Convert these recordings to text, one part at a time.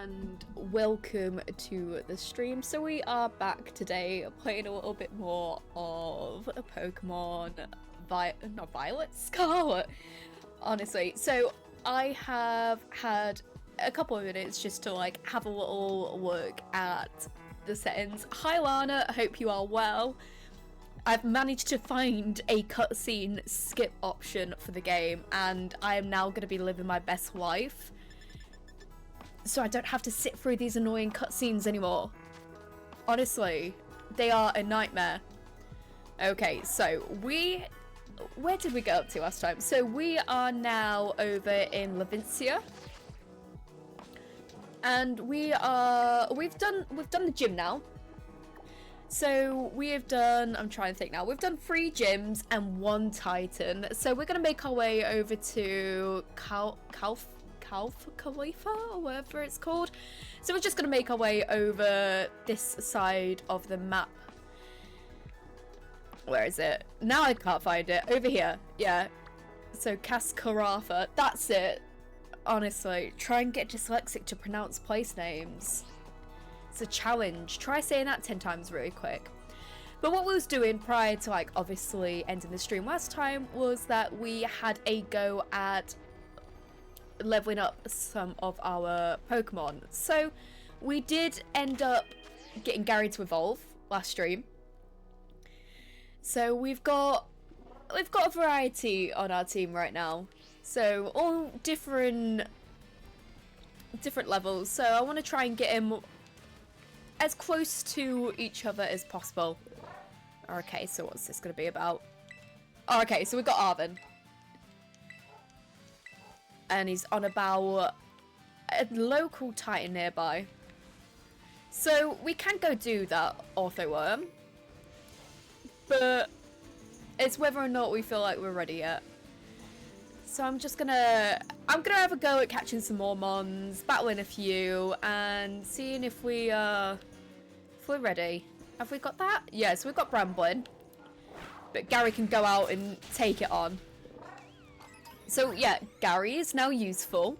and welcome to the stream. So we are back today playing a little bit more of a Pokemon not Violet, Scarlet, honestly. So I have had a couple of minutes just to like have a little look at the settings. Hi Lana, I hope you are well. I've managed to find a cutscene skip option for the game, and I am now going to be living my best life. So I don't have to sit through these annoying cutscenes anymore. Honestly, they are a nightmare. Okay, so where did we get up to last time? So we are now over in Levincia. And we've done the gym now. So we have done, I'm trying to think now, we've done 3 gyms and 1 Titan. So we're gonna make our way over to Khalifa, or whatever it's called. So we're just gonna make our way over this side of the map. Where is it? Now I can't find it. Over here, yeah. So Cascarafa, that's it. Honestly, try and get dyslexic to pronounce place names. It's a challenge. Try saying that 10 times really quick. But what we was doing prior to like obviously ending the stream last time was that we had a go at leveling up some of our Pokemon. So we did end up getting Gary to evolve last stream. So we've got a variety on our team right now. So all different levels. So I want to try and get him as close to each other as possible. Okay, so what's this going to be about? Oh, okay, so we've got Arvin. And he's on about a local Titan nearby. So we can go do that Ortho Worm. But it's whether or not we feel like we're ready yet. So I'm gonna have a go at catching some more mons, battling a few, and seeing if we're ready. Have we got that? Yeah, so we've got Bramblin. But Gary can go out and take it on. So yeah, Gary is now useful.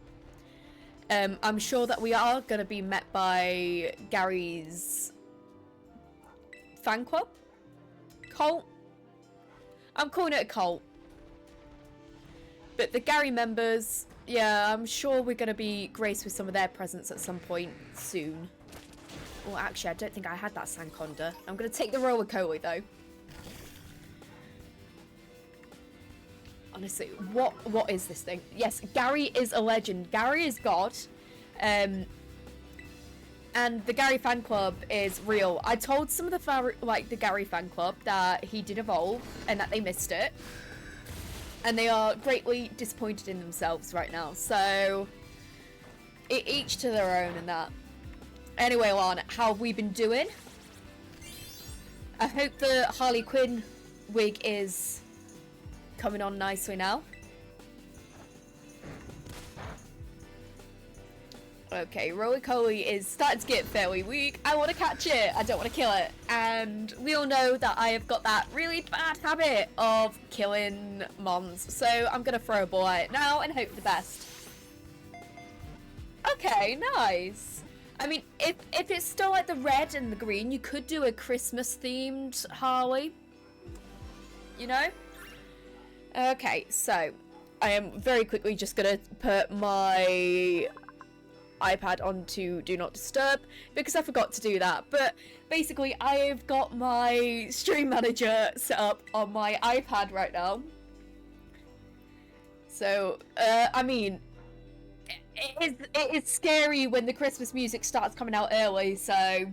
I'm sure that we are gonna be met by Gary's fan club? Cult? I'm calling it a cult. But the Gary members, yeah, I'm sure we're going to be graced with some of their presence at some point soon. Well, actually, I don't think I had that Sanconda. I'm going to take the Roly-Coly, though. Honestly, what is this thing? Yes, Gary is a legend. Gary is God. And the Gary fan club is real. I told some of the Gary fan club that he did evolve and that they missed it. And they are greatly disappointed in themselves right now. So, each to their own and that. Anyway, Lana, how have we been doing? I hope the Harley Quinn wig is coming on nicely now. Okay, Roly-Coly is starting to get fairly weak. I want to catch it. I don't want to kill it. And we all know that I have got that really bad habit of killing mons. So I'm going to throw a ball at it now and hope for the best. Okay, nice. I mean, if it's still like the red and the green, you could do a Christmas-themed Harley. You know? Okay, so I am very quickly just going to put my iPad onto Do Not Disturb because I forgot to do that. But basically, I have got my stream manager set up on my iPad right now. So, I mean, it is scary when the Christmas music starts coming out early, so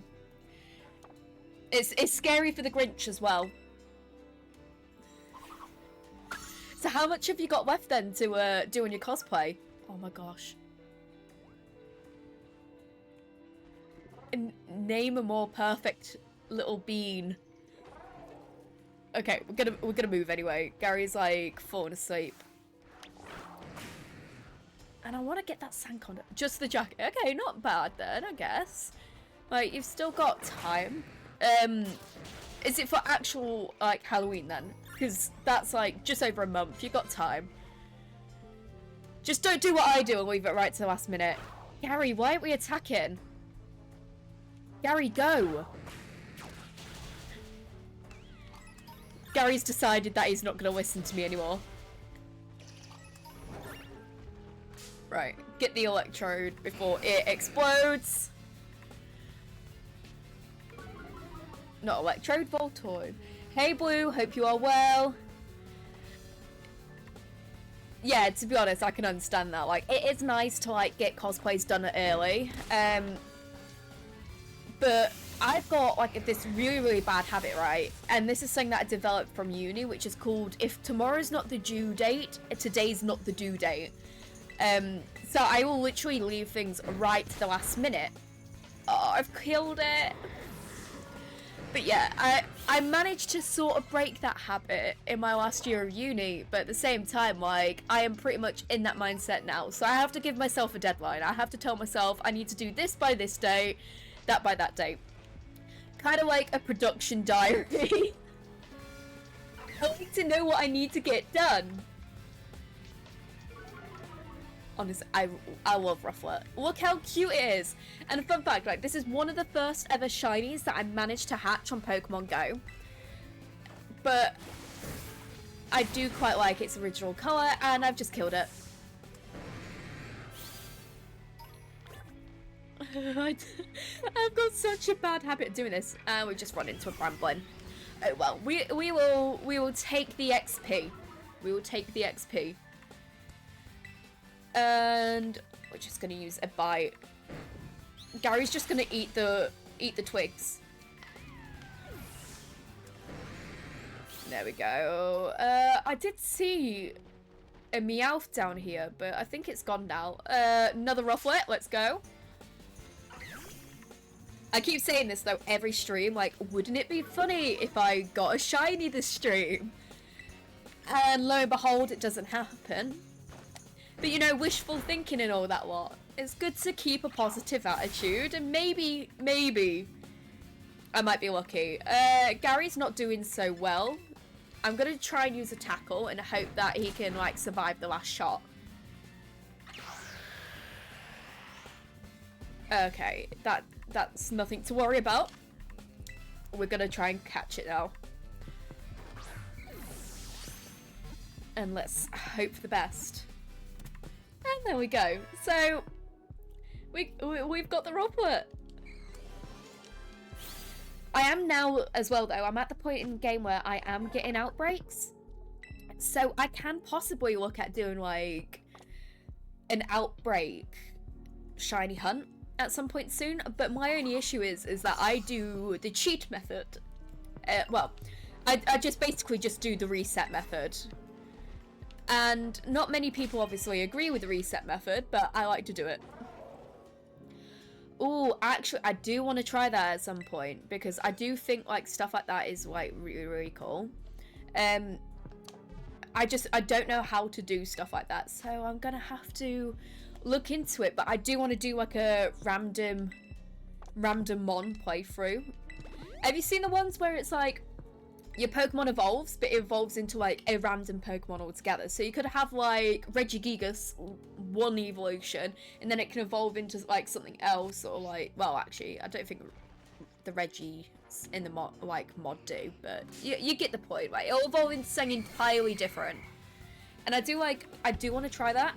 it's scary for the Grinch as well. So how much have you got left then to do on your cosplay? Oh my gosh. Name a more perfect little bean. Okay, we're gonna move anyway. Gary's like falling asleep. And I want to get that Sanconda. Just the jacket. Okay, not bad then, I guess. Like, you've still got time. Is it for actual, like, Halloween then? Because that's, like, just over a month. You've got time. Just don't do what I do and leave it right to the last minute. Gary, why aren't we attacking? Gary, go! Gary's decided that he's not going to listen to me anymore. Right, get the electrode before it explodes. Not electrode, Voltoid. Hey Blue, hope you are well. Yeah, to be honest, I can understand that. Like, it is nice to, like, get cosplays done early. But I've got, like, this really, really bad habit, right? And this is something that I developed from uni, which is called, if tomorrow's not the due date, today's not the due date. So I will literally leave things right to the last minute. Oh, I've killed it. But yeah, I managed to sort of break that habit in my last year of uni, but at the same time, like, I am pretty much in that mindset now. So I have to give myself a deadline. I have to tell myself I need to do this by this date, that by that date. Kind of like a production diary. I need to know what I need to get done. Honestly, I love Rufflet. Look how cute it is. And a fun fact, like, this is one of the first ever shinies that I managed to hatch on Pokemon Go. But I do quite like its original colour, and I've just killed it. I've got such a bad habit of doing this, and we just run into a Bramblin. Oh well, we will take the XP. We will take the XP. And we're just gonna use a bite. Gary's just gonna eat the twigs. There we go. I did see a Meowth down here, but I think it's gone now. Another Rufflet, let's go. I keep saying this though every stream, like, wouldn't it be funny if I got a shiny this stream? And lo and behold, it doesn't happen. But you know, wishful thinking and all that lot. It's good to keep a positive attitude, and maybe I might be lucky. Gary's not doing so well. I'm gonna try and use a tackle and hope that he can, like, survive the last shot. Okay, that's nothing to worry about. We're gonna try and catch it now. And let's hope for the best. And there we go. So we've got the Rufflet. I am now as well though. I'm at the point in the game where I am getting outbreaks, so I can possibly look at doing like an outbreak shiny hunt at some point soon. But my only issue is that I do the cheat method. Well, I just basically just do the reset method. And not many people obviously agree with the reset method, but I like to do it. Oh, actually, I do want to try that at some point, because I do think, like, stuff like that is, like, really, really cool. I don't know how to do stuff like that, so I'm gonna have to look into it, but I do want to do, like, a random Mon playthrough. Have you seen the ones where it's, like, your Pokemon evolves, but it evolves into, like, a random Pokemon altogether? So you could have, like, Regigigas, one evolution, and then it can evolve into, like, something else, or, like, well, actually, I don't think the Regis in the mod do, but you get the point, right? It'll evolve into something entirely different. And I do want to try that,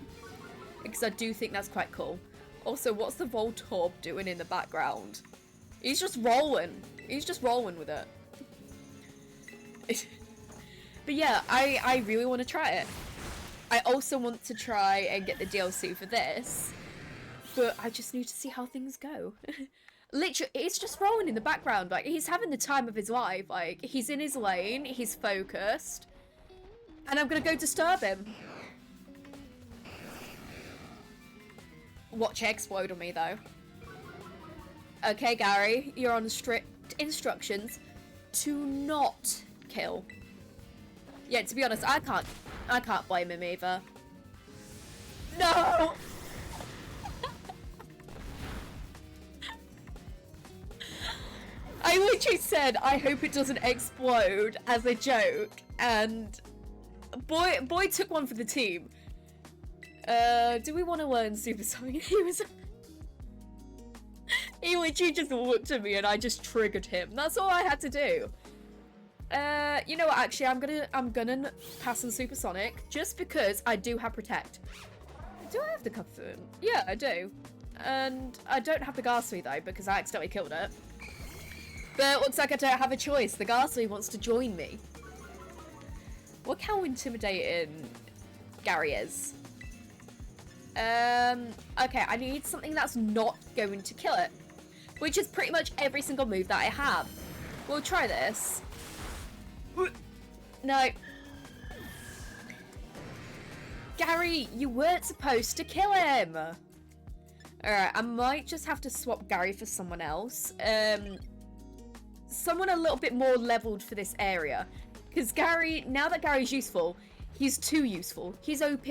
because I do think that's quite cool. Also, what's the Voltorb doing in the background? He's just rolling. He's just rolling with it. But yeah, I really want to try it. I also want to try and get the DLC for this, but I just need to see how things go. Literally, it's just rolling in the background. Like, he's having the time of his life. Like, he's in his lane, he's focused, and I'm gonna go disturb him. Watch it explode on me, though. Okay, Gary, you're on strict instructions to not kill. Yeah, to be honest, I can't blame him either. No! I literally said, I hope it doesn't explode as a joke, and boy took one for the team. Do we want to learn Super Sonic? He was... He literally just looked at me and I just triggered him. That's all I had to do. You know what, actually, I'm gonna pass on Supersonic just because I do have Protect. Do I have the Cuffin? Yeah, I do. And I don't have the Ghastly though because I accidentally killed it. But it looks like I don't have a choice. The Ghastly wants to join me. Look how intimidating Gary is. Okay, I need something that's not going to kill it. Which is pretty much every single move that I have. We'll try this. No. Gary, you weren't supposed to kill him. Alright, I might just have to swap Gary for someone else. Someone a little bit more leveled for this area. Because Gary, now that Gary's useful, he's too useful. He's OP.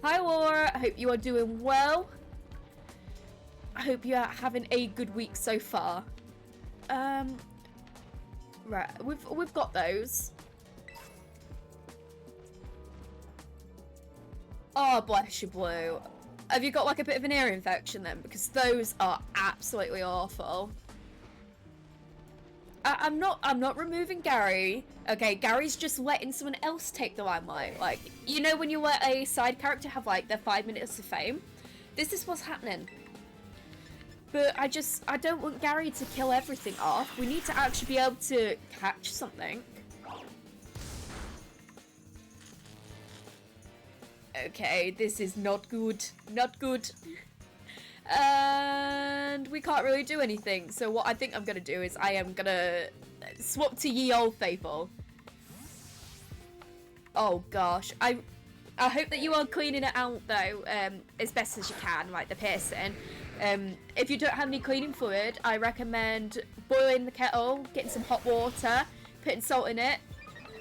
Hi Laura, I hope you are doing well. I hope you are having a good week so far. Right, we've got those. Oh, bless you, Blue. Have you got like a bit of an ear infection then? Because those are absolutely awful. I'm not removing Gary. Okay, Gary's just letting someone else take the limelight. Like, you know when you let a side character have like their 5 minutes of fame? This is what's happening. But I don't want Gary to kill everything off. We need to actually be able to catch something. Okay, this is not good. Not good. And we can't really do anything. So what I think I'm going to do is I am going to swap to Ye Old Faithful. Oh gosh. I hope that you are cleaning it out though, as best as you can, like the piercing. If you don't have any cleaning fluid, I recommend boiling the kettle, getting some hot water, putting salt in it,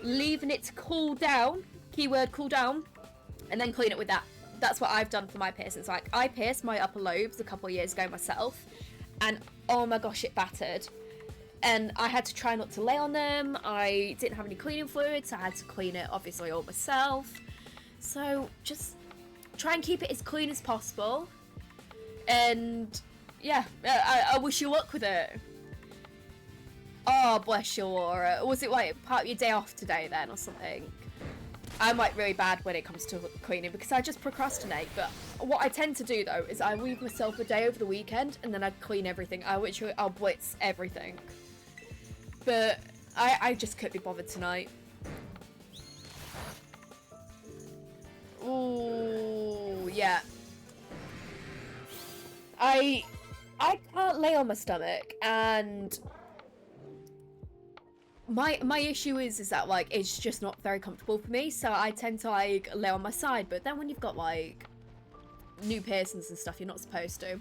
leaving it to cool down, keyword cool down, and then clean it with that. That's what I've done for my piercings. Like, I pierced my upper lobes a couple of years ago myself, and oh my gosh, it battered. And I had to try not to lay on them. I didn't have any cleaning fluid, so I had to clean it obviously all myself. So just try and keep it as clean as possible. And yeah, I wish you luck with it. Oh, bless you, Laura. Was it like part of your day off today then or something? I'm like really bad when it comes to cleaning because I just procrastinate. But what I tend to do though is I leave myself a day over the weekend and then I clean everything. I'll blitz everything. But I just couldn't be bothered tonight. Ooh, yeah. I can't lay on my stomach, and my issue is that like it's just not very comfortable for me, so I tend to like lay on my side. But then when you've got like new piercings and stuff, you're not supposed to.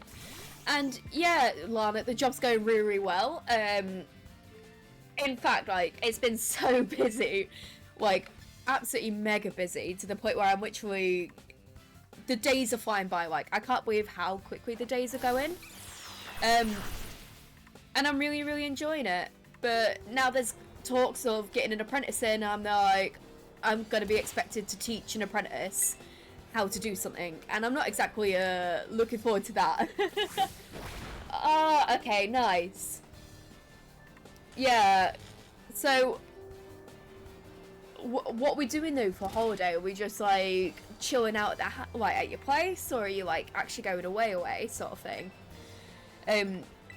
And yeah, Lana, the job's going really, really well. In fact, like it's been so busy, like absolutely mega busy, to the point where I'm literally, the days are flying by. Like I can't believe how quickly the days are going. And I'm really, really enjoying it. But now there's talks of getting an apprentice in. I'm like, I'm going to be expected to teach an apprentice how to do something. And I'm not exactly looking forward to that. Ah, okay, nice. Yeah, so what are we doing though for holiday? Are we just like chilling out at like at your place, or are you like actually going away sort of thing?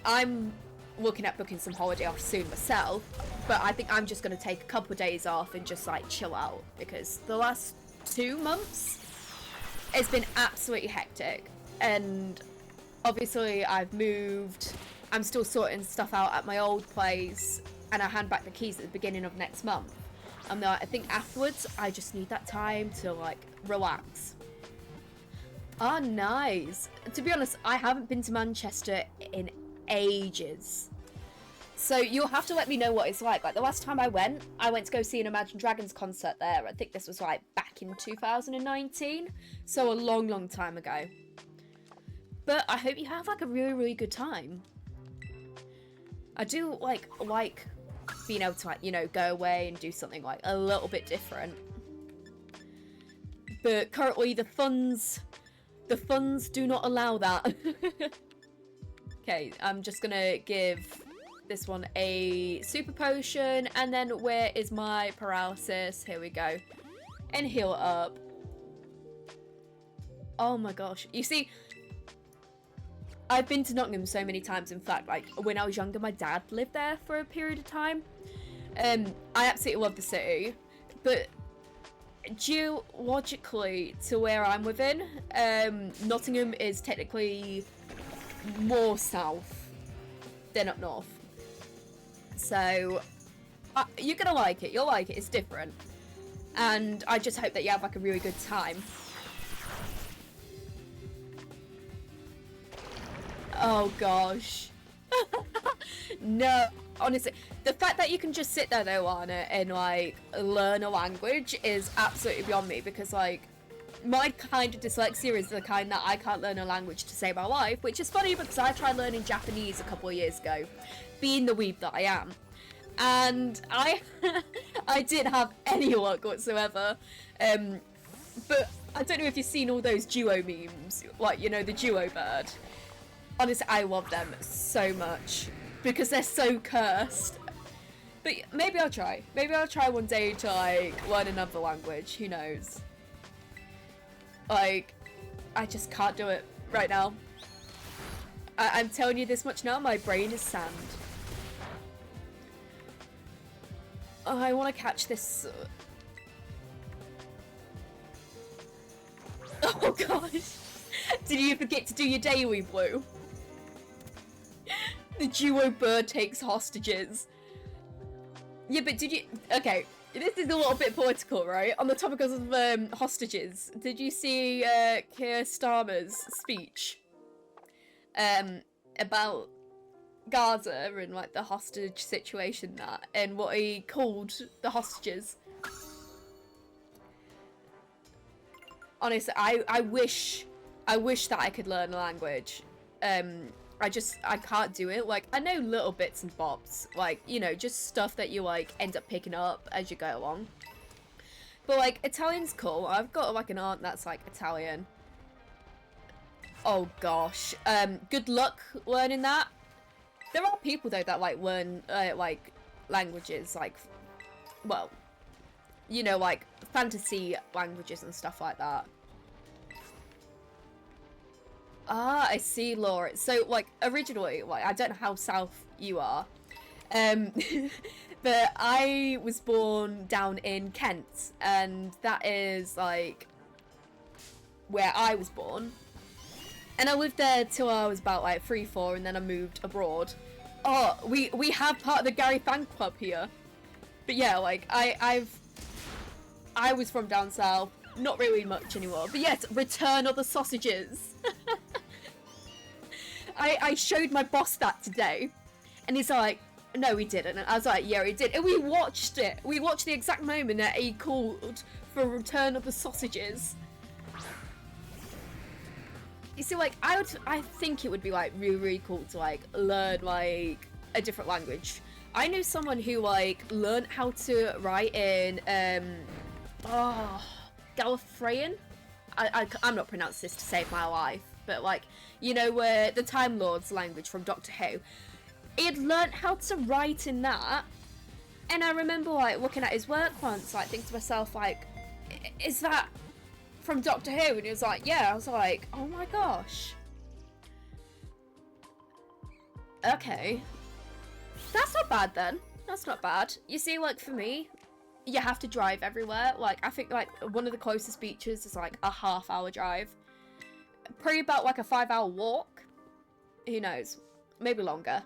I'm looking at booking some holiday off soon myself, but I think I'm just going to take a couple of days off and just like chill out, because the last 2 months it's been absolutely hectic. And obviously I've moved, I'm still sorting stuff out at my old place, and I hand back the keys at the beginning of next month. I think afterwards I just need that time to like relax. Ah, nice. To be honest, I haven't been to Manchester in ages, so you'll have to let me know what it's like. Like the last time I went to go see an Imagine Dragons concert there. I think this was like back in 2019, so a long time ago. But I hope you have like a really, really good time. I do like being able to like, you know, go away and do something like a little bit different. But currently the funds do not allow that. Okay, I'm just gonna give this one a super potion, and then where is my paralysis? Here we go. And heal up. Oh my gosh. You see, I've been to Nottingham so many times. In fact, like, when I was younger, my dad lived there for a period of time. I absolutely love the city, but geologically to where I'm within, Nottingham is technically more south than up north. So, you're gonna like it. You'll like it. It's different. And I just hope that you have, like, a really good time. Oh, gosh. No. Honestly, the fact that you can just sit there, though, Anna, and, like, learn a language is absolutely beyond me. Because, like, my kind of dyslexia is the kind that I can't learn a language to save my life. Which is funny because I tried learning Japanese a couple of years ago, being the weeb that I am. And I didn't have any luck whatsoever. But I don't know if you've seen all those duo memes, like, you know, the duo bird. Honestly, I love them so much because they're so cursed. But maybe I'll try. Maybe I'll try one day to, like, learn another language. Who knows? Like, I just can't do it right now. I'm telling you this much now, my brain is sand. Oh, I want to catch this. Oh gosh. Did you forget to do your daily, Blue? The duo bird takes hostages. Yeah, but did you... Okay, this is a little bit political, right? On the topic of hostages, did you see Keir Starmer's speech? About Gaza and, like, the hostage situation and what he called the hostages. Honestly, I wish that I could learn a language. I can't do it. Like, I know little bits and bobs, like, you know, just stuff that you, like, end up picking up as you go along. But, like, Italian's cool. I've got, like, an aunt that's, like, Italian. Oh gosh. Good luck learning that. There are people, though, that, like, learn, like, languages, like, well, you know, like, fantasy languages and stuff like that. Ah, I see, Laura. So, like, originally, like, I don't know how south you are, but I was born down in Kent, and that is, like, where I was born. And I lived there till I was about, like, 3, 4, and then I moved abroad. Oh, we have part of the Gary fan club here. But yeah, like, I was from down south, not really much anymore. But yes, return of the sausages. I showed my boss that today, and he's like, no, he didn't. And I was like, yeah, he did. And we watched it. We watched the exact moment that he called for return of the sausages. You see, like, I think it would be, like, really, really cool to, like, learn, like, a different language. I knew someone who, like, learned how to write in, Gallifreyan? I'm not pronouncing this to save my life, but, like, you know, where the Time Lord's language from Doctor Who. He had learnt how to write in that, and I remember, like, looking at his work once, like, thinking to myself, like, is that from Doctor Who? And he was like, yeah. I was like, oh my gosh. Okay. That's not bad then. That's not bad. You see, like, for me, you have to drive everywhere. Like, I think, like, one of the closest beaches is, like, a half-hour drive. Probably about, like, a 5-hour walk. Who knows? Maybe longer.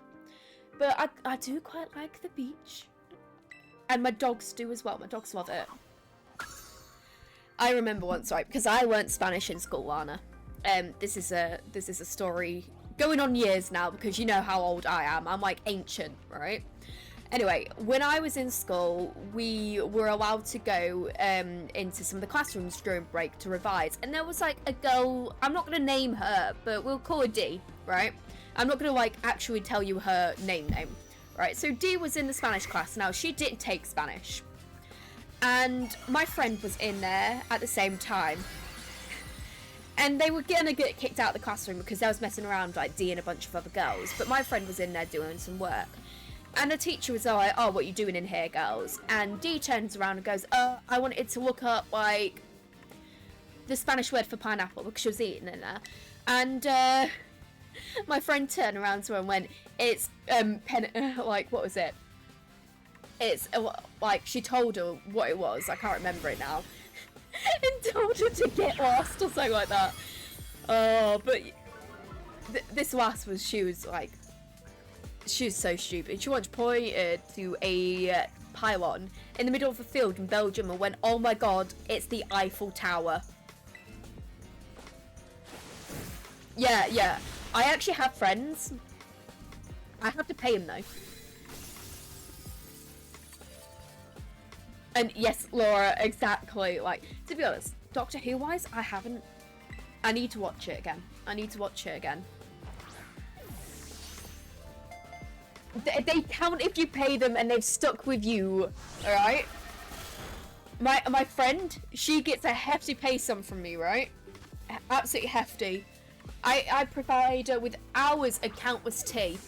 But I do quite like the beach. And my dogs do as well. My dogs love it. I remember once, right, because I learnt Spanish in school, Lana. This is a story going on years now, because you know how old I am. I'm, like, ancient, right? Anyway, when I was in school, we were allowed to go into some of the classrooms during break to revise. And there was, like, a girl, I'm not going to name her, but we'll call her D, right? I'm not going to, like, actually tell you her name, right? So D was in the Spanish class. Now, she didn't take Spanish. And my friend was in there at the same time. And they were gonna get kicked out of the classroom because they was messing around, like, Dee and a bunch of other girls. But my friend was in there doing some work. And the teacher was like, oh, what are you doing in here, girls? And Dee turns around and goes, I wanted to look up, like, the Spanish word for pineapple because she was eating in there. And my friend turned around to her and went, it's, like, what was it? It's, like, she told her what it was. I can't remember it now. And told her to get lost or something like that. Oh, but this last was, she was so stupid. She once pointed to a pylon in the middle of a field in Belgium and went, oh my god, it's the Eiffel Tower. Yeah. I actually have friends. I have to pay them though. And yes, Laura, exactly. Like, to be honest, Doctor Who wise, I need to watch it again. They count if you pay them and they've stuck with you, alright? My friend, she gets a hefty pay sum from me, right? Absolutely hefty. I provide her with hours of countless tea.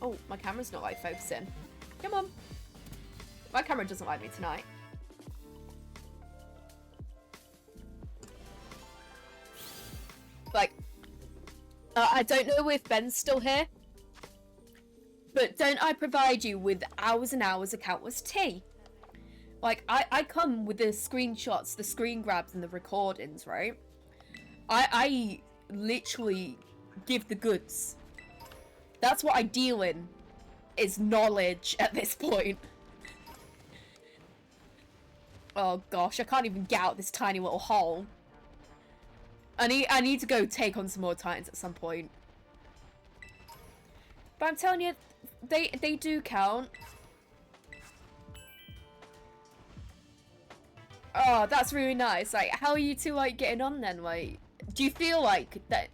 Oh, my camera's not like focusing. Come on. My camera doesn't like me tonight. Like, I don't know if Ben's still here, but don't I provide you with hours and hours of countless tea? Like, I come with the screenshots, the screen grabs, and the recordings, right? I literally give the goods. That's what I deal in, is knowledge at this point. Oh gosh, I can't even get out this tiny little hole. I need to go take on some more Titans at some point. But I'm telling you, they do count. Oh, that's really nice. Like, how are you two, like, getting on then? Like, do you feel like that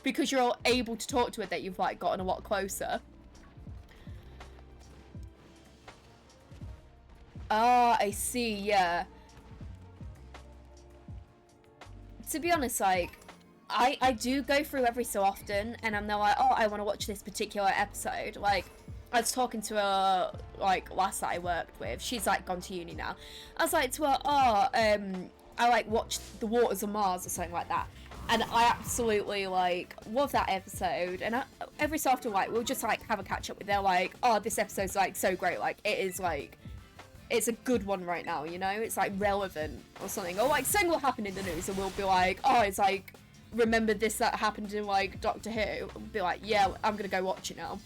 because you're all able to talk to it that you've, like, gotten a lot closer? Ah, I see, yeah. To be honest, like, I do go through every so often, and I'm now like, oh, I want to watch this particular episode. Like, I was talking to her, like, last that I worked with. She's, like, gone to uni now. I was like to her, oh, I, like, watched The Waters of Mars or something like that. And I absolutely, like, love that episode. And every so often, like, we'll just, like, have a catch-up with her, like, oh, this episode's, like, so great. Like, it is, like, it's a good one right now, you know? It's, like, relevant or something. Or, like, something will happen in the news and we'll be like, oh, it's, like, remember this that happened in, like, Doctor Who? We'll be like, yeah, I'm gonna go watch it now.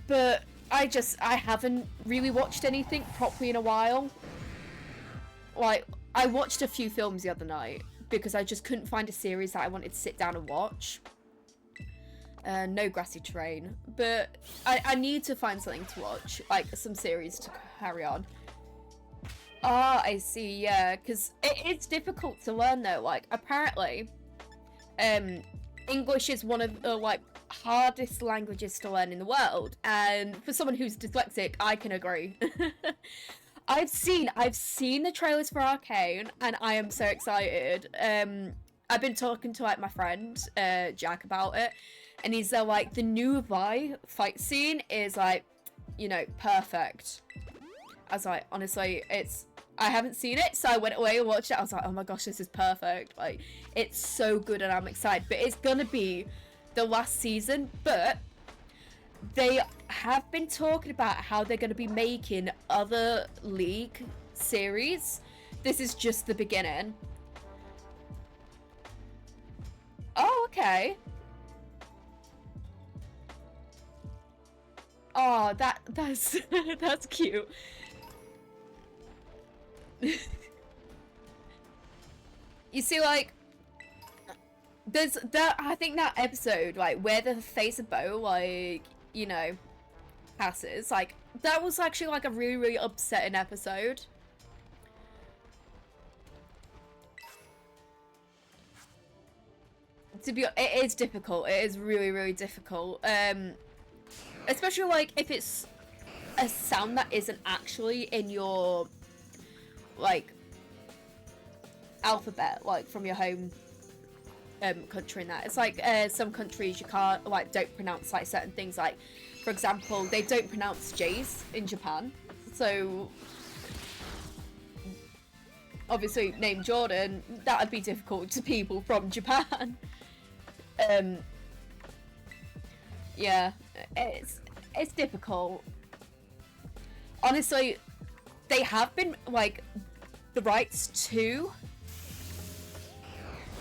But I haven't really watched anything properly in a while. Like, I watched a few films the other night because I just couldn't find a series that I wanted to sit down and watch. No Grassy Terrain. But I need to find something to watch, like some series to carry on. Ah, I see, yeah, because it's difficult to learn though. Like, apparently, English is one of the, like, hardest languages to learn in the world, and for someone who's dyslexic, I can agree. I've seen the trailers for Arcane, and I am so excited. I've been talking to, like, my friend, Jack, about it, and he's like, the new Vi fight scene is, like, you know, perfect. I was like, honestly, I haven't seen it, so I went away and watched it. I was like, oh my gosh, this is perfect. Like, it's so good and I'm excited. But it's gonna be the last season, but they have been talking about how they're gonna be making other League series. This is just the beginning. Oh, okay. Oh, that's that's cute. You see, like, there's that, I think that episode, like, where the face of Bo, like, you know, passes, like, that was actually, like, a really, really upsetting episode. It is difficult. It is really, really difficult. Especially, like, if it's a sound that isn't actually in your, like, alphabet, like from your home country and that. It's like some countries you can't, like, don't pronounce like certain things, like for example they don't pronounce J's in Japan, so obviously name Jordan, that would be difficult to people from Japan. Yeah, it's difficult. Honestly, they have been, like, the rights to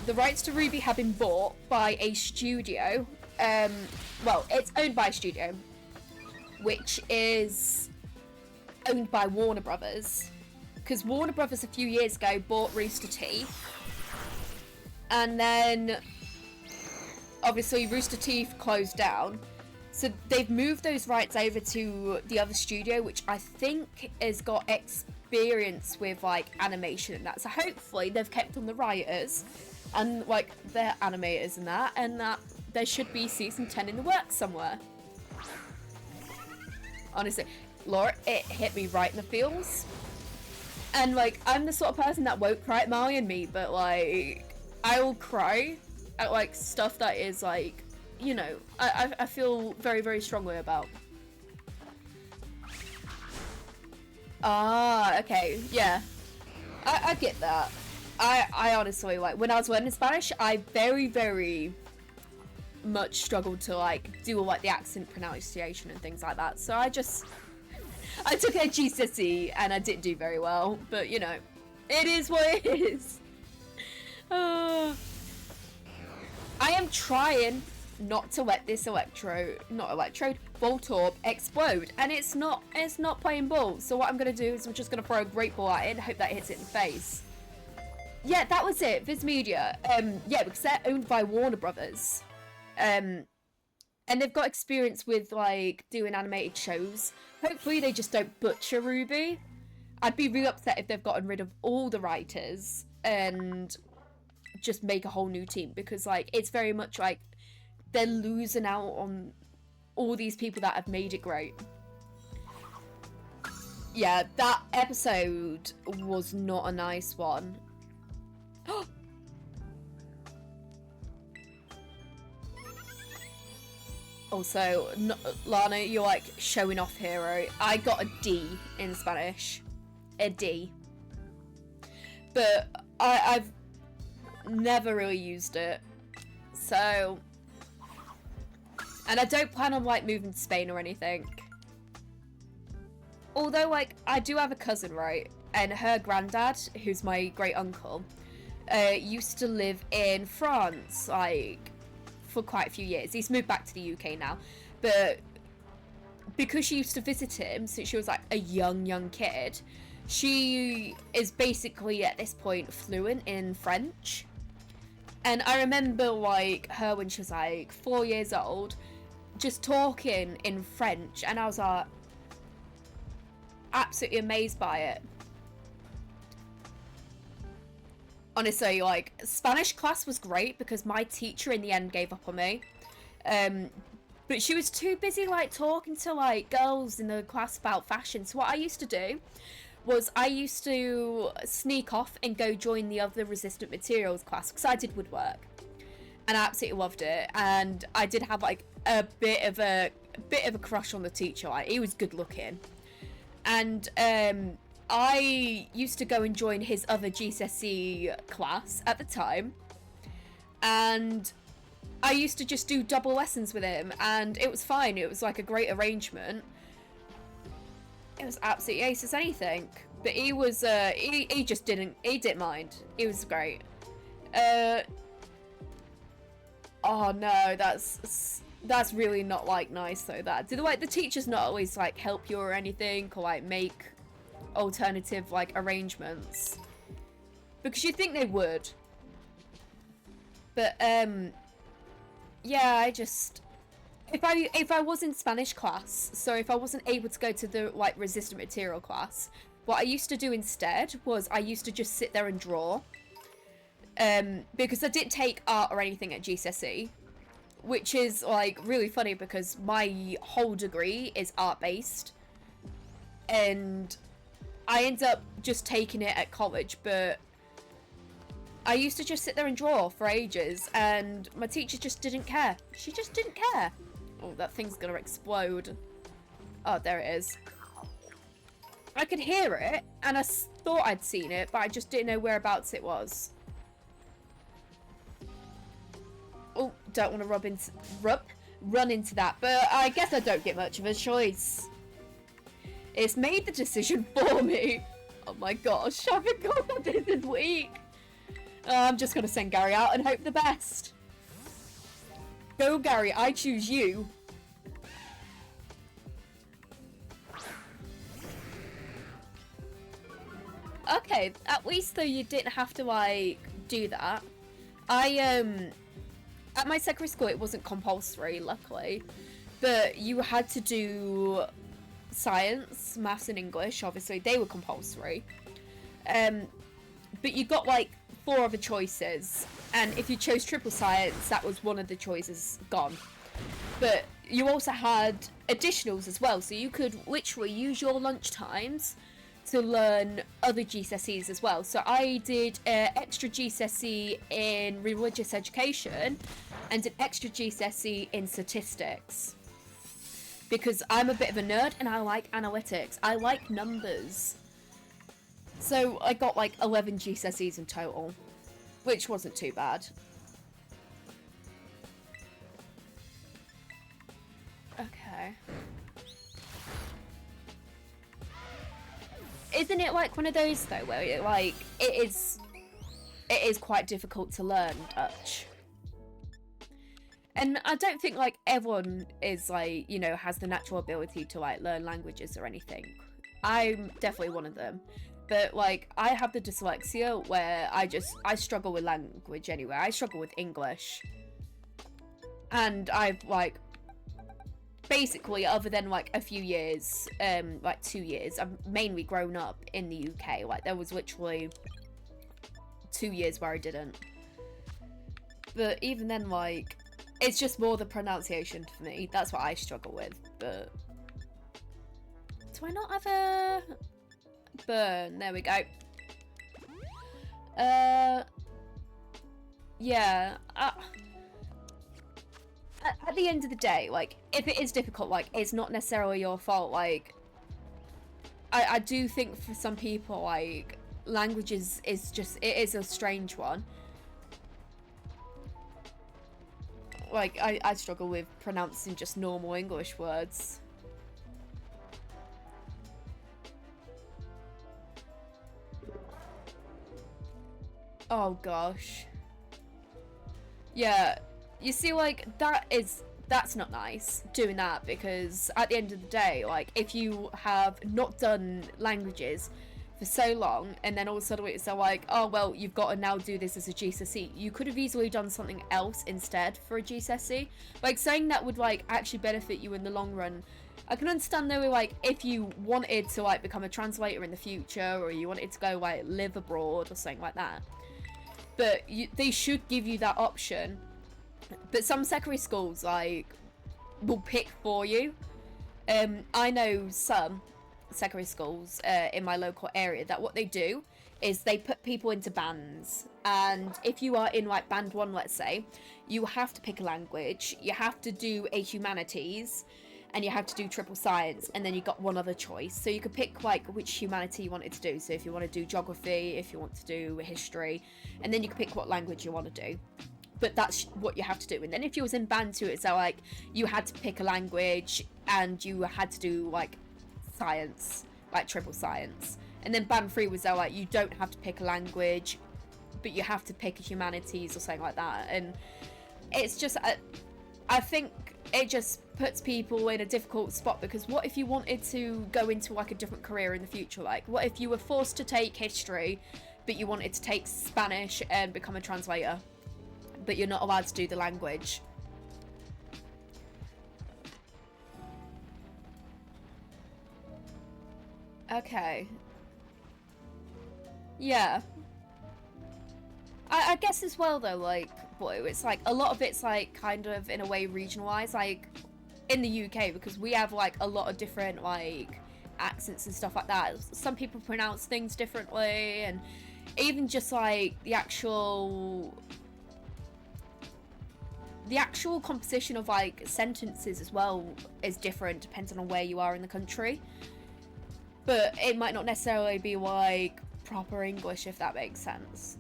Ruby have been bought by a studio. Well, it's owned by a studio, which is owned by Warner Brothers. Because Warner Brothers a few years ago bought Rooster Teeth. And then, obviously, Rooster Teeth closed down. So they've moved those rights over to the other studio, which I think has got experience with, like, animation and that. So hopefully they've kept on the writers and, like, their animators and that there should be season 10 in the works somewhere. Honestly, Laura, it hit me right in the feels. And, like, I'm the sort of person that won't cry at Marley and Me, but, like, I will cry at, like, stuff that is, like, you know, I feel very, very strongly about. Ah, okay, yeah. I get that. I honestly, like, when I was learning Spanish, I very, very much struggled to, like, do, like, the accent pronunciation and things like that. So I took a GCSE and I didn't do very well, but, you know, it is what it is. I am trying not to let this Voltorb explode, and it's not playing ball. So what I'm gonna do is I'm just gonna throw a great ball at it and hope that it hits it in the face. Yeah, that was it. Viz Media. Yeah, because they're owned by Warner Brothers. And they've got experience with, like, doing animated shows. Hopefully they just don't butcher Ruby. I'd be really upset if they've gotten rid of all the writers and just make a whole new team, because, like, it's very much like they're losing out on all these people that have made it great. Yeah, that episode was not a nice one. Also, Lana, you're, like, showing off hero. I got a D in Spanish. A D. But I've never really used it. So... And I don't plan on, like, moving to Spain or anything. Although, like, I do have a cousin, right? And her granddad, who's my great uncle, used to live in France, like, for quite a few years. He's moved back to the UK now. But because she used to visit him since she was, like, a young kid, she is basically, at this point, fluent in French. And I remember, like, her when she was, like, 4 years old, just talking in French, and I was, like, absolutely amazed by it. Honestly, like, Spanish class was great because my teacher in the end gave up on me. But she was too busy, like, talking to, like, girls in the class about fashion. So what I used to do was I used to sneak off and go join the other resistant materials class, because I did woodwork. And I absolutely loved it. And I did have, like, a bit of a crush on the teacher. Like, he was good looking. And I used to go and join his other GCSE class at the time, and I used to just do double lessons with him, and it was fine. It was, like, a great arrangement. It was absolutely ace as anything. But he was he just didn't mind. It was great. Oh no, that's really not, like, nice though. That do, like, the teachers not always, like, help you or anything, or, like, make alternative, like, arrangements, because you think they would. But yeah, I just, if I was in Spanish class, so if I wasn't able to go to the, like, resistant material class, what I used to do instead was I used to just sit there and draw, because I didn't take art or anything at GCSE, which is, like, really funny because my whole degree is art based, and I ended up just taking it at college. But I used to just sit there and draw for ages, and my teacher just didn't care. She just didn't care. Oh, that thing's gonna explode. Oh, there it is. I could hear it, and I thought I'd seen it, but I just didn't know whereabouts it was. Oh, don't want to run into that, but I guess I don't get much of a choice. It's made the decision for me. Oh my gosh, I forgot this is weak. I'm just gonna send Gary out and hope the best. Go, Gary, I choose you. Okay, at least though you didn't have to like do that. At my secondary school it wasn't compulsory, luckily, but you had to do science, maths and English. Obviously they were compulsory, but you got like 4 other choices, and if you chose triple science, that was one of the choices gone. But you also had additionals as well, so you could literally use your lunch times to learn other GCSEs as well. So I did extra GCSE in religious education and an extra GCSE in statistics, because I'm a bit of a nerd and I like analytics. I like numbers. So I got like 11 GCSEs in total, which wasn't too bad. Okay. Isn't it like one of those though where it is quite difficult to learn Dutch? And I don't think like everyone is like, you know, has the natural ability to like learn languages or anything. I'm definitely one of them. But like I have the dyslexia where I struggle with language anyway. I struggle with English. And I've like basically, other than like a few years, like 2 years, I've mainly grown up in the UK. Like there was literally 2 years where I didn't. But even then, like, it's just more the pronunciation for me. That's what I struggle with. But do I not have a burn? There we go. Yeah. At the end of the day, like, if it is difficult, like, it's not necessarily your fault. Like, I do think for some people, like, languages is just, it is a strange one. Like, I struggle with pronouncing just normal English words. Oh gosh. Yeah. You see, like, that's not nice, doing that, because at the end of the day, like, if you have not done languages for so long, and then all of a sudden it's like, oh, well, you've got to now do this as a GCSE, you could have easily done something else instead for a GCSE. Like, saying that would, like, actually benefit you in the long run. I can understand, though, like, if you wanted to, like, become a translator in the future, or you wanted to go, like, live abroad or something like that. But they should give you that option. But some secondary schools, like, will pick for you. I know some secondary schools in my local area that what they do is they put people into bands. And if you are in, like, band 1, let's say, you have to pick a language, you have to do a humanities, and you have to do triple science, and then you got one other choice. So you could pick, like, which humanity you wanted to do. So if you want to do geography, if you want to do history, and then you could pick what language you want to do. But that's what you have to do. And then if you was in band 2, it's like you had to pick a language and you had to do like science, like triple science. And then band 3 was like you don't have to pick a language, but you have to pick a humanities or something like that. And it's just, I think it just puts people in a difficult spot, because what if you wanted to go into like a different career in the future? Like, what if you were forced to take history, but you wanted to take Spanish and become a translator? But you're not allowed to do the language. Okay. Yeah. I guess as well though, like, boy, it's like a lot of it's like kind of in a way regionalised, like in the UK, because we have like a lot of different like accents and stuff like that. Some people pronounce things differently, and even just like the actual composition of like sentences as well is different depending on where you are in the country. But it might not necessarily be like proper English, if that makes sense.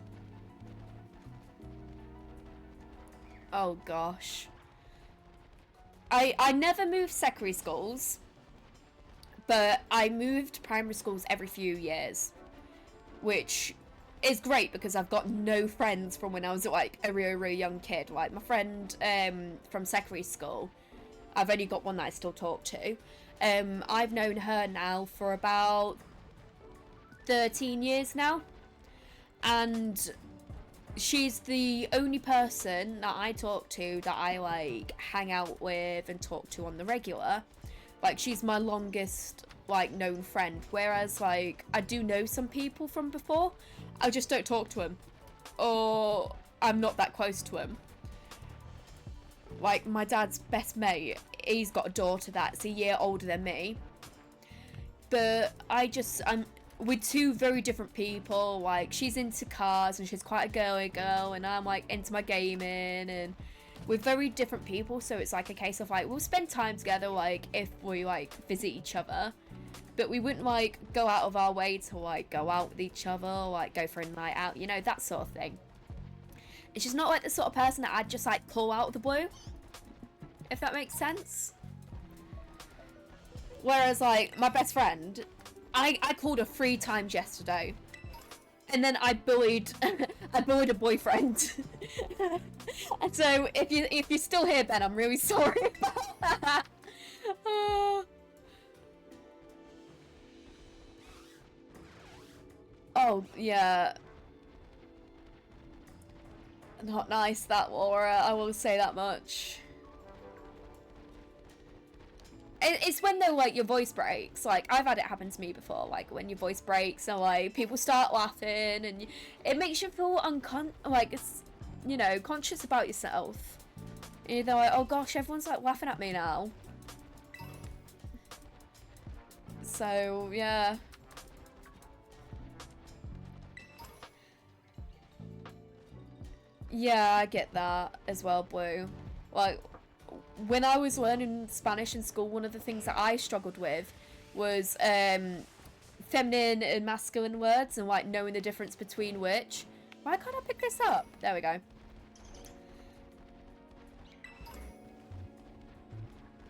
Oh gosh. I never moved secondary schools, but I moved primary schools every few years, which is great because I've got no friends from when I was like a really, really young kid. Like my friend from secondary school, I've only got one that I still talk to. I've known her now for about 13 years now, and she's the only person that I talk to that I like hang out with and talk to on the regular. Like she's my longest like known friend, whereas like I do know some people from before, I just don't talk to them, or I'm not that close to them. Like my dad's best mate, he's got a daughter that's a year older than me, but I'm with two very different people. Like she's into cars and she's quite a girly girl, and I'm like into my gaming, and we're very different people. So it's like a case of like we'll spend time together like if we like visit each other, but we wouldn't like go out of our way to like go out with each other, like go for a night out, you know, that sort of thing. It's just not like the sort of person that I'd just like pull out of the blue, if that makes sense. Whereas like my best friend, I called her 3 times yesterday, and then I bullied a boyfriend. And so if you're still here, Ben, I'm really sorry about that. Oh yeah, not nice, that, Laura, I will say that much. It's when though like your voice breaks. Like I've had it happen to me before. Like when your voice breaks and like people start laughing, and it makes you feel you know, conscious about yourself. And you're like, oh gosh, everyone's like laughing at me now. So yeah. Yeah, I get that as well, Blue. Like, when I was learning Spanish in school, one of the things that I struggled with was feminine and masculine words, and like knowing the difference between which. Why can't I pick this up? There we go.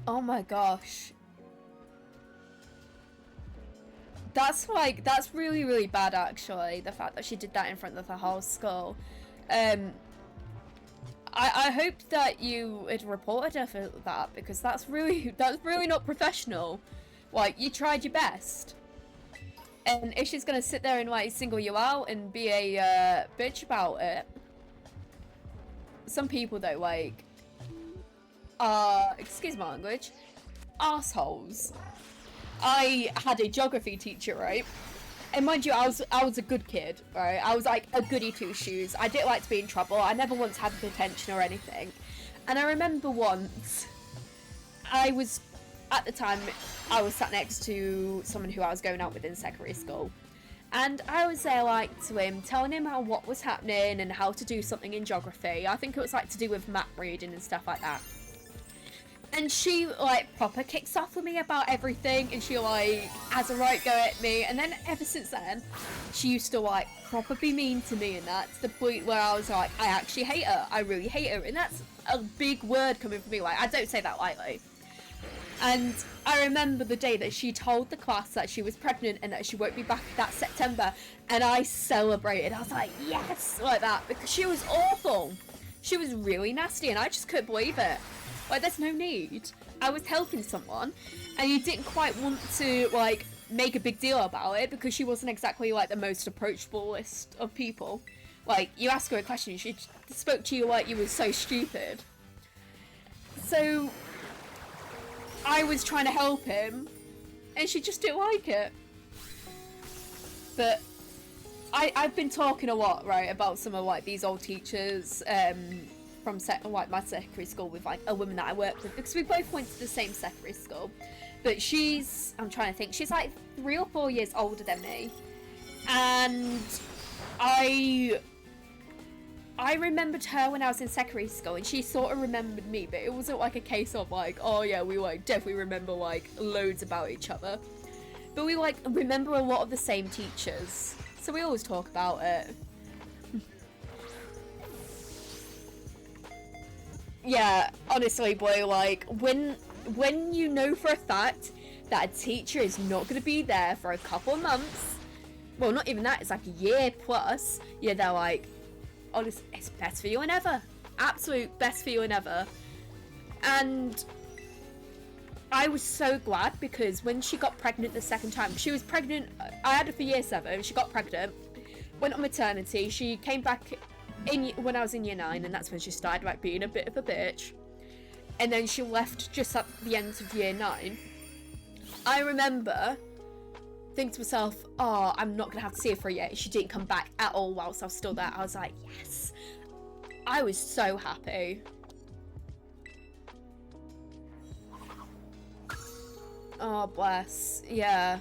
Oh my gosh. That's really, really bad actually, the fact that she did that in front of the whole school. I hope that you had reported her for that, because that's really not professional. Like, you tried your best, and if she's gonna sit there and like single you out and be a bitch about it. Some people though, like, excuse my language, assholes. I had a geography teacher, right? And mind you, I was a good kid, right? I was like a goody two shoes. I didn't like to be in trouble. I never once had detention or anything. And I remember once, at the time, I was sat next to someone who I was going out with in secondary school. And I was there like to him, telling him what was happening and how to do something in geography. I think it was like to do with map reading and stuff like that. And she, like, proper kicks off with me about everything, and she, like, has a right go at me. And then, ever since then, she used to, like, proper be mean to me, and that, to the point where I was like, I actually hate her. I really hate her. And that's a big word coming from me. Like, I don't say that lightly. And I remember the day that she told the class that she was pregnant and that she won't be back that September. And I celebrated. I was like, yes, like that. Because she was awful. She was really nasty, and I just couldn't believe it. Like, there's no need. I was helping someone, and you didn't quite want to, like, make a big deal about it, because she wasn't exactly, like, the most approachable-est of people. Like, you ask her a question, she spoke to you like you were so stupid. So, I was trying to help him, and she just didn't like it. But, I've been talking a lot, right, about some of, like, these old teachers, from like my secondary school with like a woman that I worked with, because we both went to the same secondary school, but I'm trying to think, she's like 3 or 4 years older than me, and I remembered her when I was in secondary school, and she sort of remembered me, but it wasn't like a case of like, oh yeah, we like definitely remember like loads about each other. But we like remember a lot of the same teachers, so we always talk about it. Yeah, honestly, boy, like when you know for a fact that a teacher is not going to be there for a couple of months, well, not even that, it's like a year plus, yeah, they're like, honestly, it's best for you and ever. Absolute best for you and ever. And I was so glad, because when she got pregnant the second time, she was pregnant, I had her for year 7, she got pregnant, went on maternity, she came back when I was in year 9, and that's when she started like being a bit of a bitch. And then she left just at the end of year 9. I remember thinking to myself, oh, I'm not gonna have to see her for a year. She didn't come back at all whilst I was still there. I was like, yes. I was so happy. Oh, bless. Yeah.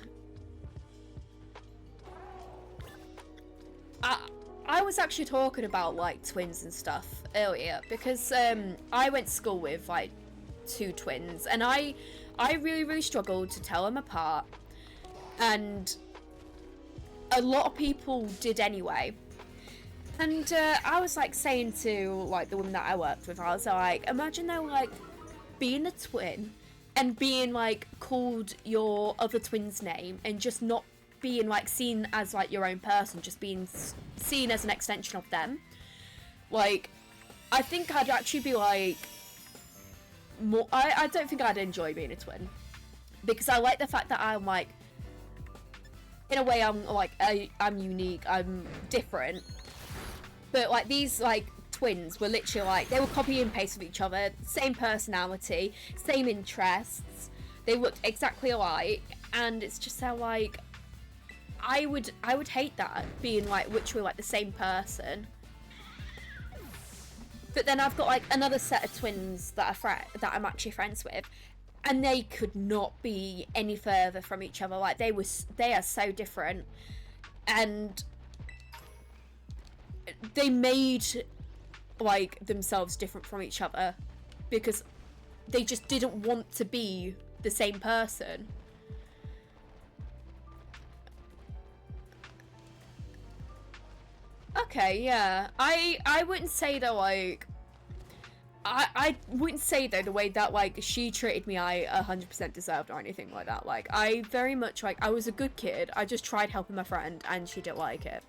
I was actually talking about like twins and stuff earlier, because I went to school with like 2 twins, and I really struggled to tell them apart, and a lot of people did anyway. And I was like saying to like the woman that I worked with, I was like, imagine though, like being a twin and being like called your other twin's name and just not being like seen as like your own person, just being seen as an extension of them. Like, I think I'd actually be like more, I don't think I'd enjoy being a twin, because I like the fact that I'm like, in a way I'm like, I'm unique, I'm different. But like these like twins were literally like, they were copy and paste of each other, same personality, same interests, they looked exactly alike, and it's just so like, I would hate that, being like literally like the same person. But then I've got like another set of twins that I'm actually friends with, and they could not be any further from each other. Like they are so different, and they made like themselves different from each other because they just didn't want to be the same person. Okay, yeah. I wouldn't say that like I wouldn't say though the way that like she treated me I 100% deserved or anything like that. Like I very much like, I was a good kid. I just tried helping my friend and she didn't like it.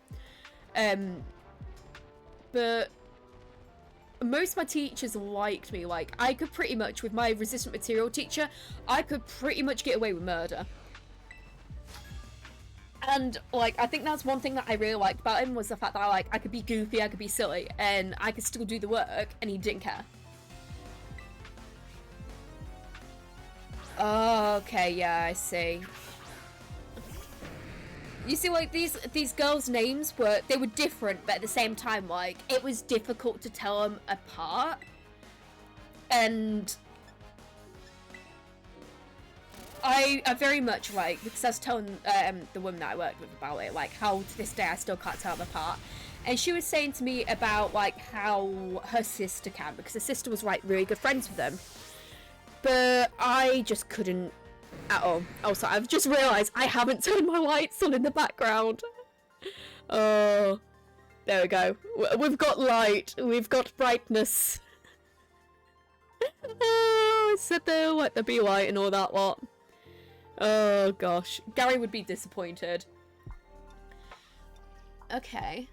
But most of my teachers liked me. Like I could pretty much, with my resistant material teacher, I could pretty much get away with murder. And like I think that's one thing that I really liked about him, was the fact that I could be goofy, I could be silly, and I could still do the work, and he didn't care. Oh, okay, yeah, I see. You see, like these girls' names were different, but at the same time, like it was difficult to tell them apart. And I very much like, because I was telling the woman that I worked with about it, like how to this day I still can't tell them apart. And she was saying to me about like how her sister can, because her sister was like really good friends with them. But I just couldn't at all. Also, I've just realised I haven't turned my lights on in the background. Oh, there we go. We've got light. We've got brightness. Oh, I said there like the be light and all that lot. Oh gosh, Gary would be disappointed. Okay.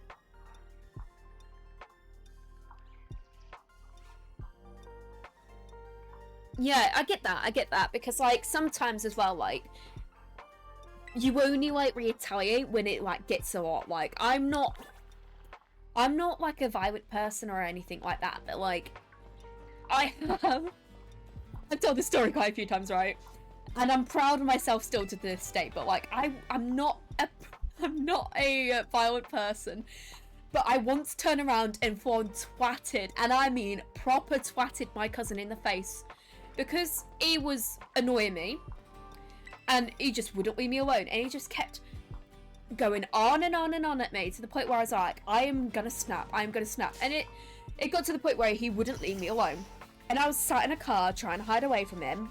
Yeah, I get that, because like sometimes as well, like you only like retaliate when it like gets a lot. Like I'm not like a violent person or anything like that, but like I've told this story quite a few times, right? And I'm proud of myself still to this day, but like I'm not a violent person. But I once turned around and full twatted, and I mean proper twatted, my cousin in the face, because he was annoying me and he just wouldn't leave me alone, and he just kept going on and on and on at me to the point where I was like, I am gonna snap, I am gonna snap. And it got to the point where he wouldn't leave me alone. And I was sat in a car trying to hide away from him,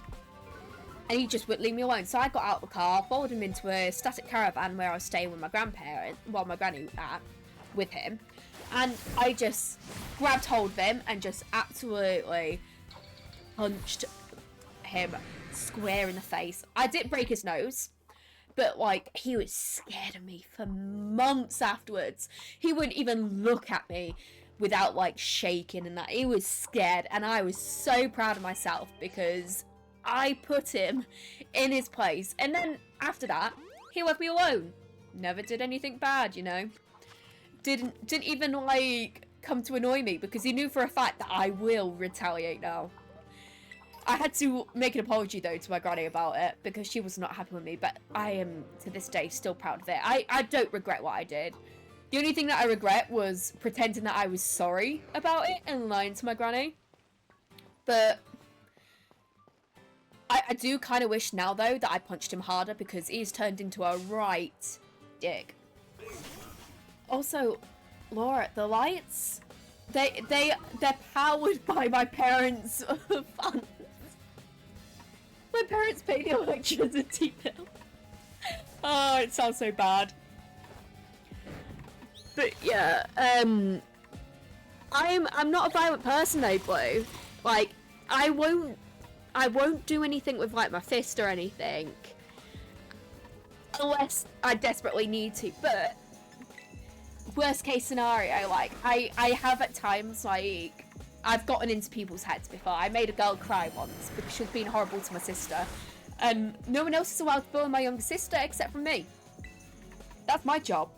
and he just wouldn't leave me alone. So I got out of the car, followed him into a static caravan where I was staying with my grandparents, well, my granny at, with him. And I just grabbed hold of him and just absolutely punched him square in the face. I didn't break his nose, but like, he was scared of me for months afterwards. He wouldn't even look at me without like shaking and that. He was scared, and I was so proud of myself because I put him in his place. And then after that, he left me alone. Never did anything bad, you know. Didn't even like come to annoy me because he knew for a fact that I will retaliate now. I had to make an apology though to my granny about it because she was not happy with me, but I am to this day still proud of it. I don't regret what I did. The only thing that I regret was pretending that I was sorry about it and lying to my granny. But I do kind of wish now though that I punched him harder because he's turned into a right dick. Also, Laura, the lights, they're powered by my parents' funds. My parents pay the electricity bill. Oh, it sounds so bad. But yeah, I'm not a violent person though, Blue. Like, I won't do anything with like my fist or anything unless I desperately need to. But worst case scenario, like I have at times, like, I've gotten into people's heads before. I made a girl cry once because she was being horrible to my sister, and no one else is allowed to bully my younger sister except for me. That's my job.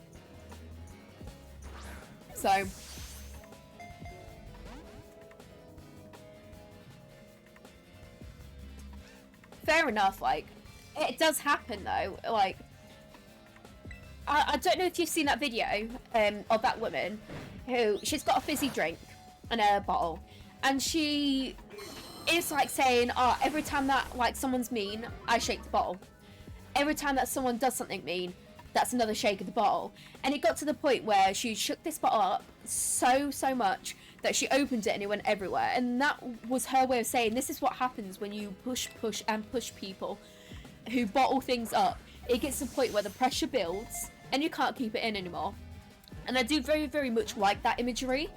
So fair enough. Like, it does happen though. Like, I don't know if you've seen that video of that woman who, she's got a fizzy drink in a bottle, and she is like saying, oh, every time that like someone's mean, I shake the bottle. Every time that someone does something mean, that's another shake of the bottle. And it got to the point where she shook this bottle up so much that she opened it and it went everywhere. And that was her way of saying, this is what happens when you push people who bottle things up. It gets to the point where the pressure builds and you can't keep it in anymore. And I do very much like that imagery.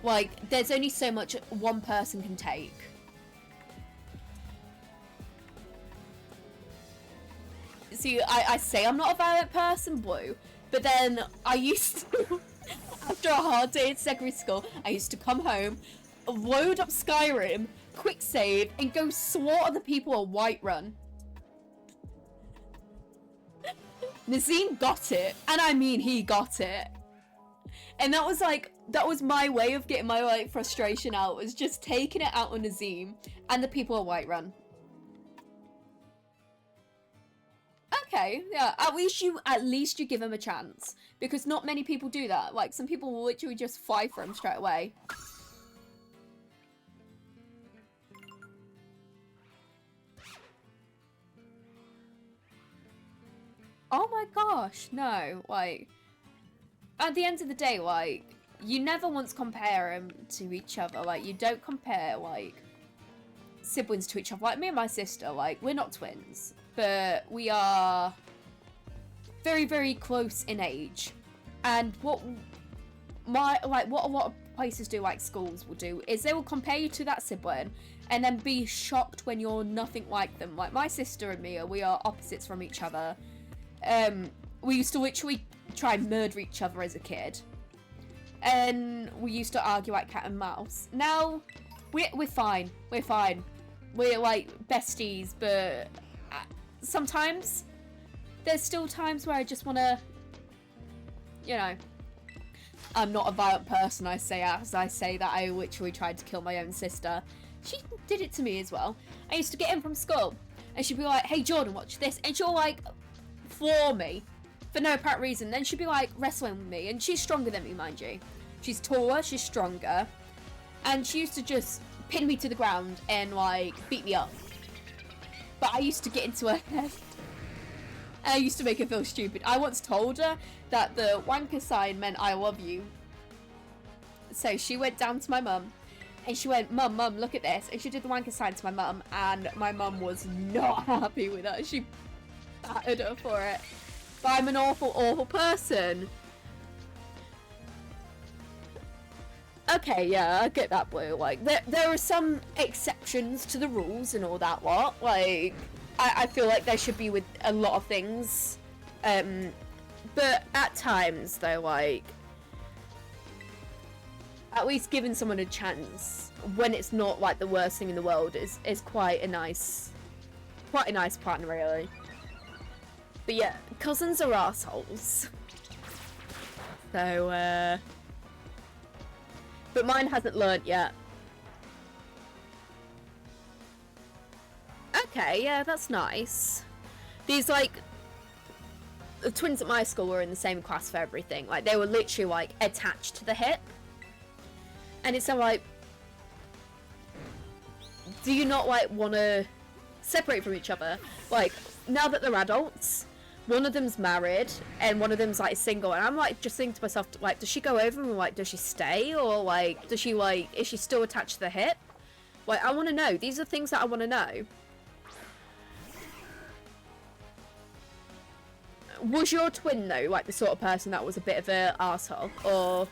Like, there's only so much one person can take. See, I say I'm not a violent person, Blue, but then I used to, after a hard day at secondary school, I used to come home, load up Skyrim, quick save, and go slaughter the people on Whiterun. Nazim got it, and I mean he got it. And that was like, that was my way of getting my like frustration out, was just taking it out on Nazim and the people of Whiterun. Okay, yeah, at least you give him a chance, because not many people do that. Like, some people will literally just fly for him straight away. Oh my gosh, no, like, at the end of the day, like, you never once compare them to each other. Like, you don't compare, like, siblings to each other. Like, me and my sister, like, we're not twins, but we are very close in age. And what a lot of places do, like schools will do, is they will compare you to that sibling and then be shocked when you're nothing like them. Like, my sister and me, we are opposites from each other. We used to literally try and murder each other as a kid, and we used to argue like cat and mouse. Now we're fine. We're like besties, but sometimes there's still times where I just want to, you know, I'm not a violent person, I say, as I say that I literally tried to kill my own sister. She did it to me as well. I used to get in from school and she'd be like, hey Jordan, watch this, and she'll like floor me for no apparent reason. Then she'd be like wrestling with me, and she's stronger than me, mind you. She's taller, she's stronger, and she used to just pin me to the ground and like beat me up. But I used to get into her head. And I used to make her feel stupid. I once told her that the wanker sign meant I love you. So she went down to my mum and she went, Mum, look at this. And she did the wanker sign to my mum, and my mum was not happy with her. She battered her for it. But I'm an awful, awful person. Okay, yeah, I get that, Blue. Like, there are some exceptions to the rules and all that lot. Like, I feel like there should be with a lot of things. But at times, though, like, at least giving someone a chance when it's not, like, the worst thing in the world is quite a nice partner, really. But yeah, cousins are assholes. So, but mine hasn't learnt yet. Okay, yeah, that's nice. These, like, the twins at my school were in the same class for everything. Like, they were literally, like, attached to the hip. And it's like, do you not, like, want to separate from each other? Like, now that they're adults, one of them's married and one of them's, like, single. And I'm, like, just thinking to myself, like, does she go over and, like, does she stay? Or, like, does she, like, is she still attached to the hip? Like, I want to know. These are things that I want to know. Was your twin, though, like, the sort of person that was a bit of an arsehole? Or...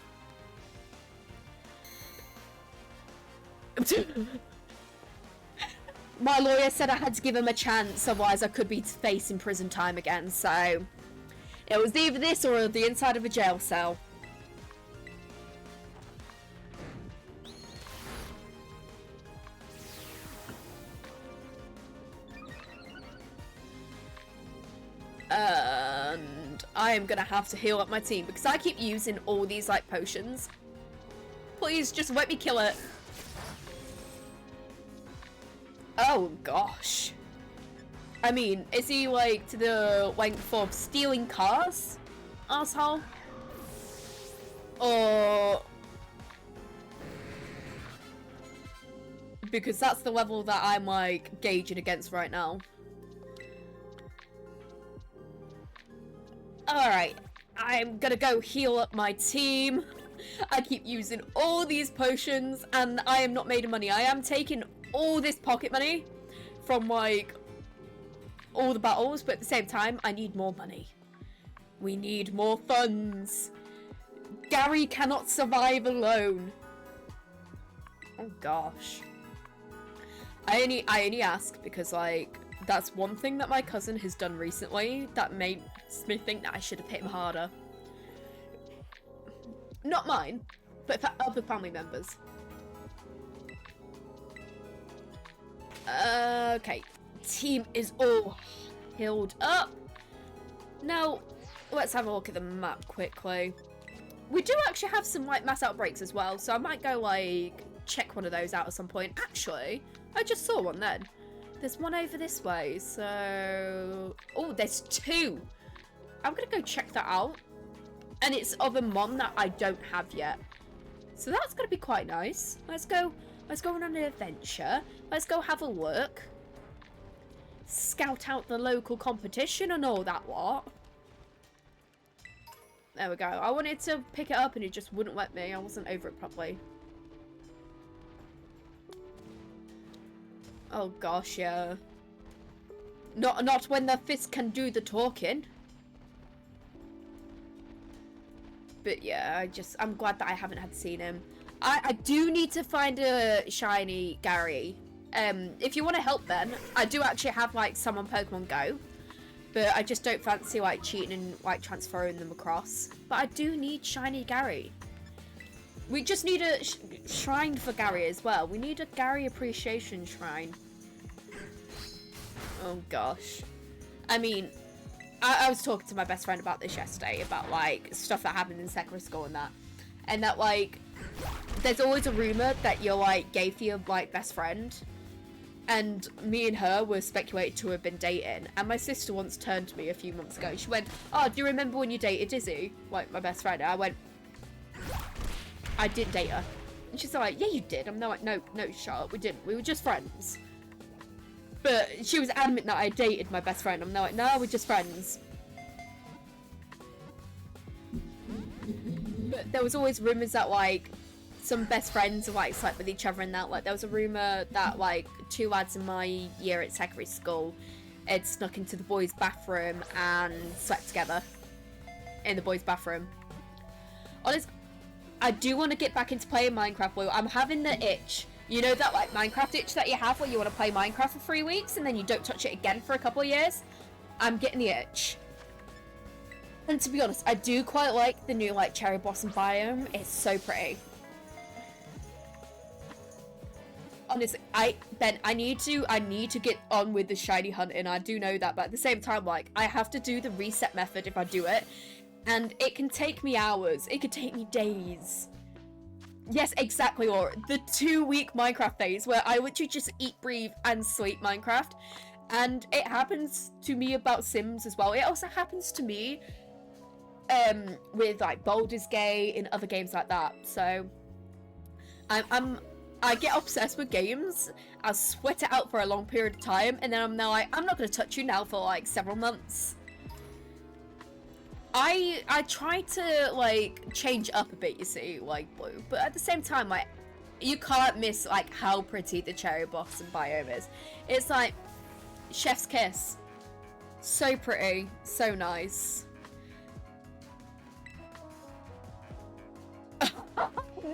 My lawyer said I had to give him a chance, otherwise I could be facing prison time again, so... It was either this or the inside of a jail cell. And I am gonna have to heal up my team because I keep using all these, like, potions. Please, just let me kill it. Oh, gosh. I mean, is he, like, to the length of stealing cars? Asshole? Or... Because that's the level that I'm, like, gauging against right now. Alright. I'm gonna go heal up my team. I keep using all these potions, and I am not made of money. I am taking all this pocket money from, like, all the battles, but at the same time, I need more money. We need more funds. Gary cannot survive alone. Oh gosh. I only ask because, like, that's one thing that my cousin has done recently that makes me think that I should have hit him harder. Not mine, but for other family members. Okay, team is all healed up. Now, let's have a look at the map quickly. We do actually have some, like, mass outbreaks as well, so I might go, like, check one of those out at some point. Actually, I just saw one then. There's one over this way, so... Oh, there's two. I'm gonna go check that out. And it's of a mon that I don't have yet. So that's gonna be quite nice. Let's go on an adventure. Let's go have a look. Scout out the local competition and all that lot. There we go. I wanted to pick it up and it just wouldn't let me. I wasn't over it properly. Oh gosh, yeah. Not when the fist can do the talking. But yeah, I'm glad that I haven't had seen him. I do need to find a shiny Gary. If you want to help then, I do actually have, like, some on Pokemon Go. But I just don't fancy, like, cheating and, like, transferring them across. But I do need shiny Gary. We just need a shrine for Gary as well. We need a Gary appreciation shrine. Oh gosh. I mean, I was talking to my best friend about this yesterday, about, like, stuff that happened in secondary school and that. And that, like, there's always a rumour that you're, like, gay for your, like, best friend. And me and her were speculated to have been dating. And my sister once turned to me a few months ago. She went, oh, do you remember when you dated Dizzy? Like, my best friend. And I went, I didn't date her. And she's like, yeah, you did. I'm like, no, shut up. We didn't. We were just friends. But she was adamant that I dated my best friend. I'm now like, no, we're just friends. But there was always rumors that like some best friends have like slept with each other and that. Like there was a rumor that like 2 lads in my year at secondary school had snuck into the boys' bathroom and slept together in the boys' bathroom. Honestly, I do want to get back into playing Minecraft. Well, I'm having the itch. You know that like Minecraft itch that you have where you want to play Minecraft for 3 weeks and then you don't touch it again for a couple of years? I'm getting the itch. And to be honest, I do quite like the new like cherry blossom biome. It's so pretty. Honestly, I need to get on with the shiny hunting. I do know that, but at the same time, like I have to do the reset method if I do it, and it can take me hours. It could take me days. Yes, exactly. Or the 2-week Minecraft phase where I literally just eat, breathe, and sleep Minecraft, and it happens to me about Sims as well. It also happens to me, with like Baldur's Gate and other games like that. So, I get obsessed with games, I sweat it out for a long period of time, and then I'm now like, I'm not going to touch you now for like several months. I try to like change up a bit, you see, like Blue, but at the same time, like, you can't miss like how pretty the cherry blossom biome is. It's like chef's kiss. So pretty, so nice.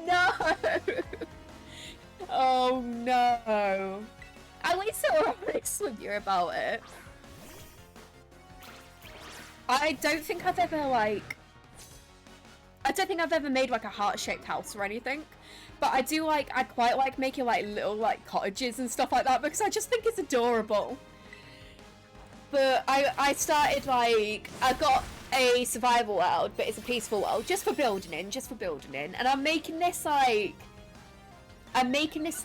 No! Oh no. At least they were honest with you about it. I don't think I've ever made like a heart-shaped house or anything. But I quite like making like little like cottages and stuff like that because I just think it's adorable. But I started like, I got a survival world, but it's a peaceful world just for building in, and I'm making this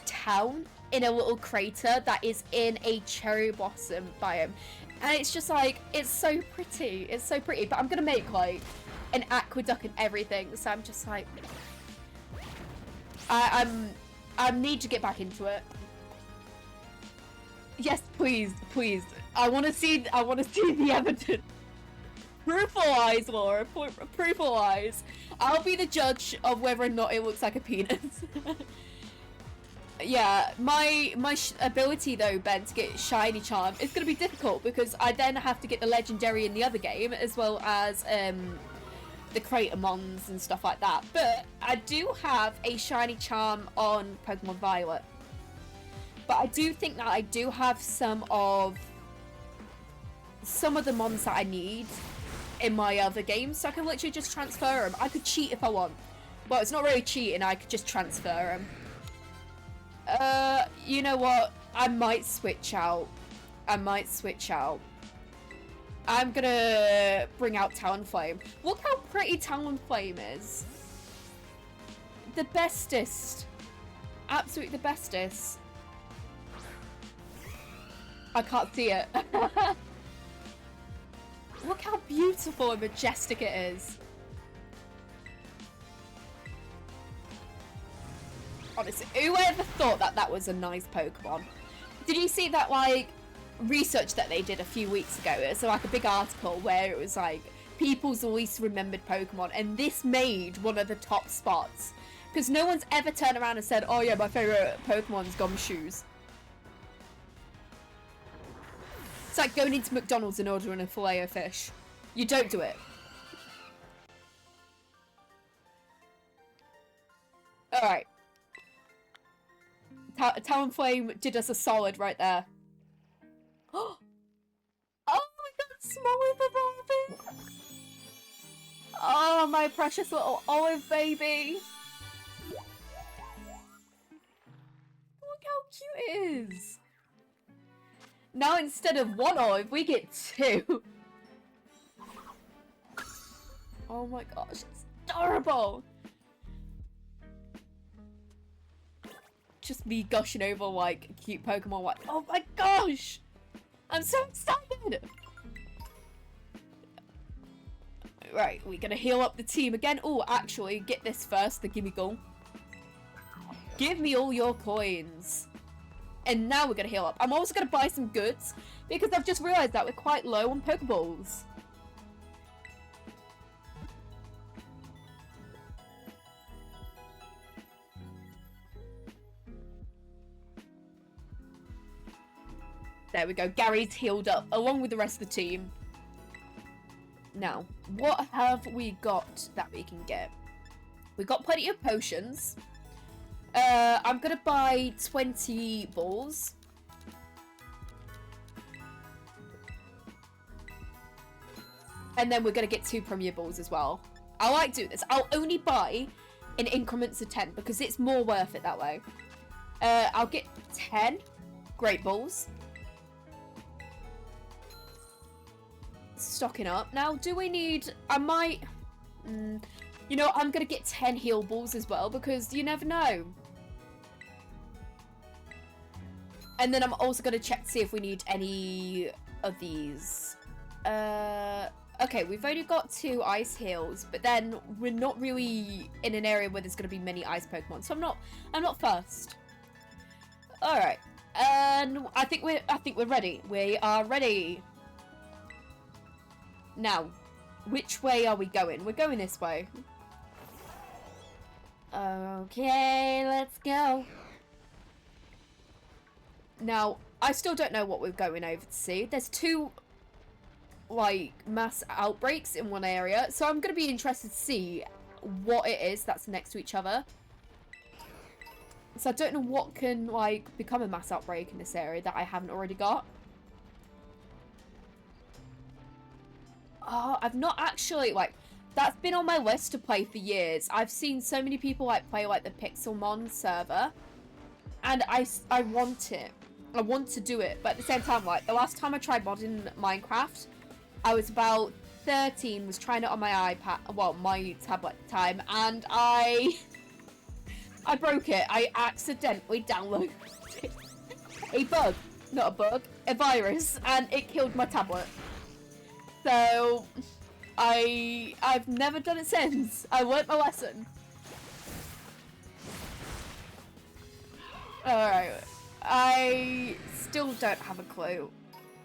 town in a little crater that is in a cherry blossom biome. And it's just like, it's so pretty, but I'm gonna make like an aqueduct and everything, so I'm just like, I need to get back into it. Yes, please, I want to see the evidence. Proof-o-eyes, Laura, proof-o-eyes. I'll be the judge of whether or not it looks like a penis. Yeah, my ability though, Ben, to get shiny charm is going to be difficult because I then have to get the legendary in the other game as well as the crater mons and stuff like that. But I do have a shiny charm on Pokemon Violet. But I do think that I do have some of the mons that I need in my other games, so I can literally just transfer them. I could cheat if I want. Well, it's not really cheating, I could just transfer them. You know what? I might switch out. I'm gonna bring out Talonflame. Look how pretty Talonflame is. The bestest. Absolutely the bestest. I can't see it. Look how beautiful and majestic it is. Honestly, whoever thought that that was a nice Pokemon? Did you see that, like, research that they did a few weeks ago? It's like a big article where it was like people's least remembered Pokemon, and this made one of the top spots because no one's ever turned around and said, oh yeah, my favorite Pokemon's Gumshoes. It's like going into McDonald's and ordering a Filet-O-Fish. You don't do it. Alright. Talonflame did us a solid right there. Oh my god, Smoliv evolving! Oh, my precious little olive baby! Look how cute it is! Now instead of 1 olive, we get 2! Oh my gosh, it's adorable! Just me gushing over like cute Pokemon, like, oh my gosh! I'm so excited! Right, we're gonna heal up the team again. Oh, actually, get this first, the gimme goal. Give me all your coins. And now we're gonna heal up. I'm also gonna buy some goods because I've just realized that we're quite low on Pokeballs. There we go. Gary's healed up along with the rest of the team. Now, what have we got that we can get? We've got plenty of potions. I'm gonna buy 20 balls. And then we're gonna get 2 Premier Balls as well. I like doing this. I'll only buy in increments of 10 because it's more worth it that way. I'll get 10 Great Balls. Stocking up. Now, do we need... I might... you know, I'm gonna get 10 heal balls as well because you never know. And then I'm also gonna check to see if we need any of these. Okay, we've only got 2 ice heals, but then we're not really in an area where there's gonna be many ice Pokemon, so I'm not first. All right, and I think we're ready. We are ready. Now, which way are we going? We're going this way. Okay, let's go. Now, I still don't know what we're going over to see. There's 2, like, mass outbreaks in one area, so I'm going to be interested to see what it is that's next to each other. So I don't know what can, like, become a mass outbreak in this area that I haven't already got. Oh, I've not actually, like, that's been on my list to play for years. I've seen so many people, like, play, like, the Pixelmon server. And I want it. I want to do it. But at the same time, like, the last time I tried modding Minecraft, I was about 13, was trying it on my iPad, well, my tablet at the time, and I broke it. I accidentally downloaded a bug. Not a bug. A virus. And it killed my tablet. So, I've never done it since. I learnt my lesson. Alright. I still don't have a clue.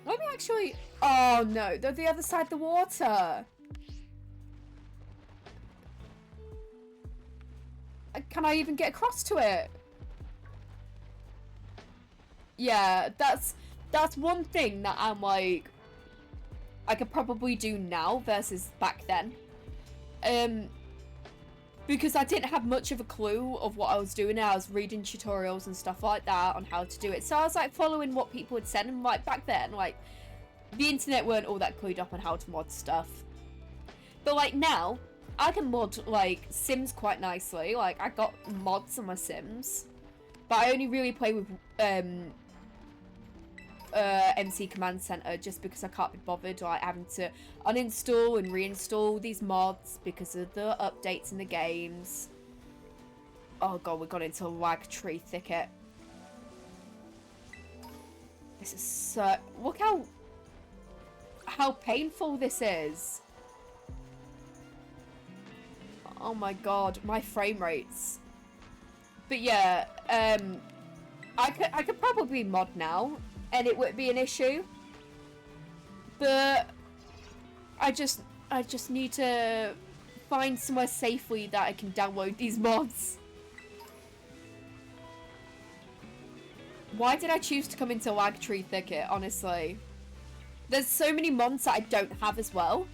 Let me actually... Oh no, they're the other side of the water. Can I even get across to it? Yeah, that's one thing that I'm like... I could probably do now versus back then. Because I didn't have much of a clue of what I was doing. I was reading tutorials and stuff like that on how to do it. So I was like following what people had said, and like back then, like the internet weren't all that clued up on how to mod stuff. But like now, I can mod like Sims quite nicely. Like I got mods on my Sims, but I only really play with MC Command Center just because I can't be bothered like having to uninstall and reinstall these mods because of the updates in the games. Oh god, we got into a lag tree thicket. This is so... Look how painful this is. Oh my god, my frame rates. But yeah, I could probably mod now and it wouldn't be an issue. But I just need to find somewhere safely that I can download these mods. Why did I choose to come into lag tree thicket, honestly? There's so many mods that I don't have as well.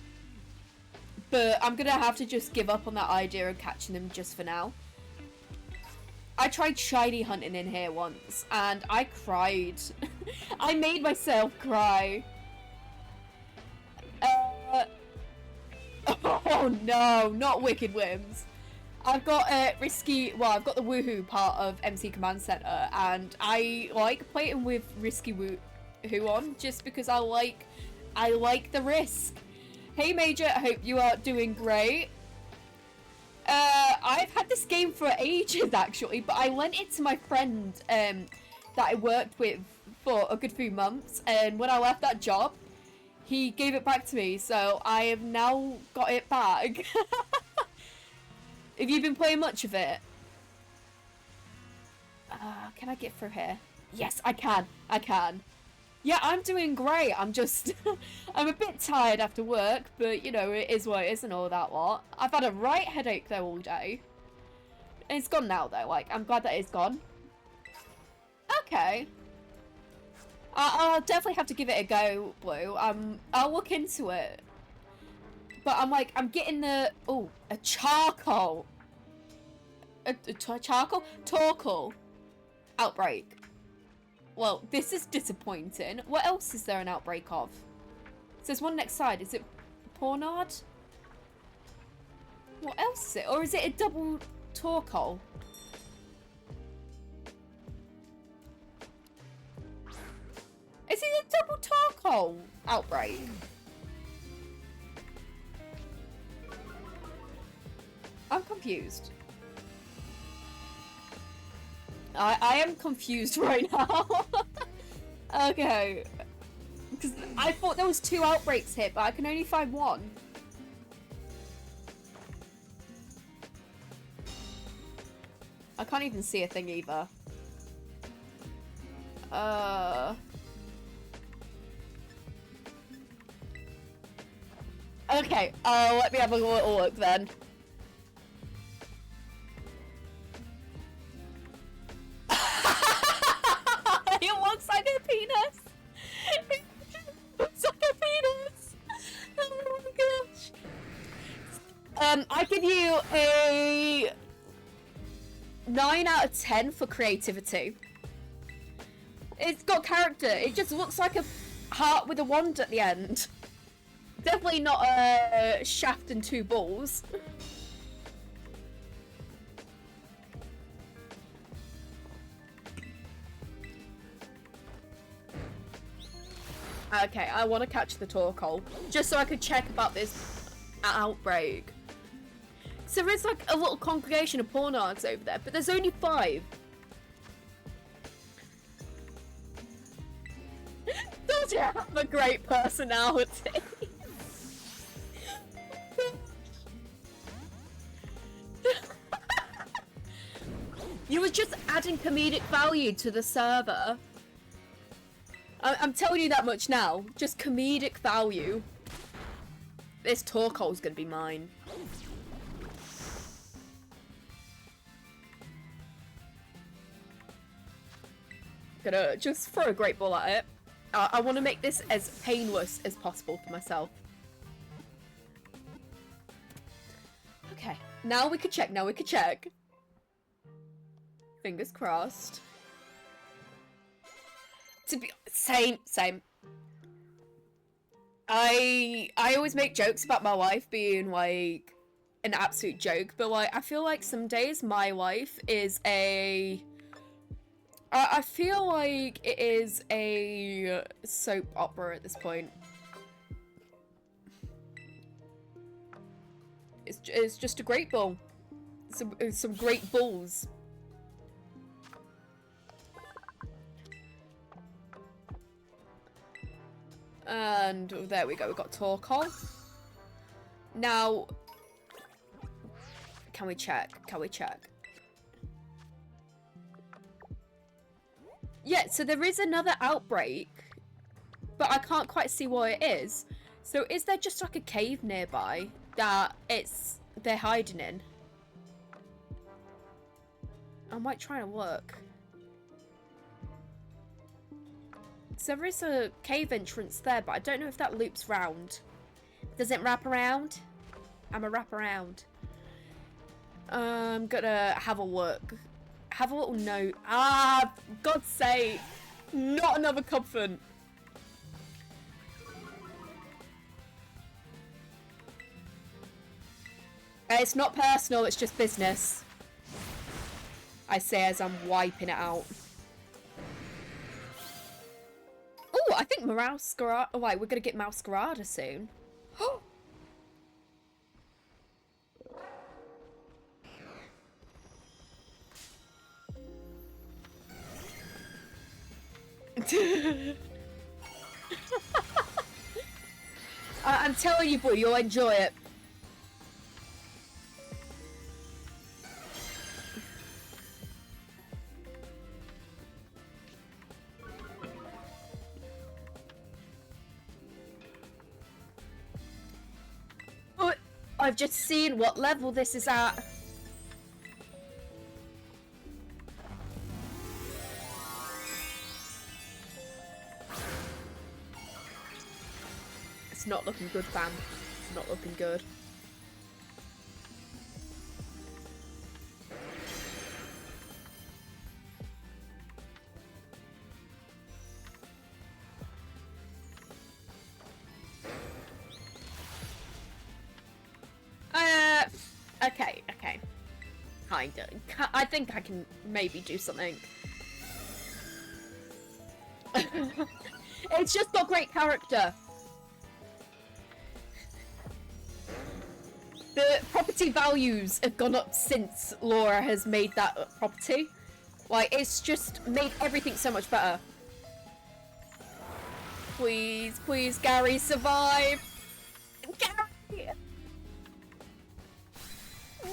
But I'm gonna have to just give up on that idea of catching them just for now. I tried shiny hunting in here once, and I cried. I made myself cry. Oh no, not Wicked Whims. I've got I've got the Woohoo part of MC Command Center, and I like playing with Risky Woohoo on, just because I like the risk. Hey Major, I hope you are doing great. I've had this game for ages actually, but I lent it to my friend that I worked with for a good few months, and when I left that job, he gave it back to me, so I have now got it back. Have you been playing much of it? Can I get through here? Yes, I can. I can. Yeah, I'm doing great. I'm just... I'm a bit tired after work, but, you know, it is what it is and all that lot. I've had a right headache, though, all day. And it's gone now, though. Like, I'm glad that it's gone. Okay. I'll definitely have to give it a go, Blue. I'll look into it. But I'm like, I'm getting the... Oh, a charcoal. A charcoal? Torkoal outbreak. Well, this is disappointing. What else is there an outbreak of? So there's one next side. Is it Pornard? What else is it? Or is it a double Torkoal? Is it a double Torkoal outbreak? I'm confused. I am confused right now. Okay. Because I thought there was 2 outbreaks here, but I can only find 1. I can't even see a thing either. Okay, let me have a little look then. It looks like a penis! It looks like a penis! Oh my gosh. I give you a 9 out of 10 for creativity. It's got character. It just looks like a heart with a wand at the end. Definitely not a shaft and 2 balls. Okay, I want to catch the Torkoal, just so I could check about this outbreak. So there is like a little congregation of Pornards over there, but there's only 5. Does you have a great personality? You were just adding comedic value to the server. I'm telling you that much now. Just comedic value. This Torkoal's gonna be mine. Gonna just throw a great ball at it. I want to make this as painless as possible for myself. Okay, now we can check. Now we can check. Fingers crossed. To be same. I always make jokes about my wife being like an absolute joke, but like I feel like some days my wife is a I feel like it is a soap opera at this point. It's just a great ball. Some great balls. And there we go, we've got Torkoal. Now, can we check? Can we check? Yeah, so there is another outbreak, but I can't quite see what it is. So is there just like a cave nearby that they're hiding in? I might try and look. So there is a cave entrance there, but I don't know if that loops round. Does it wrap around? I'm a wrap around. I'm gonna have a look. Have a little note. Ah, God's sake. Not another Cubfant. It's not personal, it's just business. I say as I'm wiping it out. Oh, I think Masquerada. Oh, wait, we're gonna get Masquerada soon. I'm telling you, boy, you'll enjoy it. I've just seen what level this is at. It's not looking good, fam. It's not looking good. Okay. Kinda. I think I can maybe do something. It's just got great character. The property values have gone up since Laura has made that property. Like, it's just made everything so much better. Please, please, Gary, survive! Gary!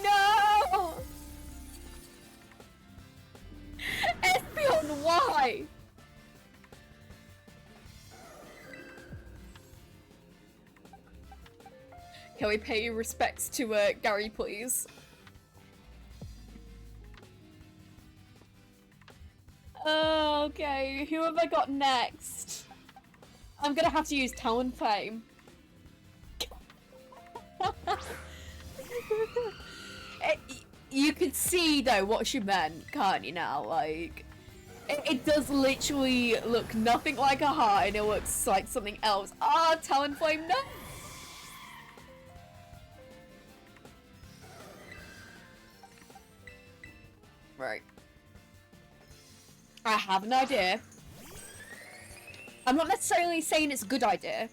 No! Espeon, why? Can we pay respects to Gary, please? Okay, who have I got next? I'm gonna have to use Talonflame. You can see though what she meant, can't you now? Like, it does literally look nothing like a heart and it looks like something else. Ah, Talonflame, no! Right. I have an idea. I'm not necessarily saying it's a good idea.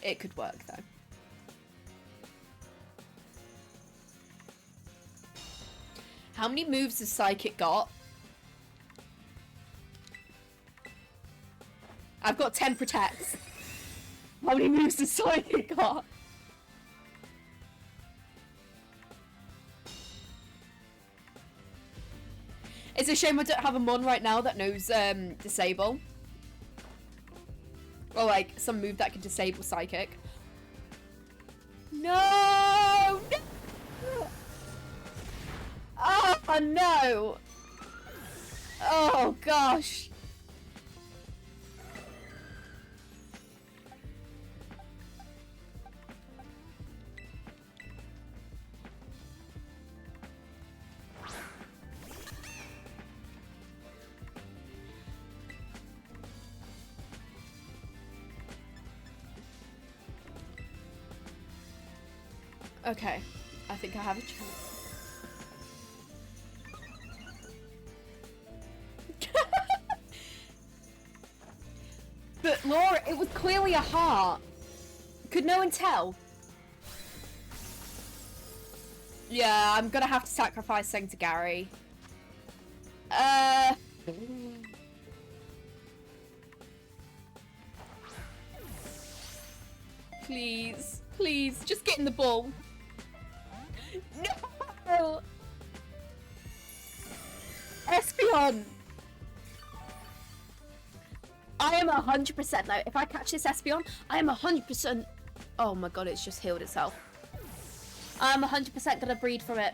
It could work though. How many moves has Psychic got? I've got 10 protects. How many moves has Psychic got? It's a shame I don't have a Mon right now that knows Disable. Or like some move that can disable Psychic. No! No! Oh no! Oh gosh! Okay, I think I have a chance. But Laura, it was clearly a heart. Could no one tell? Yeah, I'm gonna have to sacrifice something to Gary. Please, please, just get in the ball. No! Espeon! I am 100% though. If I catch this Espeon, I am 100%. Oh my god, it's just healed itself. I'm 100% gonna breed from it.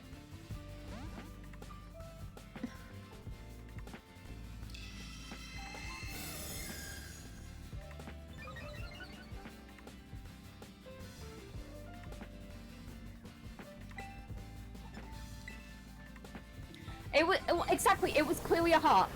Exactly, it was clearly a heart.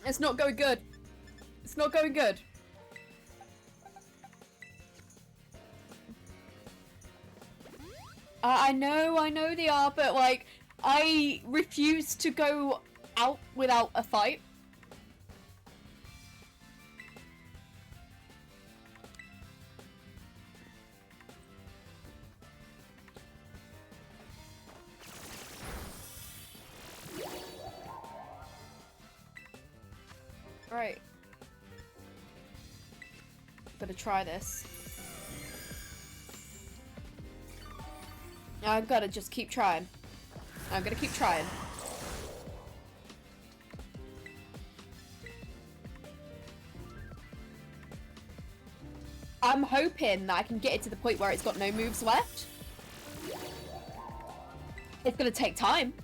It's not going good. It's not going good. I know they are, but like, I refuse to go out without a fight. Right. Gotta try this. I've gotta just keep trying. I'm gonna keep trying. I'm hoping that I can get it to the point where it's got no moves left. It's gonna take time.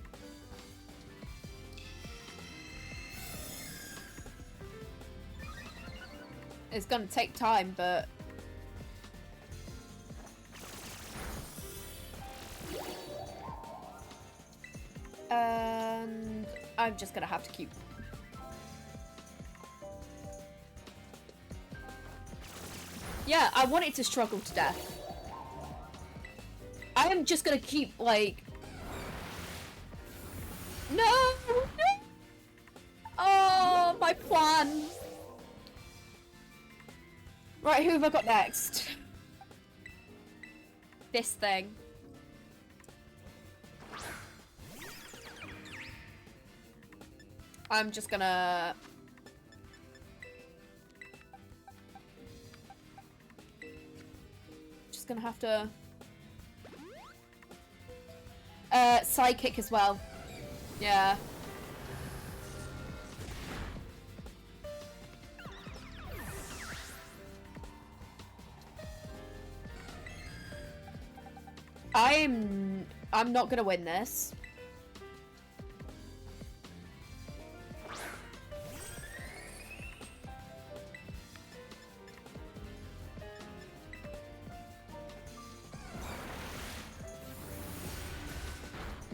It's gonna take time, but... And I'm just gonna have to keep... Yeah, I want it to struggle to death. I am just gonna keep, like... No! No! Oh, my plan! Right, who have I got next? This thing. I'm just gonna... Just gonna have to... Sidekick as well. Yeah. I'm not gonna win this.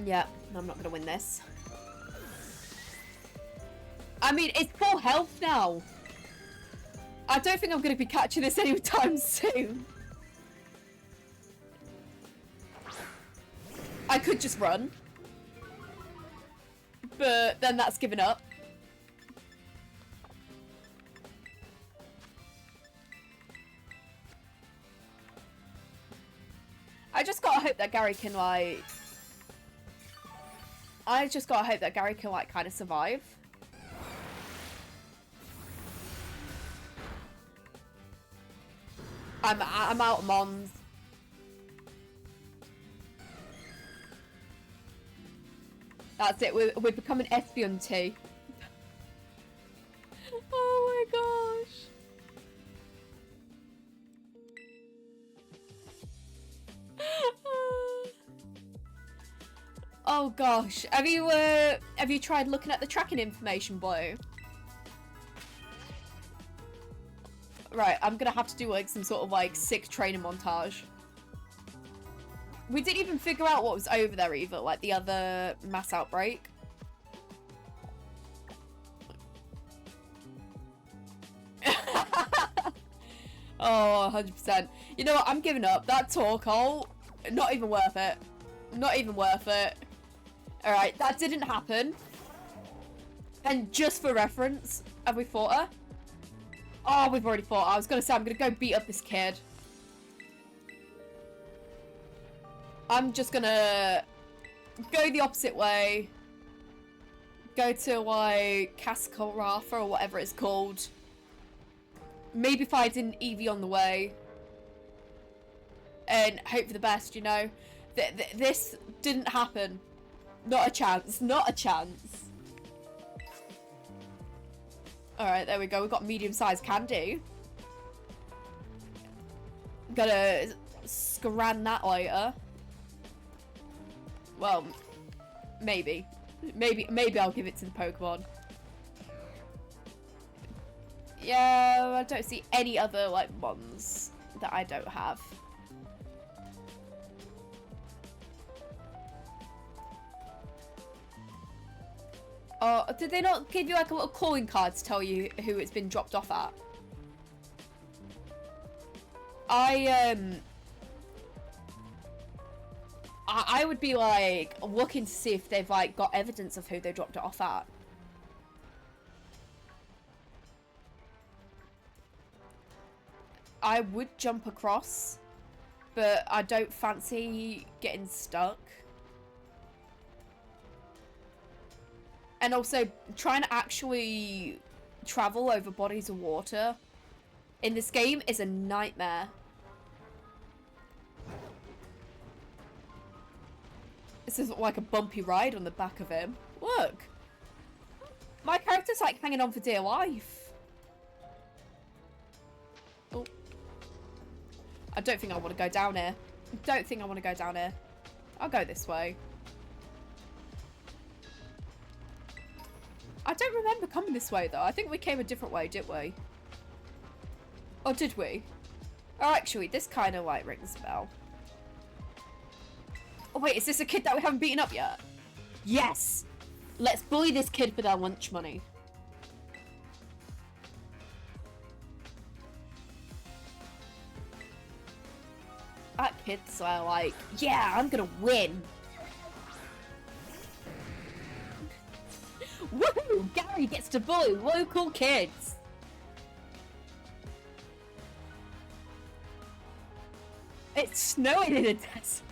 Yeah, I'm not gonna win this. I mean, it's full health now. I don't think I'm gonna be catching this anytime soon. I could just run. But then that's given up. I just gotta hope that Gary can, like... I just gotta hope that Gary can, like, kind of survive. I'm out of mons. That's it, we're becoming Espeon. Oh my gosh. Oh gosh, have you tried looking at the tracking information below? Right, I'm gonna have to do like some sort of like sick training montage. We didn't even figure out what was over there either, like the other mass outbreak. Oh, 100%. You know what, I'm giving up. That Torkoal, not even worth it. Not even worth it. Alright, that didn't happen. And just for reference, have we fought her? Oh, we've already fought her. I was gonna say, I'm gonna go beat up this kid. I'm just gonna go the opposite way. Go to, like, Cascarafa or whatever it's called. Maybe find an Eevee on the way. And hope for the best, you know. This didn't happen. Not a chance. Not a chance. Alright, there we go. We've got medium-sized candy. Gotta scran that later. Well, maybe. Maybe I'll give it to the Pokemon. Yeah, I don't see any other, like, ones that I don't have. Oh, did they not give you, like, a little calling card to tell you who it's been dropped off at? I would be, like, looking to see if they've, like, got evidence of who they dropped it off at. I would jump across, but I don't fancy getting stuck. And also, trying to actually travel over bodies of water in this game is a nightmare. This is like a bumpy ride on the back of him. Look! My character's like hanging on for dear life. Oh. I don't think I want to go down here. I don't think I want to go down here. I'll go this way. I don't remember coming this way though. I think we came a different way, didn't we? Or did we? Oh, actually, this kind of like rings a bell. Oh wait, is this a kid that we haven't beaten up yet? Yes! Let's bully this kid for their lunch money. That kid's like, yeah, I'm gonna win. Woohoo! Gary gets to bully local kids. It's snowing in a desert.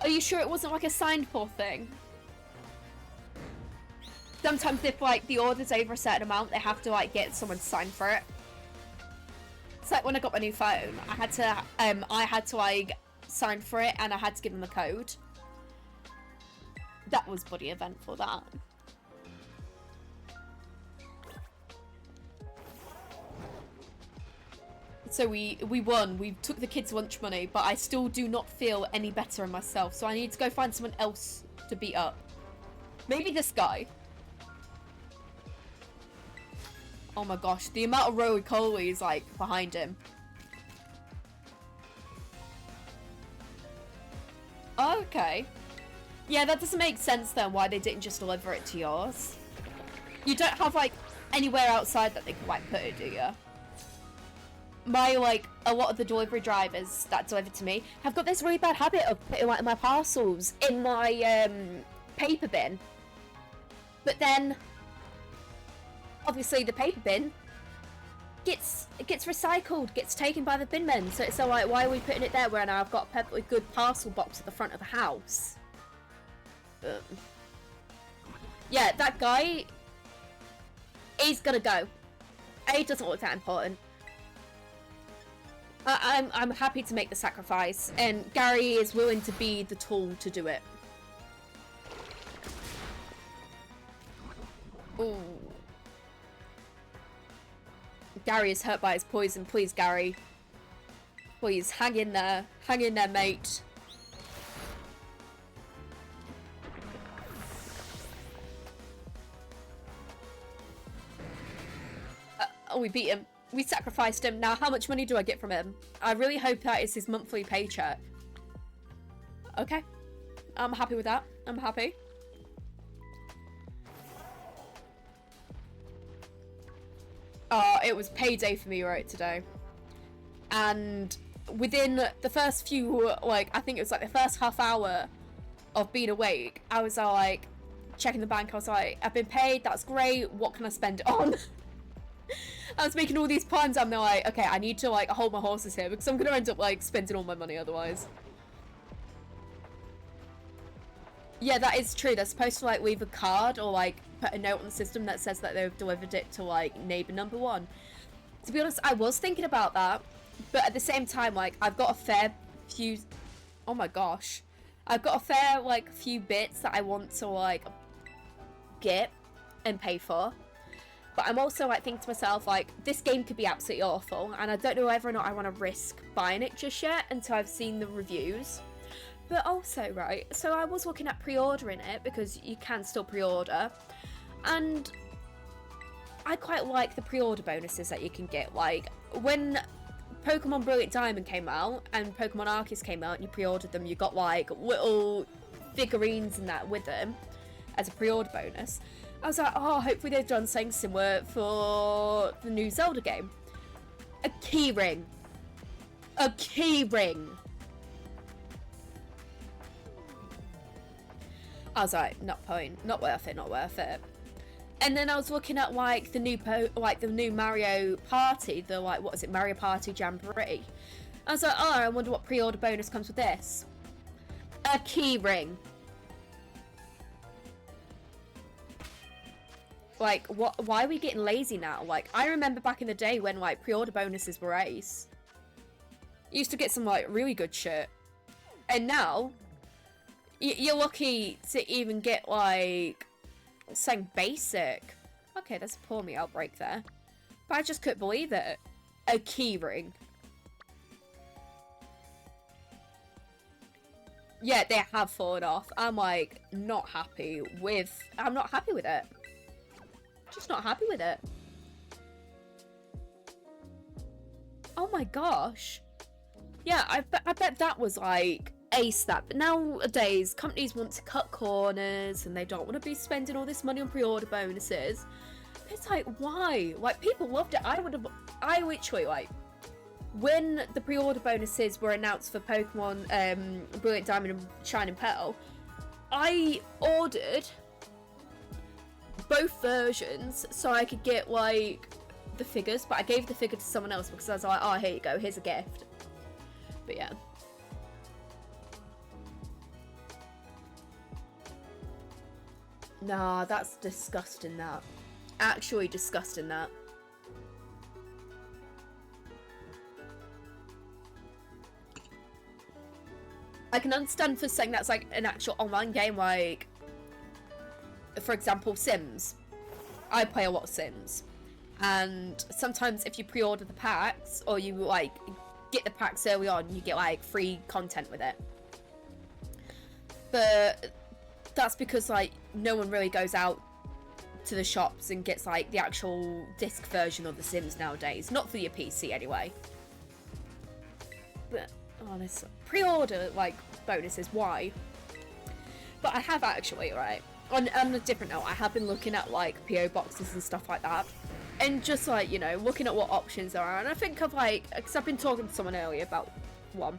Are you sure it wasn't like a signed for thing? Sometimes if like the order's over a certain amount, they have to like get someone to sign for it. It's like when I got my new phone, I had to like sign for it and I had to give them a code. That was bloody eventful, that. So we won. We took the kids' lunch money, but I still do not feel any better in myself. So I need to go find someone else to beat up. Maybe this guy. Oh my gosh, the amount of roly-poly is like behind him. Okay. Yeah, that doesn't make sense then why they didn't just deliver it to yours. You don't have like anywhere outside that they can like put it, do you? My like a lot of the delivery drivers that deliver to me have got this really bad habit of putting like my parcels in my paper bin. But then obviously the paper bin gets recycled, gets taken by the bin men. So it's so like, why are we putting it there when I've got a perfectly good parcel box at the front of the house? Yeah, that guy, he's gonna go. He doesn't look that important. I'm happy to make the sacrifice, and Gary is willing to be the tool to do it. Ooh. Gary is hurt by his poison. Please, Gary. Please, hang in there. Hang in there, mate. Oh, we beat him. We sacrificed him. Now, how much money do I get from him? I really hope that is his monthly paycheck. Okay. I'm happy with that. I'm happy. It was payday for me right today. And within the first few, like, I think it was like the first half hour of being awake, I was like, checking the bank. I was like, I've been paid. That's great. What can I spend it on? I was making all these plans and they're like, okay, I need to like hold my horses here because I'm gonna end up like spending all my money otherwise. Yeah, that is true. They're supposed to like leave a card or like put a note on the system that says that they've delivered it to like neighbor number 1. To be honest, I was thinking about that, but at the same time, like I've got a fair few, oh my gosh, I've got a fair like few bits that I want to like get and pay for. But I'm also like thinking to myself, like, this game could be absolutely awful, and I don't know whether or not I want to risk buying it just yet until I've seen the reviews. But also, right, so I was looking at pre-ordering it because you can still pre-order, and I quite like the pre-order bonuses that you can get. Like, when Pokemon Brilliant Diamond came out and Pokemon Arceus came out and you pre-ordered them, you got like little figurines and that with them as a pre-order bonus. I was like, oh, hopefully they've done something similar for the new Zelda game. A key ring. A key ring. I was like, not point, not worth it, not worth it. And then I was looking at like the new Mario Party, the like, what is it, Mario Party Jamboree. I was like, oh, I wonder what pre-order bonus comes with this. A key ring. Like, what? Why are we getting lazy now? Like, I remember back in the day when, like, pre-order bonuses were ace. You used to get some, like, really good shit. And now, you're lucky to even get, like, something basic. Okay, there's a poor me outbreak there. But I just couldn't believe it. A key ring. Yeah, they have fallen off. I'm, like, not happy with... I'm not happy with it. Just not happy with it. Oh my gosh. Yeah, I bet that was like ace that. But nowadays, companies want to cut corners and they don't want to be spending all this money on pre-order bonuses. It's like, why? Like, people loved it. I literally, like, when the pre-order bonuses were announced for Pokemon Brilliant Diamond and Shining Pearl, I ordered both versions so I could get, like, the figures, but I gave the figure to someone else because I was like, oh, here you go, here's a gift. But yeah. Nah, that's disgusting, that. Actually disgusting, that. I can understand for saying that's like an actual online game, like, for example, Sims. I play a lot of Sims. And sometimes if you pre-order the packs, or you, like, get the packs early on, you get, like, free content with it. But that's because, like, no one really goes out to the shops and gets, like, the actual disc version of The Sims nowadays. Not for your PC, anyway. But, honestly, pre-order, like, bonuses, why? But I have actually, right? On a different note, I have been looking at, like, PO boxes and stuff like that. And just, like, you know, looking at what options there are. And I think of, like, because I've been talking to someone earlier about one.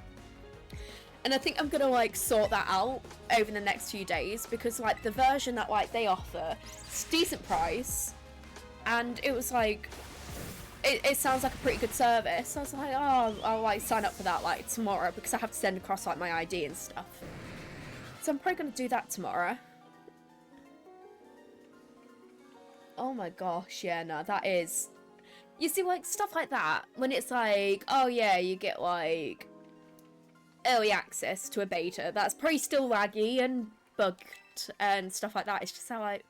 And I think I'm gonna, like, sort that out over the next few days. Because, like, the version that, like, they offer, it's a decent price. And it was, like, it sounds like a pretty good service. I was like, oh, I'll, like, sign up for that, like, tomorrow. Because I have to send across, like, my ID and stuff. So I'm probably gonna do that tomorrow. Oh my gosh, yeah, no, that is... You see, like, stuff like that, when it's like, oh yeah, you get, like, early access to a beta, that's probably still laggy and bugged and stuff like that. It's just how, like...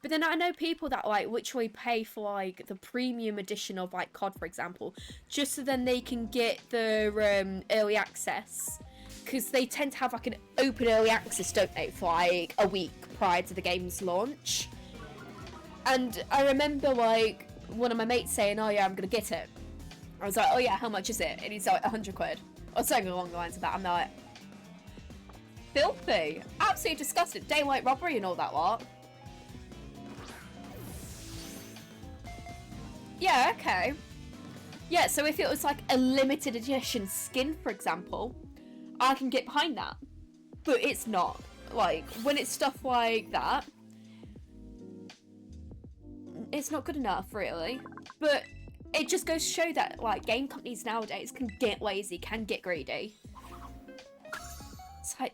But then I know people that, like, literally pay for, like, the premium edition of, like, COD, for example, just so then they can get the early access. Because they tend to have, like, an open early access, don't they, for, like, a week prior to the game's launch. And I remember, like, one of my mates saying, oh yeah, I'm gonna get it. I was like, oh yeah, how much is it? And he's like, 100 quid. Or something along the lines of that. I'm like, filthy. Absolutely disgusting. Daylight robbery and all that lot. Yeah, okay. Yeah, so if it was like a limited edition skin, for example, I can get behind that. But it's not. Like, when it's stuff like that, it's not good enough, really. But it just goes to show that, like, game companies nowadays can get lazy, can get greedy. It's like...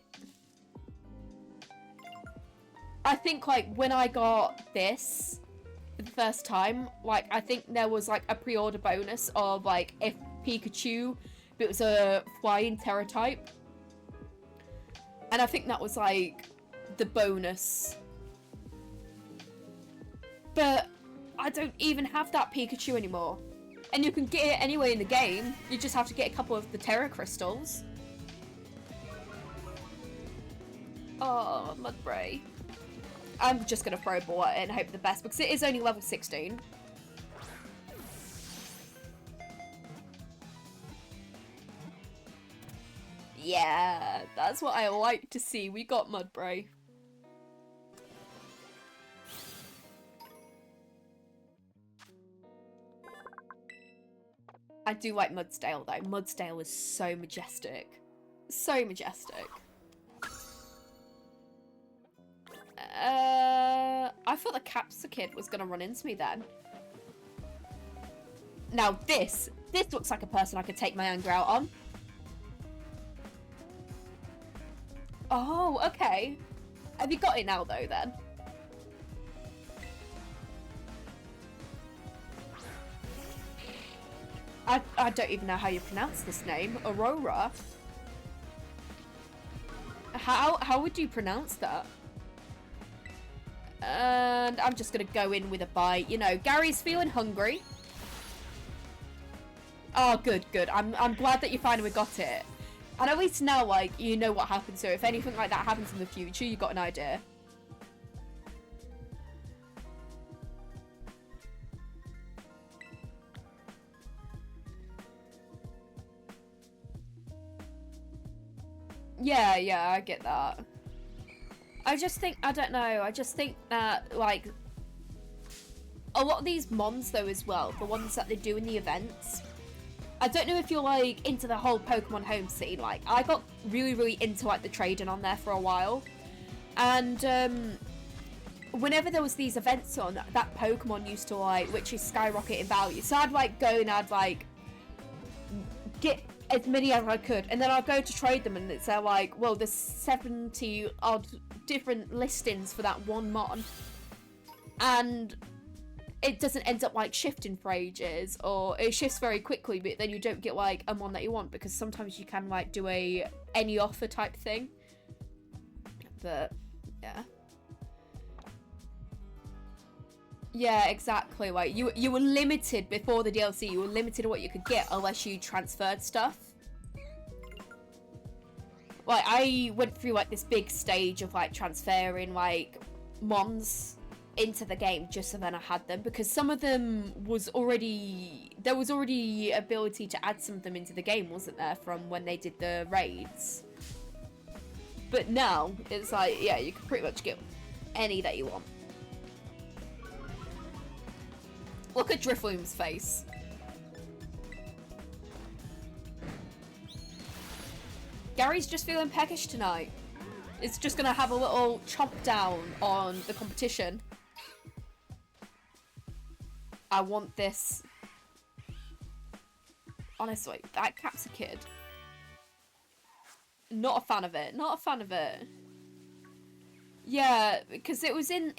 I think, like, when I got this for the first time, like, I think there was, like, a pre-order bonus of, like, if Pikachu, if it was a flying Terra type. And I think that was, like, the bonus. But I don't even have that Pikachu anymore. And you can get it anyway in the game. You just have to get a couple of the Terra Crystals. Oh, Mudbray. I'm just going to throw a ball at it and hope for the best, because it is only level 16. Yeah, that's what I like to see. We got Mudbray. I do like Mudsdale though. Mudsdale is so majestic. So majestic. I thought the Capsicid was gonna run into me then. Now this looks like a person I could take my anger out on. Oh, okay. Have you got it now, though, then? I don't even know how you pronounce this name. Aurora? How would you pronounce that? And I'm just gonna go in with a bite. You know, Gary's feeling hungry. Oh, good, good. I'm glad that you finally got it. And at least now, like, you know what happens. So if anything like that happens in the future, you got an idea. Yeah, yeah, I get that. I just think, I don't know, I just think that, like, a lot of these mons, though, as well, the ones that they do in the events, I don't know if you're, like, into the whole Pokemon home scene. Like, I got really, really into, like, the trading on there for a while. And, whenever there was these events on, that Pokemon used to, like, which is skyrocket in value. So I'd, like, go and I'd, like, get as many as I could, and then I'll go to trade them, and it's like, well, there's 70 odd different listings for that one mon, and it doesn't end up like shifting for ages, or it shifts very quickly, but then you don't get like a mon that you want, because sometimes you can like do a any offer type thing. But yeah. Yeah, exactly. Like you were limited before the DLC. You were limited to what you could get unless you transferred stuff. Like I went through like this big stage of like transferring like mons into the game just so then I had them, because some of them there was already ability to add some of them into the game, wasn't there, from when they did the raids. But now it's like, yeah, you can pretty much get any that you want. Look at Drifloom's face. Gary's just feeling peckish tonight. It's just gonna have a little chomp down on the competition. I want this. Honestly, that Capsicid. Not a fan of it. Not a fan of it. Yeah, because it was in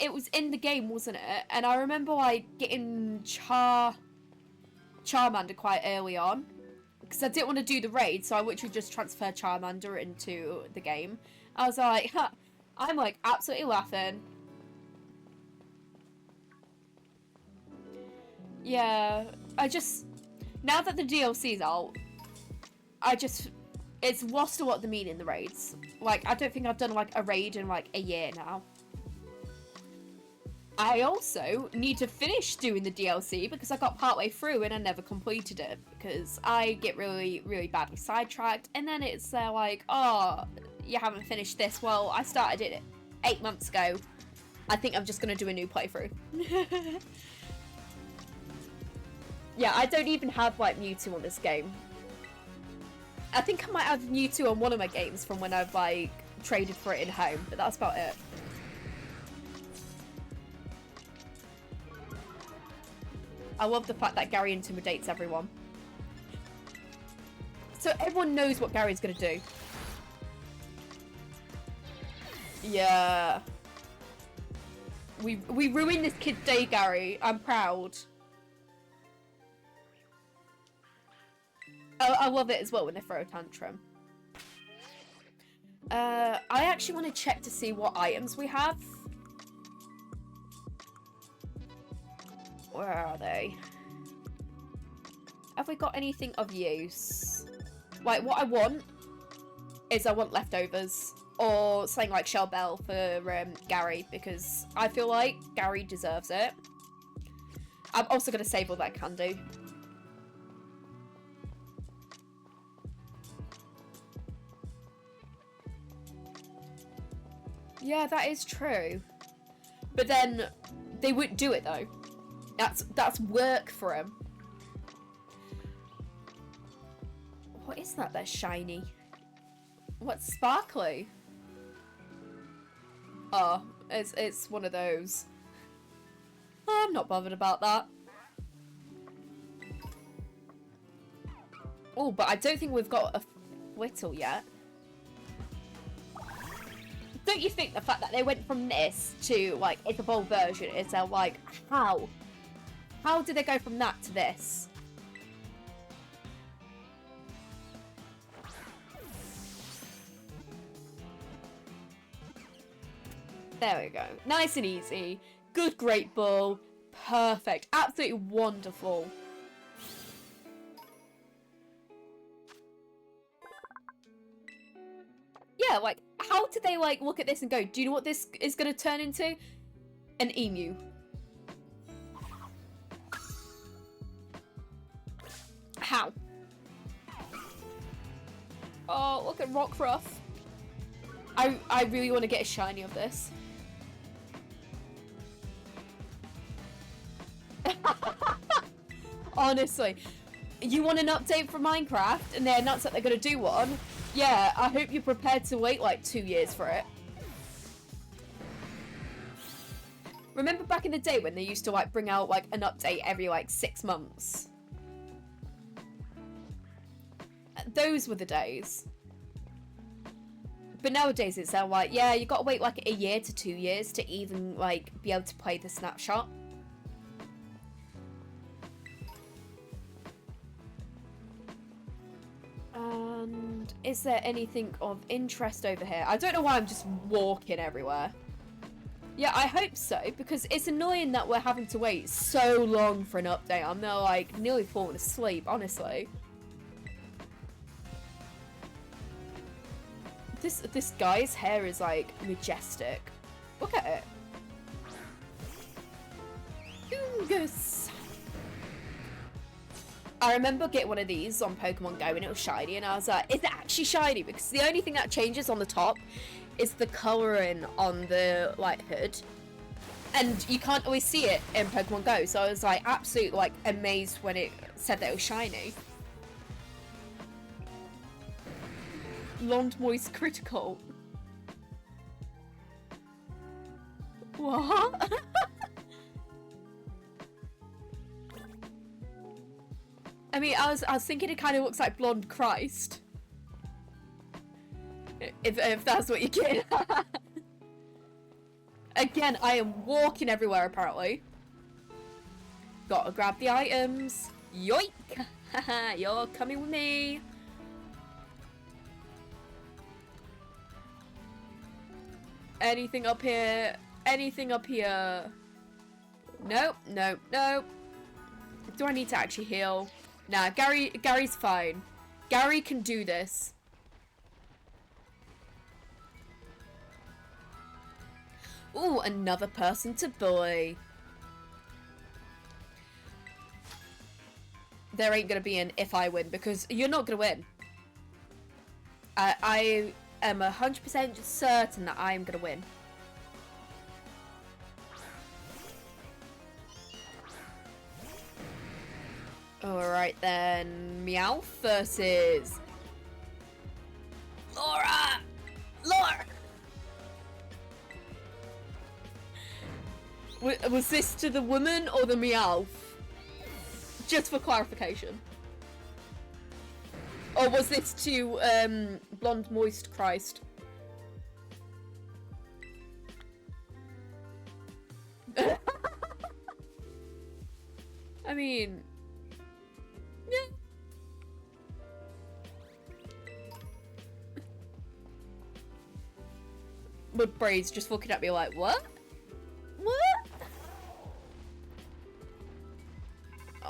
the game, wasn't it? And I remember like getting Charmander quite early on, because I didn't want to do the raid, so I literally just transferred Charmander into the game. I was like, huh, I'm like absolutely laughing. Yeah, now that the DLC's out, it's lost a lot of the meaning in the raids. Like, I don't think I've done like a raid in like a year now. I also need to finish doing the DLC because I got partway through and I never completed it because I get really, really badly sidetracked, and then it's like, oh, you haven't finished this. Well, I started it 8 months ago. I think I'm just gonna do a new playthrough. Yeah, I don't even have like Mewtwo on this game. I think I might have Mewtwo on one of my games from when I've like traded for it in home, but that's about it. I love the fact that Gary intimidates everyone. So everyone knows what Gary's gonna do. Yeah. We ruined this kid's day, Gary. I'm proud. I love it as well when they throw a tantrum. I actually want to check to see what items we have. Where are they? Have we got anything of use? Like, what I want is I want leftovers. Or something like Shell Bell for Gary, because I feel like Gary deserves it. I'm also going to save all that candy. Yeah, that is true. But then they wouldn't do it though. That's work for him. What is that? That's shiny. What's sparkly? Oh, it's one of those. I'm not bothered about that. Oh, but I don't think we've got a Whittle yet. don't you think the fact that they went from this to, like, its evolved version is, like, how? How did they go from that to this? There we go. Nice and easy. Good Great Ball. Perfect. Absolutely wonderful. Yeah, like, how did they, like, look at this and go, do you know what this is going to turn into? An emu. How? Oh, look at Rockruff. I really want to get a shiny of this. Honestly, you want an update for Minecraft and they announce that they're going to do one? Yeah, I hope you're prepared to wait like 2 years for it. Remember back in the day when they used to like bring out like an update every like 6 months? Those were the days. But nowadays it's like, yeah, you gotta wait like a year to 2 years to even like be able to play the snapshot. And is there anything of interest over here? I don't know why I'm just walking everywhere. Yeah, I hope so, because it's annoying that we're having to wait so long for an update. I'm now like nearly falling asleep, honestly. This guy's hair is like majestic. Look at it. Goose. I remember getting one of these on Pokemon Go and it was shiny and I was like, is it actually shiny? Because the only thing that changes on the top is the colouring on the like hood. And you can't always see it in Pokemon Go. So I was like absolutely like amazed when it said that it was shiny. Blonde Moist Critical. What? I mean, I was thinking it kind of looks like Blonde Christ. If that's what you're getting at. Again, I am walking everywhere apparently. Gotta grab the items. Yoink! You're coming with me. Anything up here? Anything up here? Nope, nope, nope. Do I need to actually heal? Nah, Gary's fine. Gary can do this. Ooh, another person to bully. There ain't gonna be an if I win, because you're not gonna win. I am 100% certain that I am gonna win. Alright then, Meowth versus Laura! Laura! Was this to the woman or the Meowth? Just for clarification. Or was this to Blonde Moist Christ? I mean, yeah. But Braid's just looking at me like, what? What?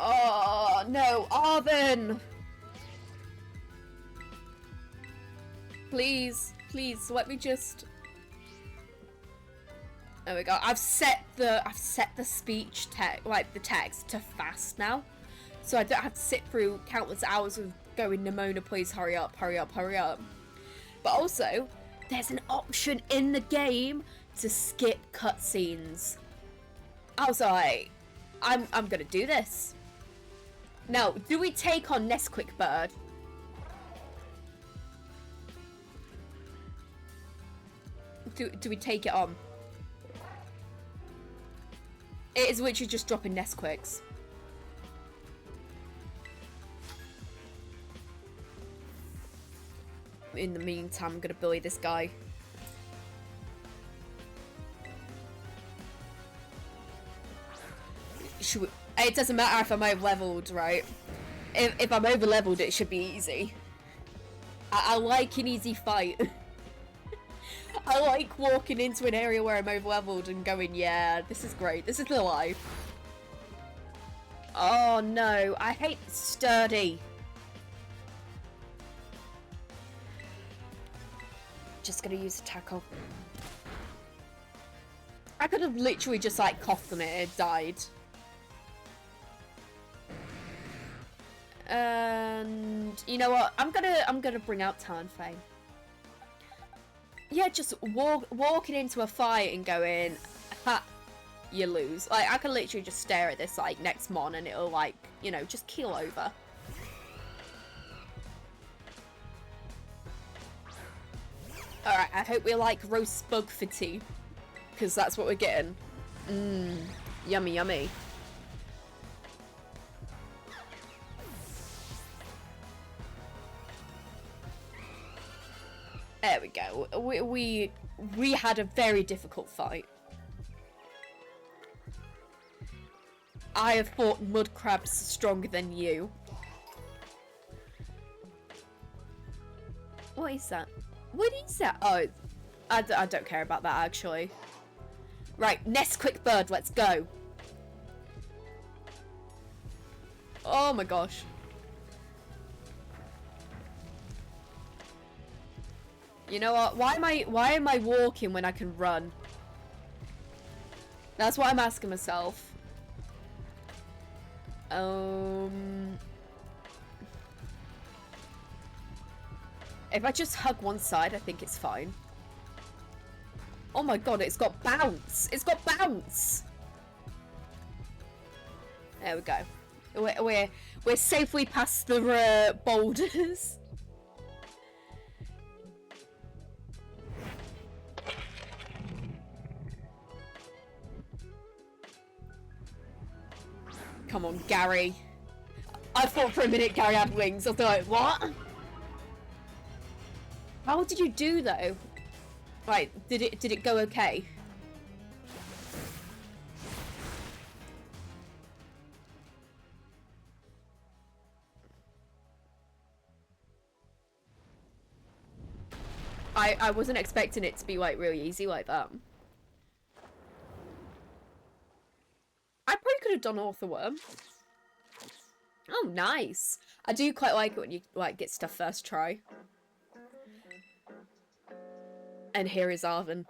Oh no, Arvin! Please, please, let me just. There we go. I've set the speech text, like the text, to fast now, so I don't have to sit through countless hours of going, Nimona, please hurry up, hurry up, hurry up. But also, there's an option in the game to skip cutscenes. I was like, I'm gonna do this. Now, do we take on Nesquik Bird? Do we take it on? It is literally just dropping Nesquiks. In the meantime, I'm gonna bully this guy. It doesn't matter if I'm over leveled, right? If I'm over leveled, it should be easy. I like an easy fight. I like walking into an area where I'm over leveled and going, yeah, this is great. This is the life. Oh no, I hate sturdy. Just gonna use a tackle. I could have literally just like coughed on it and it died. And you know what? I'm gonna bring out Tarnfang. Yeah, just walking into a fight and going, ha, you lose. Like I could literally just stare at this like next mon and it'll like, you know, just keel over. Alright, I hope we like roast bug for tea. Because that's what we're getting. Mmm, yummy, yummy. There we go. We had a very difficult fight. I have fought mud crabs stronger than you. What is that? What is that? Oh, I don't care about that actually. Right, nest quick bird, let's go. Oh my gosh. You know what? Why am I walking when I can run? That's what I'm asking myself. If I just hug one side, I think it's fine. Oh my god, it's got bounce! It's got bounce! There we go. We're safely past the boulders. Come on, Gary. I thought for a minute Gary had wings. I was like, what? How did you do though? Right, did it go okay? I wasn't expecting it to be like really easy like that. I probably could have done Orthoworm. Oh, nice. I do quite like it when you like get stuff first try. And here is Arven.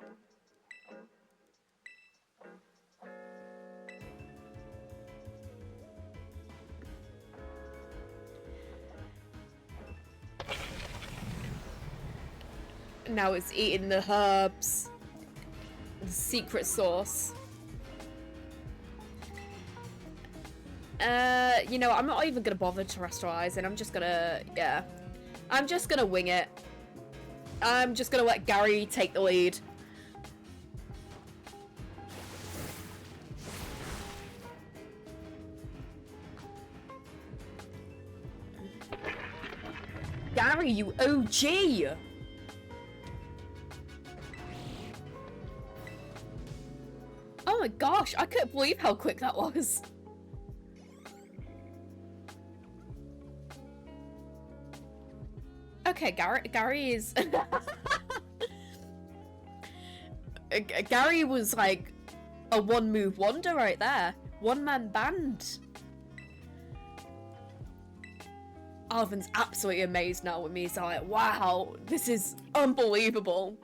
Now it's eating the herbs. The secret sauce. You know, I'm not even gonna bother terrestrializing. I'm just gonna, yeah. I'm just gonna wing it. I'm just gonna let Gary take the lead. Gary, you OG! Oh my gosh, I couldn't believe how quick that was. Okay, Gary is... Gary was like a one-move wonder right there. One-man band. Arven's absolutely amazed now with me. He's like, wow, this is unbelievable.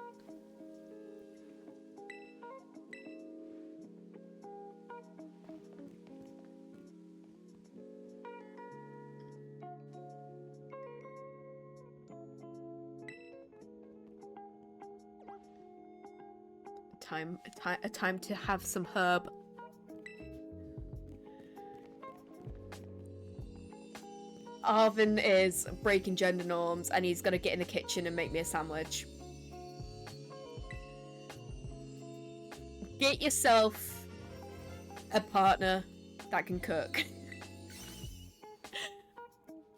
Time to have some herb. Arven is breaking gender norms and he's gonna get in the kitchen and make me a sandwich. Get yourself a partner that can cook.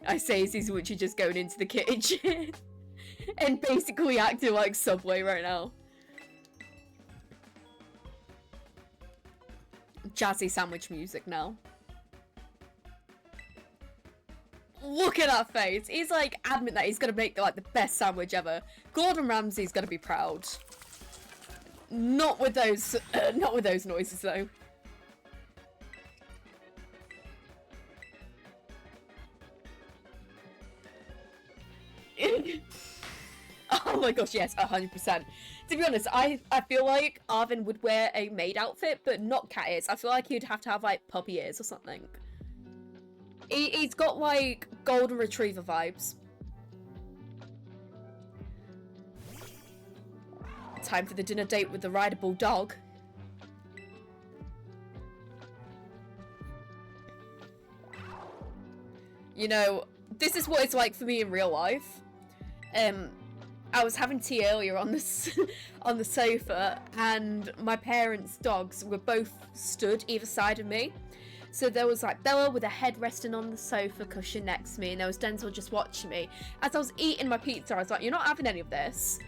I say as he's literally just going into the kitchen and basically acting like Subway right now. Jazzy sandwich music now. Look at that face. He's like adamant that he's gonna make like the best sandwich ever. Gordon Ramsay's gonna be proud. Not with those noises though. Oh my gosh, yes, 100%. To be honest, I feel like Arvin would wear a maid outfit, but not cat ears. I feel like he'd have to have like puppy ears or something. He's got like golden retriever vibes. Time for the dinner date with the rideable dog. You know, this is what it's like for me in real life. I was having tea earlier on this on the sofa, and my parents' dogs were both stood either side of me. So there was like Bella with her head resting on the sofa cushion next to me, and there was Denzel just watching me. As I was eating my pizza, I was like, "You're not having any of this.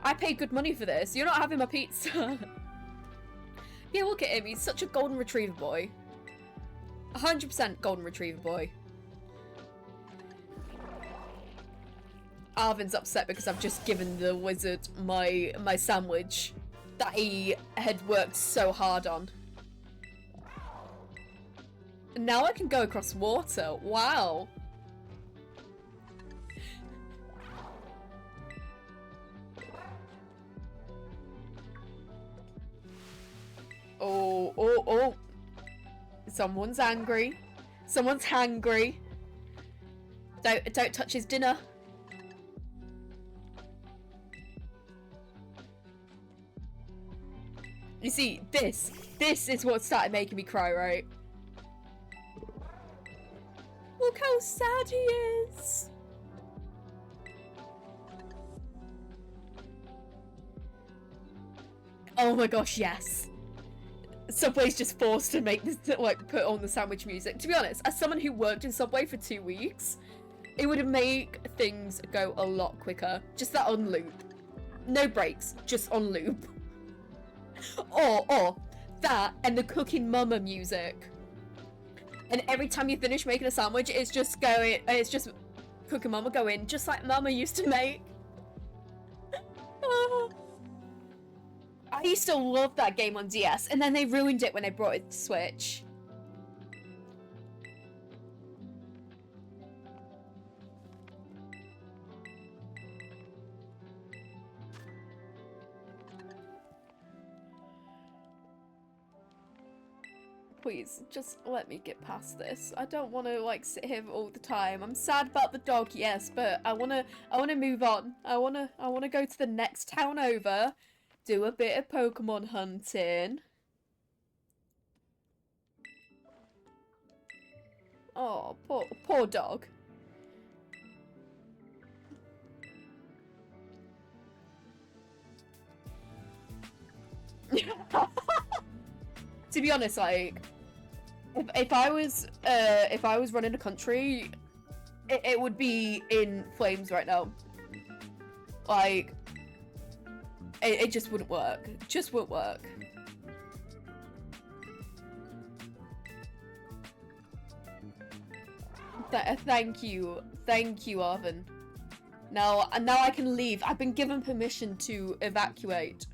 I paid good money for this. You're not having my pizza." Yeah, look at him. He's such a golden retriever boy. 100% golden retriever boy. Arvin's upset because I've just given the wizard my sandwich that he had worked so hard on. And now I can go across water. Wow. Oh. Someone's angry. Someone's hangry. Don't touch his dinner. You see, this is what started making me cry, right? Look how sad he is. Oh my gosh, yes. Subway's just forced to make this, like, put on the sandwich music. To be honest, as someone who worked in Subway for 2 weeks, it would make things go a lot quicker. Just that on loop. No breaks, just on loop. Or that and the cooking mama music. And every time you finish making a sandwich, it's just cooking mama going, just like mama used to make. I used to love that game on DS, and then they ruined it when they brought it to Switch. Please, just let me get past this. I don't want to, like, sit here all the time. I'm sad about the dog, yes, but I wanna move on. I wanna go to the next town over, do a bit of Pokemon hunting. Oh, poor dog. To be honest, like, if I was running a country, it would be in flames right now. Like, it just wouldn't work. It just wouldn't work. Thank you, Arvin. Now I can leave. I've been given permission to evacuate.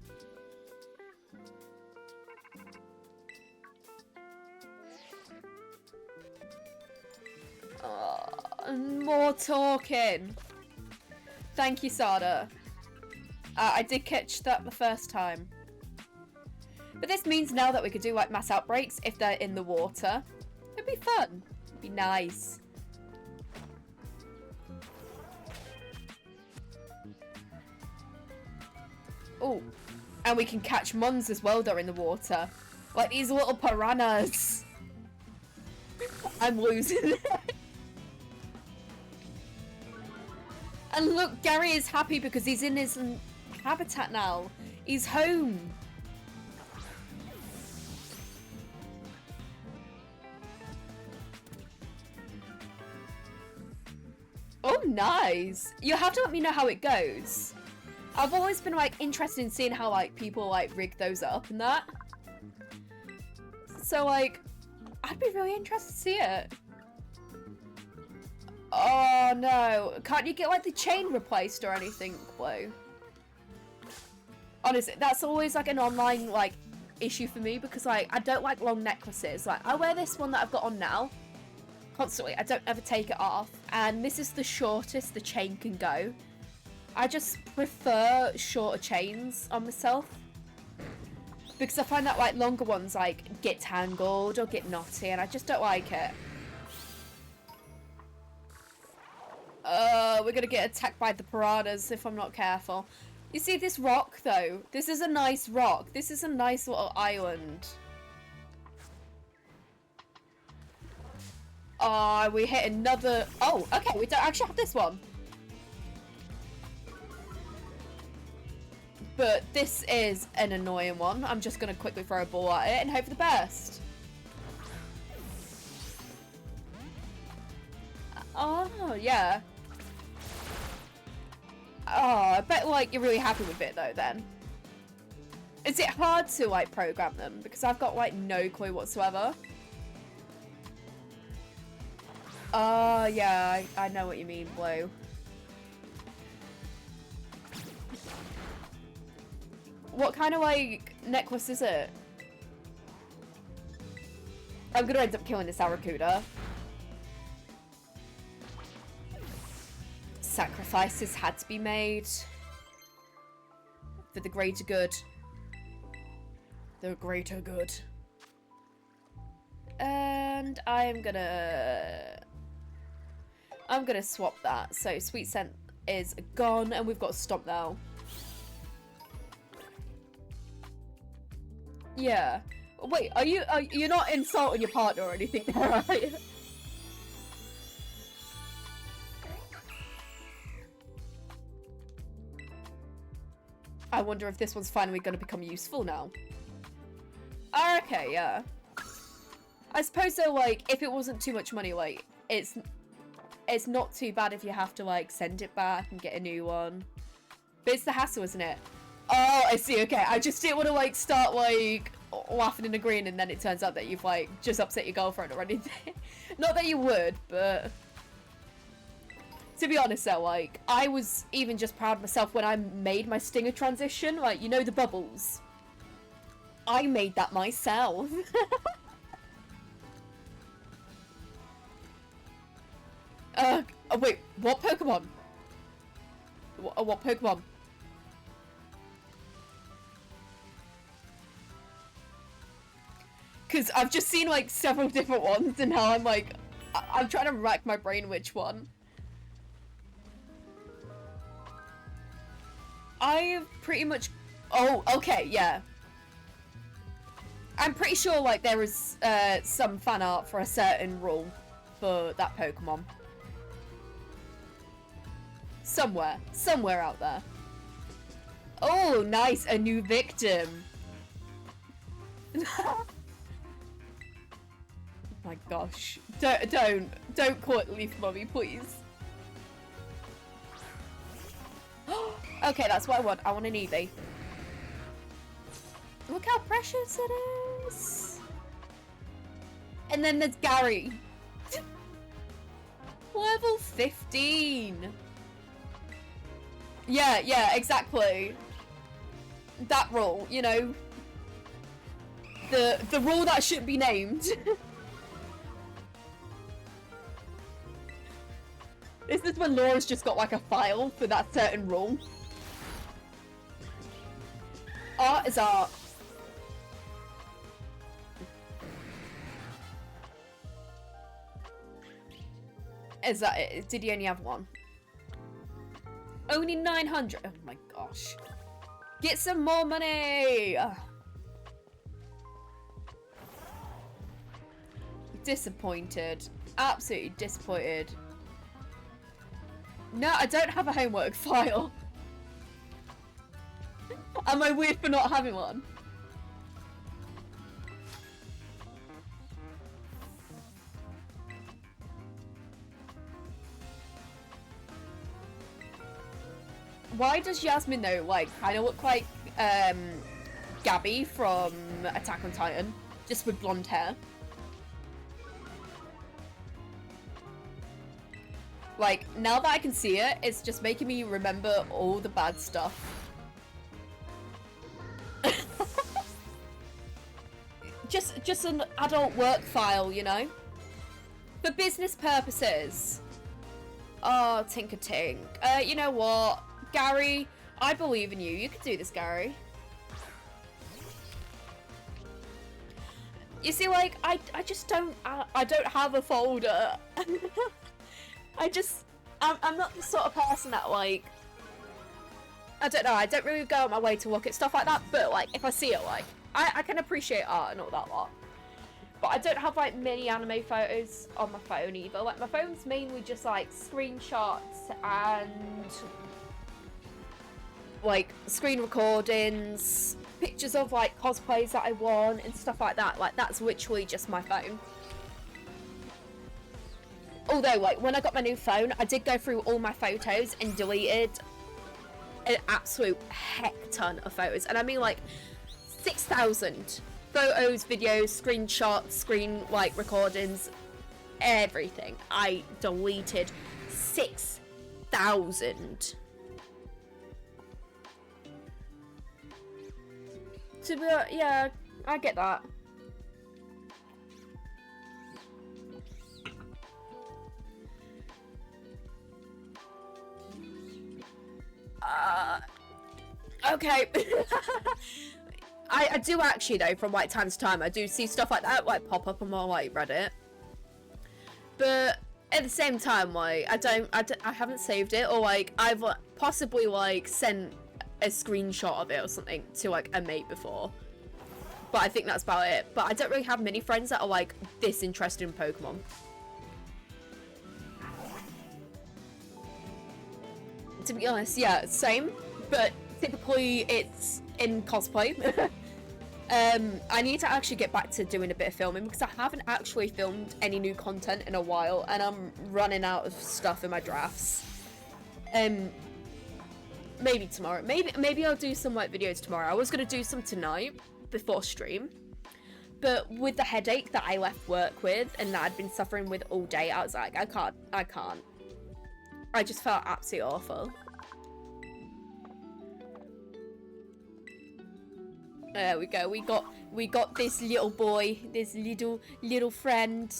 More talking. Thank you, Sada. I did catch that the first time. But this means now that we could do like mass outbreaks if they're in the water. It'd be fun. It'd be nice. Oh, and we can catch mons as well that are in the water. Like these little piranhas. I'm losing it. And look, Gary is happy because he's in his habitat now. He's home. Oh, nice. You'll have to let me know how it goes. I've always been like interested in seeing how like people like rig those up and that. So like, I'd be really interested to see it. Oh no, can't you get like the chain replaced or anything, Blue? Honestly, that's always like an online like issue for me because like I don't like long necklaces. Like I wear this one that I've got on now constantly. I don't ever take it off, and this is the shortest the chain can go. I just prefer shorter chains on myself because I find that like longer ones like get tangled or get knotty, and I just don't like it. We're gonna get attacked by the piranhas if I'm not careful. You see this rock though? This is a nice rock. This is a nice little island. We hit another... Oh, okay, we don't actually have this one. But this is an annoying one. I'm just gonna quickly throw a ball at it and hope for the best. Oh, yeah. Oh, I bet, like, you're really happy with it, though, then. Is it hard to, like, program them? Because I've got, like, no clue whatsoever. Oh, yeah, I know what you mean, Blue. What kind of, like, necklace is it? I'm gonna end up killing this Aracuda. Sacrifices had to be made for the greater good. The greater good. And I'm gonna swap that. So Sweet Scent is gone and we've got Stomp now. Yeah. Wait, you're not insulting your partner or anything there, are you? I wonder if this one's finally going to become useful now. Okay, yeah. I suppose though, like, if it wasn't too much money, like, it's not too bad if you have to, like, send it back and get a new one. But it's the hassle, isn't it? Oh, I see, okay. I just didn't want to, like, start, like, laughing and agreeing and then it turns out that you've, like, just upset your girlfriend or anything. Not that you would, but... To be honest though, like, I was even just proud of myself when I made my stinger transition. Like, you know the bubbles? I made that myself. Oh wait, what Pokemon? What Pokemon? Because I've just seen, like, several different ones and now I'm like, I'm trying to rack my brain which one. I've pretty much... Oh, okay, yeah. I'm pretty sure, like, there is some fan art for a certain rule for that Pokemon. Somewhere out there. Oh, nice, a new victim. Oh my gosh. Don't call it Leaf Mummy, please. Okay, that's what I want. I want an Eevee. Look how precious it is. And then there's Gary. Level 15. Yeah, exactly. That rule, you know. The rule that shouldn't be named. Is this when Laura's just got like a file for that certain rule? Art is art. Is that it? Did he only have one? Only 900. Oh my gosh. Get some more money! Disappointed. Absolutely disappointed. No, I don't have a homework file. Am I weird for not having one? Why does Yasmin though, like, kind of look like Gabby from Attack on Titan, just with blonde hair? Like, now that I can see it, it's just making me remember all the bad stuff. just an adult work file, you know? For business purposes. Oh, Tinker Tink. You know what? Gary, I believe in you. You can do this, Gary. You see, like, I just don't, I don't have a folder. I'm not the sort of person that, like, I don't know, I don't really go out my way to look at stuff like that, but, like, if I see it, like, I can appreciate art and all that lot. But I don't have, like, many anime photos on my phone either. Like, my phone's mainly just, like, screenshots and, like, screen recordings, pictures of, like, cosplays that I want and stuff like that. Like, that's literally just my phone. Although, like, when I got my new phone, I did go through all my photos and deleted an absolute heck ton of photos. And I mean, like, 6,000 photos, videos, screenshots, like, recordings, everything. I deleted 6,000. To be, yeah, I get that. Okay. I do actually, though, from, like, time to time, I do see stuff like that, like, pop up on my, like, Reddit. But at the same time, like, I haven't saved it, or, like, I've possibly, like, sent a screenshot of it or something to, like, a mate before. But I think that's about it. But I don't really have many friends that are, like, this interested in Pokemon. To be honest, yeah, same. But typically it's in cosplay. I need to actually get back to doing a bit of filming because I haven't actually filmed any new content in a while and I'm running out of stuff in my drafts. Maybe tomorrow. Maybe I'll do some, like, videos tomorrow. I was gonna do some tonight before stream, but with the headache that I left work with and that I'd been suffering with all day, I was like, I can't. I just felt absolutely awful. There we go. We got this little boy, this little friend.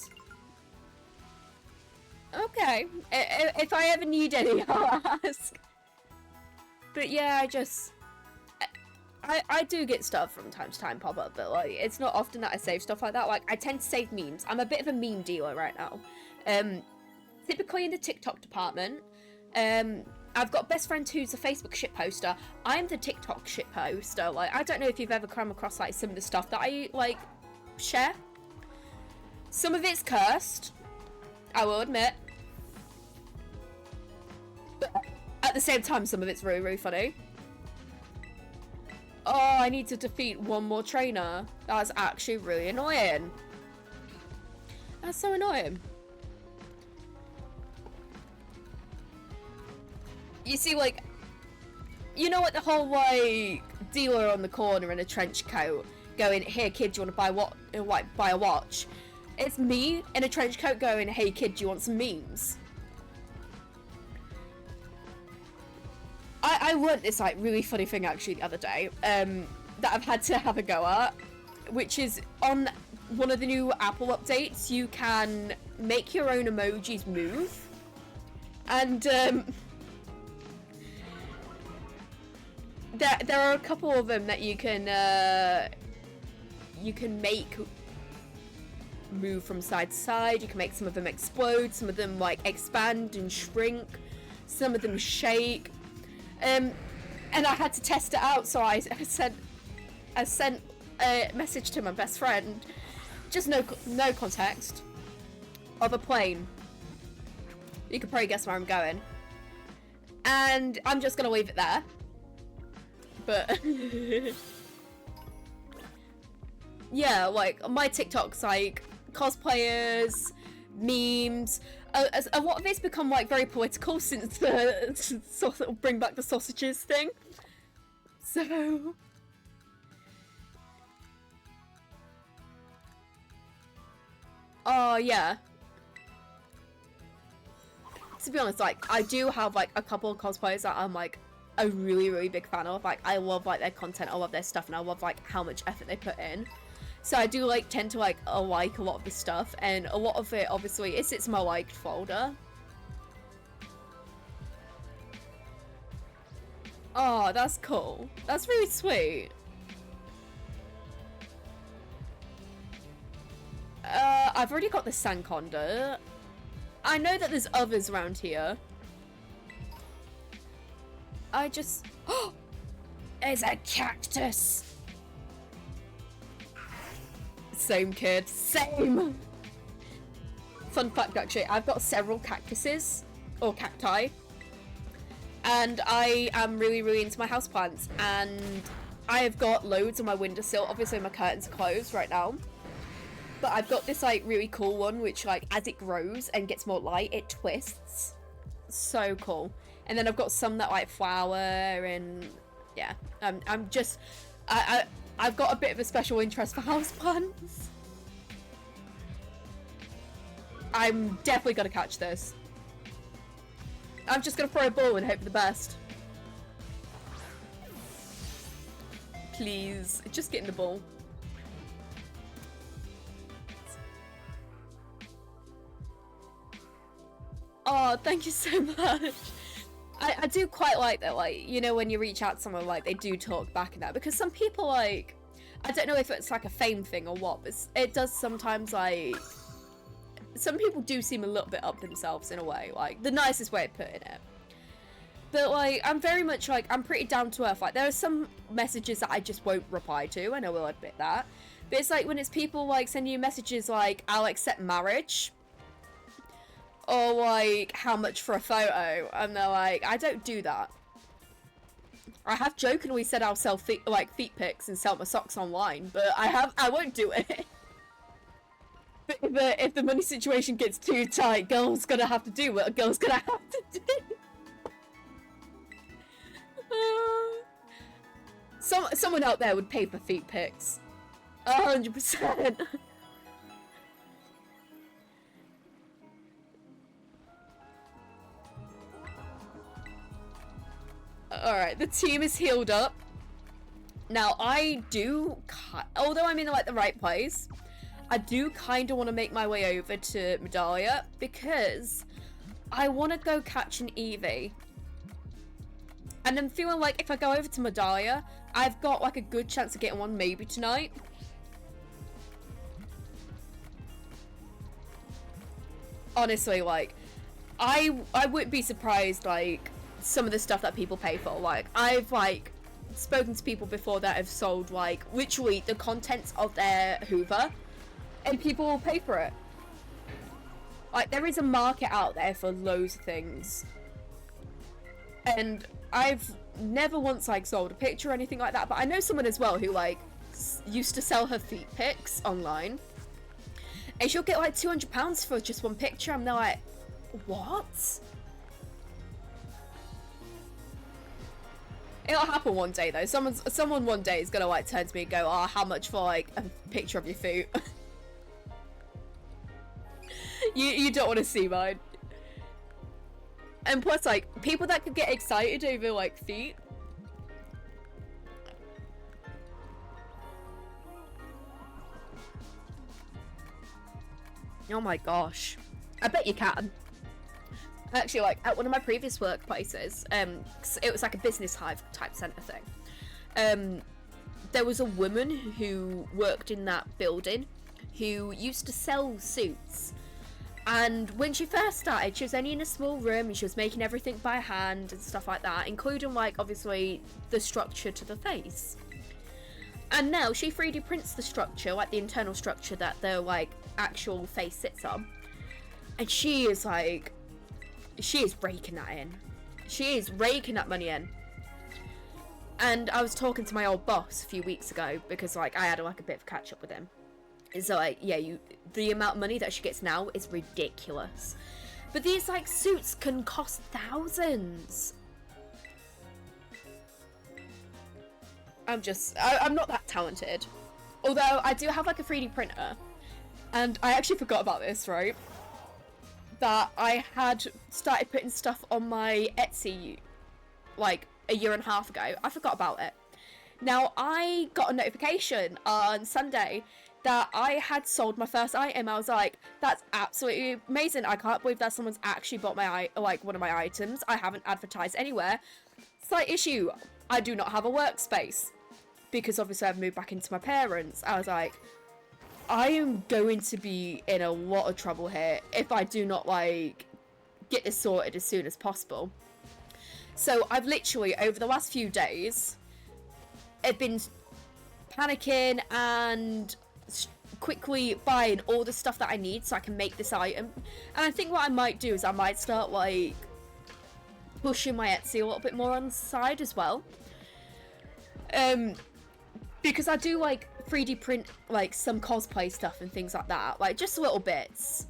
Okay, if I ever need any, I'll ask. But yeah, I do get stuff from time to time pop up, but, like, it's not often that I save stuff like that. Like, I tend to save memes. I'm a bit of a meme dealer right now. Typically in the TikTok department. I've got a best friend who's a Facebook shit poster. I'm the TikTok shit poster. Like, I don't know if you've ever come across, like, some of the stuff that I, like, share. Some of it's cursed, I will admit. But at the same time, some of it's really, really funny. Oh, I need to defeat one more trainer. That's actually really annoying. That's so annoying. You see, like, you know what, the whole, like, dealer on the corner in a trench coat going, "Here, kid, do you want to buy a watch?" It's me in a trench coat going, "Hey, kid, do you want some memes?" I learnt this, like, really funny thing, actually, the other day, that I've had to have a go at, which is on one of the new Apple updates, you can make your own emojis move. And, there are a couple of them that you can make move from side to side. You can make some of them explode, some of them, like, expand and shrink, some of them shake. And I had to test it out, so I sent a message to my best friend, just no context, of a plane. You can probably guess where I'm going. And I'm just gonna leave it there. But yeah, like, my TikTok's, like, cosplayers, memes. A lot of it's become, like, very political since the bring back the sausages thing. So oh yeah. to be honest, like, I do have, like, a couple of cosplayers that I'm, like, a really, really big fan of. Like, I love, like, their content, I love their stuff, and I love, like, how much effort they put in. So I do, like, tend to, like a lot of the stuff, and a lot of it, obviously, it sits in my liked folder. Oh, that's cool. That's really sweet. I've already got the Sanconda. I know that there's others around here. I just... Oh! There's a cactus! Same, kid. Same! Fun fact, actually, I've got several cactuses. Or cacti. And I am really, really into my houseplants. And I have got loads on my windowsill. Obviously, my curtains are closed right now. But I've got this, like, really cool one, which, like, as it grows and gets more light, it twists. So cool. And then I've got some that, like, flower, and, yeah. I'm just... I've got a bit of a special interest for houseplants. I'm definitely gonna catch this. I'm just gonna throw a ball and hope for the best. Please, just get in the ball. Oh, thank you so much. I do quite like that, like, you know, when you reach out to someone, like, they do talk back and that, because some people, like, I don't know if it's, like, a fame thing or what, but it does sometimes, like, some people do seem a little bit up themselves in a way, like, the nicest way of putting it. But, like, I'm very much, like, I'm pretty down to earth. Like, there are some messages that I just won't reply to, and I will admit that. But it's like when it's people, like, sending you messages like, I'll accept marriage. Or, like, how much for a photo? And they're like, I don't do that. I have jokingly said I'll sell feet pics and sell my socks online, but I won't do it. But if the money situation gets too tight, girl's gonna have to do what a girl's gonna have to do. Someone out there would pay for feet pics. 100%. Alright, the team is healed up. Now, I do, although I'm in, like, the right place, I do kind of want to make my way over to Medallia, because I want to go catch an Eevee. And I'm feeling like if I go over to Medallia, I've got, like, a good chance of getting one maybe tonight. Honestly, like, I wouldn't be surprised, like, some of the stuff that people pay for. Like, I've, like, spoken to people before that have sold, like, literally the contents of their Hoover, and people will pay for it. Like, there is a market out there for loads of things. And I've never once, like, sold a picture or anything like that, but I know someone as well who, like, used to sell her feet pics online, and she'll get, like, £200 for just one picture, and they're like, what? It'll happen one day, though. Someone one day is gonna, like, turn to me and go, oh, how much for, like, a picture of your foot? you don't want to see mine. And plus, like, people that could get excited over, like, feet. Oh my gosh. I bet you can. Actually, like, at one of my previous workplaces, it was like a business hive type centre thing. There was a woman who worked in that building who used to sell suits. And when she first started, she was only in a small room and she was making everything by hand and stuff like that, including, like, obviously the structure to the face. And now she 3D prints the structure, like the internal structure that the, like, actual face sits on. And she is, like, she is raking that in. She is raking that money in. And I was talking to my old boss a few weeks ago because, like, I had, like, a bit of catch up with him. And so, like, yeah, the amount of money that she gets now is ridiculous. But these, like, suits can cost thousands. I'm not that talented. Although I do have, like, a 3D printer. And I actually forgot about this, right? that I had started putting stuff on my Etsy like a year and a half ago. I forgot about it. Now, I got a notification on Sunday that I had sold my first item. I was like, that's absolutely amazing. I can't believe that someone's actually bought one of my items. I haven't advertised anywhere. Slight issue, I do not have a workspace because obviously I've moved back into my parents'. I was like, I am going to be in a lot of trouble here if I do not like get this sorted as soon as possible. So I've literally, over the last few days, I've been panicking and quickly buying all the stuff that I need so I can make this item. And I think what I might do is I might start like pushing my Etsy a little bit more on the side as well. Because I do like 3D print like some cosplay stuff and things like that, like just little bits.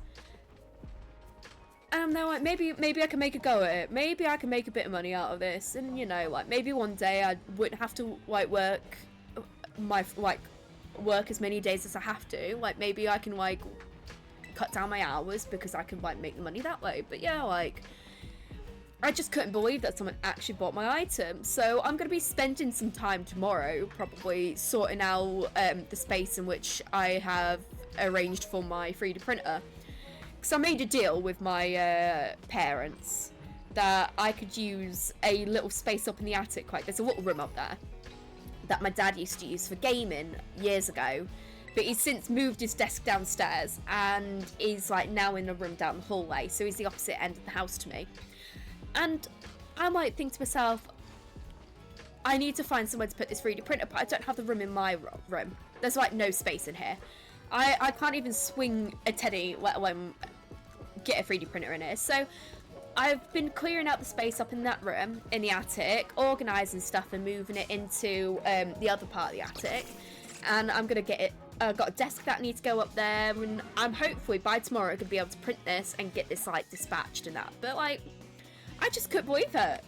And they're like, maybe I can make a go at it. Maybe I can make a bit of money out of this. And you know, like maybe one day I wouldn't have to like work as many days as I have to. Like maybe I can like cut down my hours because I can like make the money that way. But yeah, like I just couldn't believe that someone actually bought my item. So I'm going to be spending some time tomorrow probably sorting out the space in which I have arranged for my 3D printer. Because I made a deal with my parents that I could use a little space up in the attic. Like there's a little room up there that my dad used to use for gaming years ago. But he's since moved his desk downstairs and is like now in a room down the hallway. So he's the opposite end of the house to me. And I might think to myself, I need to find somewhere to put this 3D printer, but I don't have the room in my room. There's like no space in here. I can't even swing a teddy, let alone get a 3D printer in here. So I've been clearing out the space up in that room, in the attic, organising stuff and moving it into the other part of the attic. And I'm going to get it, I've got a desk that needs to go up there, and I'm hopefully by tomorrow going to be able to print this and get this like dispatched and that. But like, I just couldn't believe it.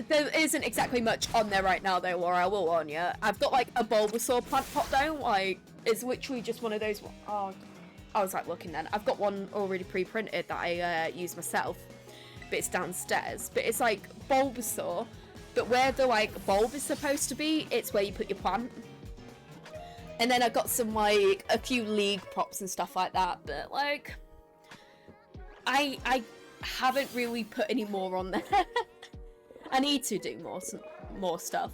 There isn't exactly much on there right now though, Laura, I will warn you. I've got like a Bulbasaur plant pot though, like, it's literally just one of those, oh, I was like looking then. I've got one already pre-printed that I use myself, but it's downstairs. But it's like Bulbasaur, but where the like bulb is supposed to be, it's where you put your plant. And then I've got some like, a few League props and stuff like that, but like, I haven't really put any more on there. I need to do more stuff,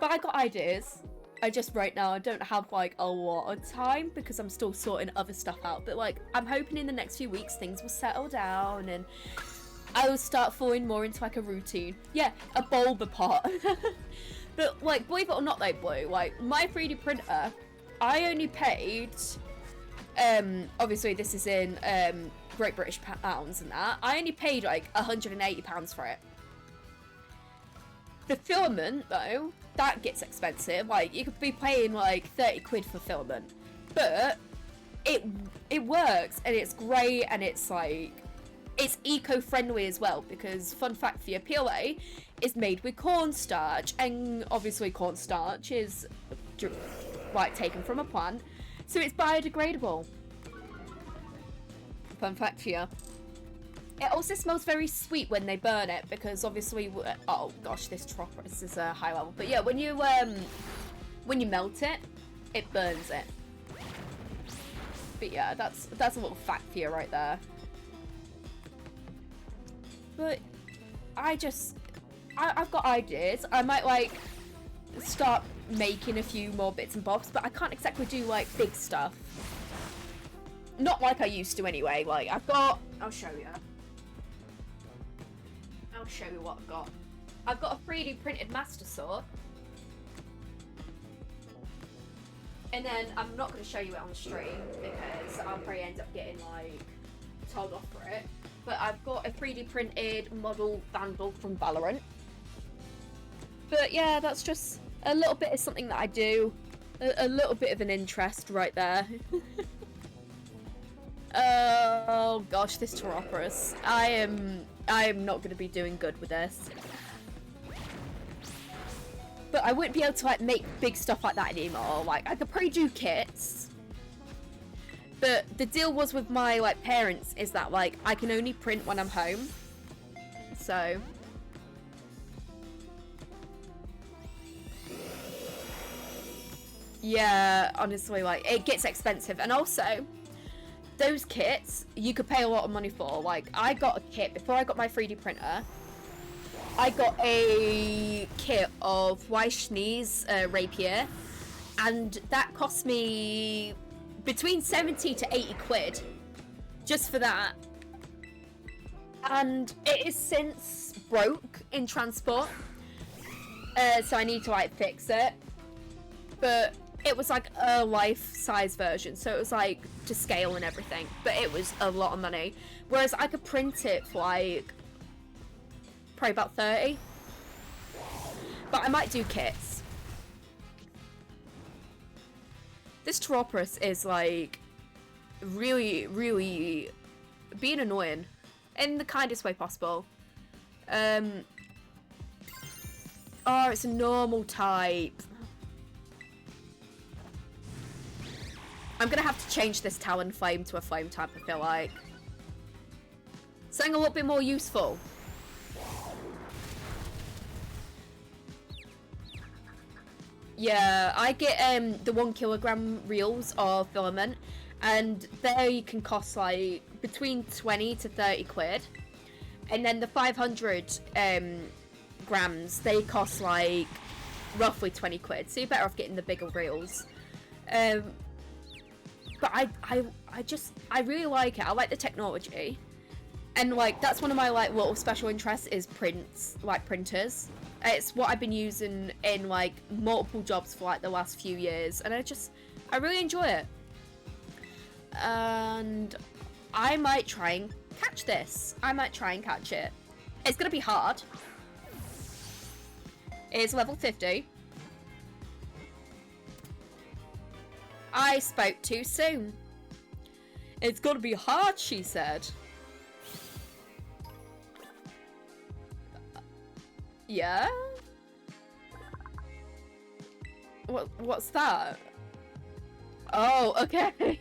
but I got ideas. I just right now I don't have like a lot of time because I'm still sorting other stuff out, but like I'm hoping in the next few weeks things will settle down and I will start falling more into like a routine. Yeah, a bulba pot. But like, believe it or not though, Blue, like my 3D printer, I only paid obviously this is in Great British pounds and that, I only paid like £180 for it. The filament though, that gets expensive. Like you could be paying like 30 quid for filament, but it works and it's great and it's like it's eco-friendly as well because fun fact for your PLA is made with cornstarch, and obviously cornstarch is like taken from a plant, so it's biodegradable. Fun fact for you. It also smells very sweet when they burn it because obviously, oh gosh, this is a high level. But yeah, when you melt it, it burns it. But yeah, that's a little fact for you right there. But I've got ideas. I might like start making a few more bits and bobs, but I can't exactly do like big stuff. Not like I used to anyway. Like I'll show you. I'll show you what I've got. I've got a 3D printed Master Sword. And then I'm not going to show you it on stream because I'll probably end up getting like told off for it. But I've got a 3D printed model Vandal from Valorant. But yeah, that's just a little bit of something that I do. A little bit of an interest right there. Oh gosh, this Pteroporus. I am not going to be doing good with this. But I wouldn't be able to like make big stuff like that anymore. Like I could probably do kits, But the deal was with my like parents is that like I can only print when I'm home. So yeah, honestly, like it gets expensive. And also those kits you could pay a lot of money for. Like I got a kit before I got my 3D printer. I got a kit of Weissschnee's rapier, and that cost me between 70 to 80 quid just for that. And it is since broke in transport, so I need to like fix it. But it was like a life-size version, so it was like to scale and everything, but it was a lot of money. Whereas I could print it for like probably about 30. But I might do kits. This Tauropus is like really, really being annoying in the kindest way possible. Oh, it's a normal type. I'm gonna have to change this Talonflame to a flame type, I feel like. Something a little bit more useful. Yeah, I get the 1 kilogram reels of filament, and they can cost like between 20 to 30 quid. And then the 500 grams, they cost like roughly 20 quid. So you're better off getting the bigger reels. But I really like it. I like the technology. And like that's one of my like little special interests is prints, like printers. It's what I've been using in like multiple jobs for like the last few years, and I really enjoy it. And I might try and catch this. I might try and catch it. It's gonna be hard. It's level 50. I spoke too soon. It's gonna be hard, she said. Yeah? What's that? Oh, okay.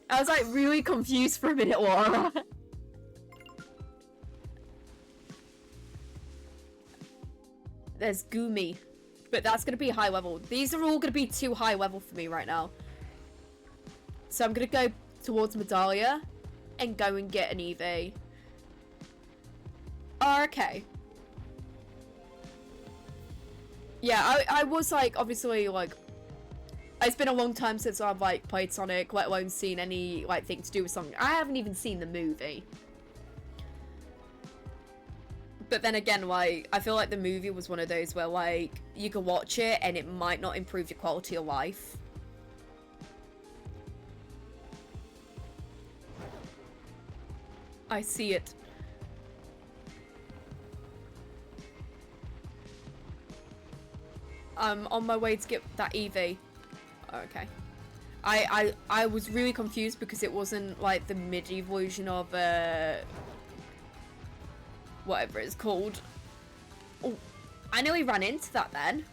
I was like really confused for a minute, Laura. There's Goomy. But that's gonna be high level. These are all gonna be too high level for me right now. So I'm gonna go towards Medallia and go and get an EV. Oh, okay. Yeah, I was like, obviously, like, it's been a long time since I've like played Sonic, let alone seen any like thing to do with Sonic. I haven't even seen the movie. But then again, like, I feel like the movie was one of those where like you could watch it and it might not improve your quality of life. I see it. I'm on my way to get that EV. Okay. I was really confused because it wasn't like the MIDI version of whatever it's called. Oh, I nearly ran into that then.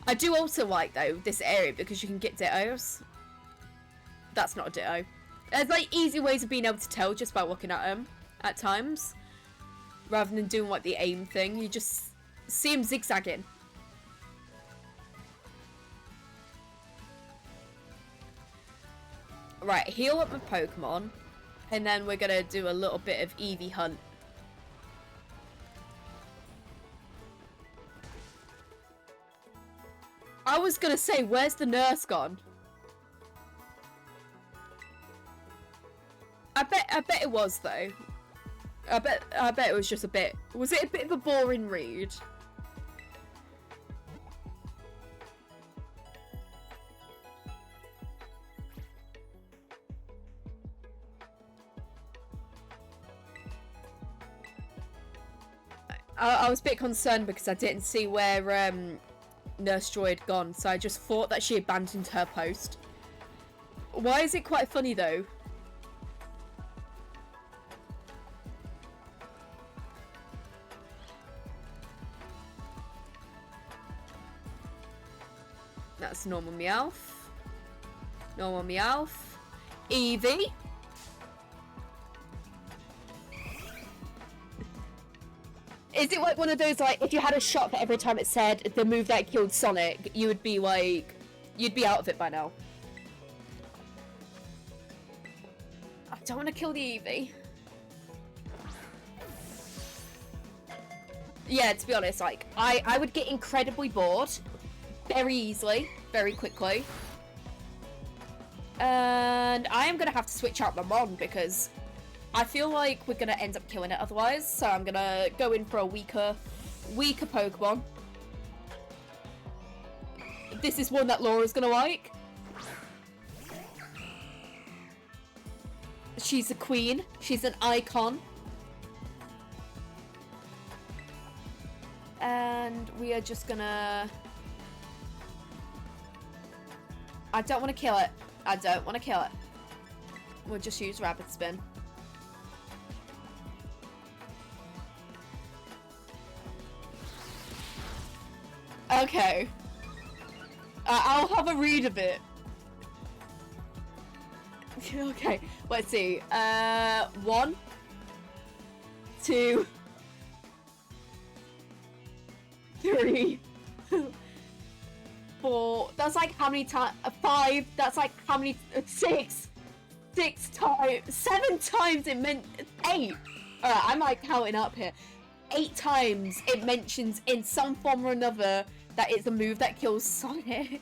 I do also like though this area because you can get dittos. That's not a ditto. There's like easy ways of being able to tell just by looking at them at times. Rather than doing like the aim thing, you just see him zigzagging. Right, heal up my Pokemon, and then we're gonna do a little bit of Eevee hunt. I was gonna say, where's the nurse gone? I bet it was though. I bet it was just a bit. Was it a bit of a boring read? I was a bit concerned because I didn't see where Nurse Joy had gone, so I just thought that she abandoned her post. Why is it quite funny though? That's normal Meowth. Normal Meowth. Eevee. Is it like one of those, like, if you had a shot that every time it said the move that killed Sonic, you would be like, you'd be out of it by now? I don't want to kill the Eevee. Yeah, to be honest, like, I would get incredibly bored very easily, very quickly. And I am going to have to switch out my Mon because I feel like we're going to end up killing it otherwise. So I'm going to go in for a weaker Pokemon. This is one that Laura's going to like. She's a queen. She's an icon. And we are just gonna... I don't want to kill it. I don't want to kill it. We'll just use Rapid Spin. Okay. I'll have a read of it. Okay, let's see. 1, 2, 3, 4. That's like how many times? 5. That's like how many? 6. 6 times. 7 times it meant 8. Alright, I'm like counting up here. 8 times it mentions in some form or another that it's a move that kills Sonic.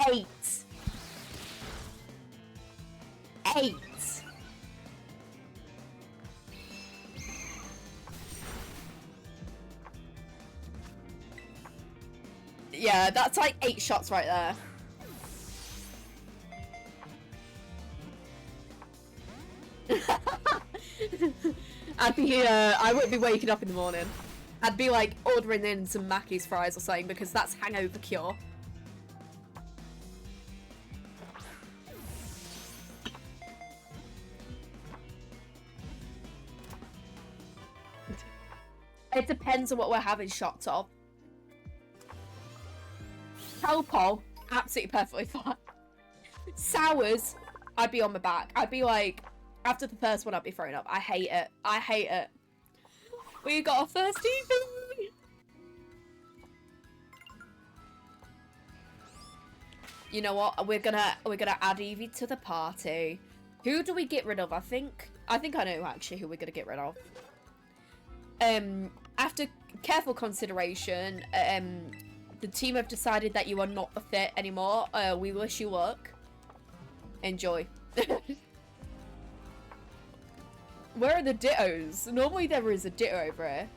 8. 8. Yeah, that's like 8 shots right there. I wouldn't be waking up in the morning. I'd be like ordering in some Mackey's fries or something because that's hangover cure. It depends on what we're having shots of. Calpol, absolutely perfectly fine. Sours, I'd be on my back. I'd be like, after the first one, I'd be throwing up. I hate it. I hate it. We got our first Eevee. You know what? We're gonna add Eevee to the party. Who do we get rid of? I think I know actually who we're gonna get rid of. After careful consideration, the team have decided that you are not the fit anymore. We wish you luck. Enjoy. Where are the dittos? Normally there is a ditto over here.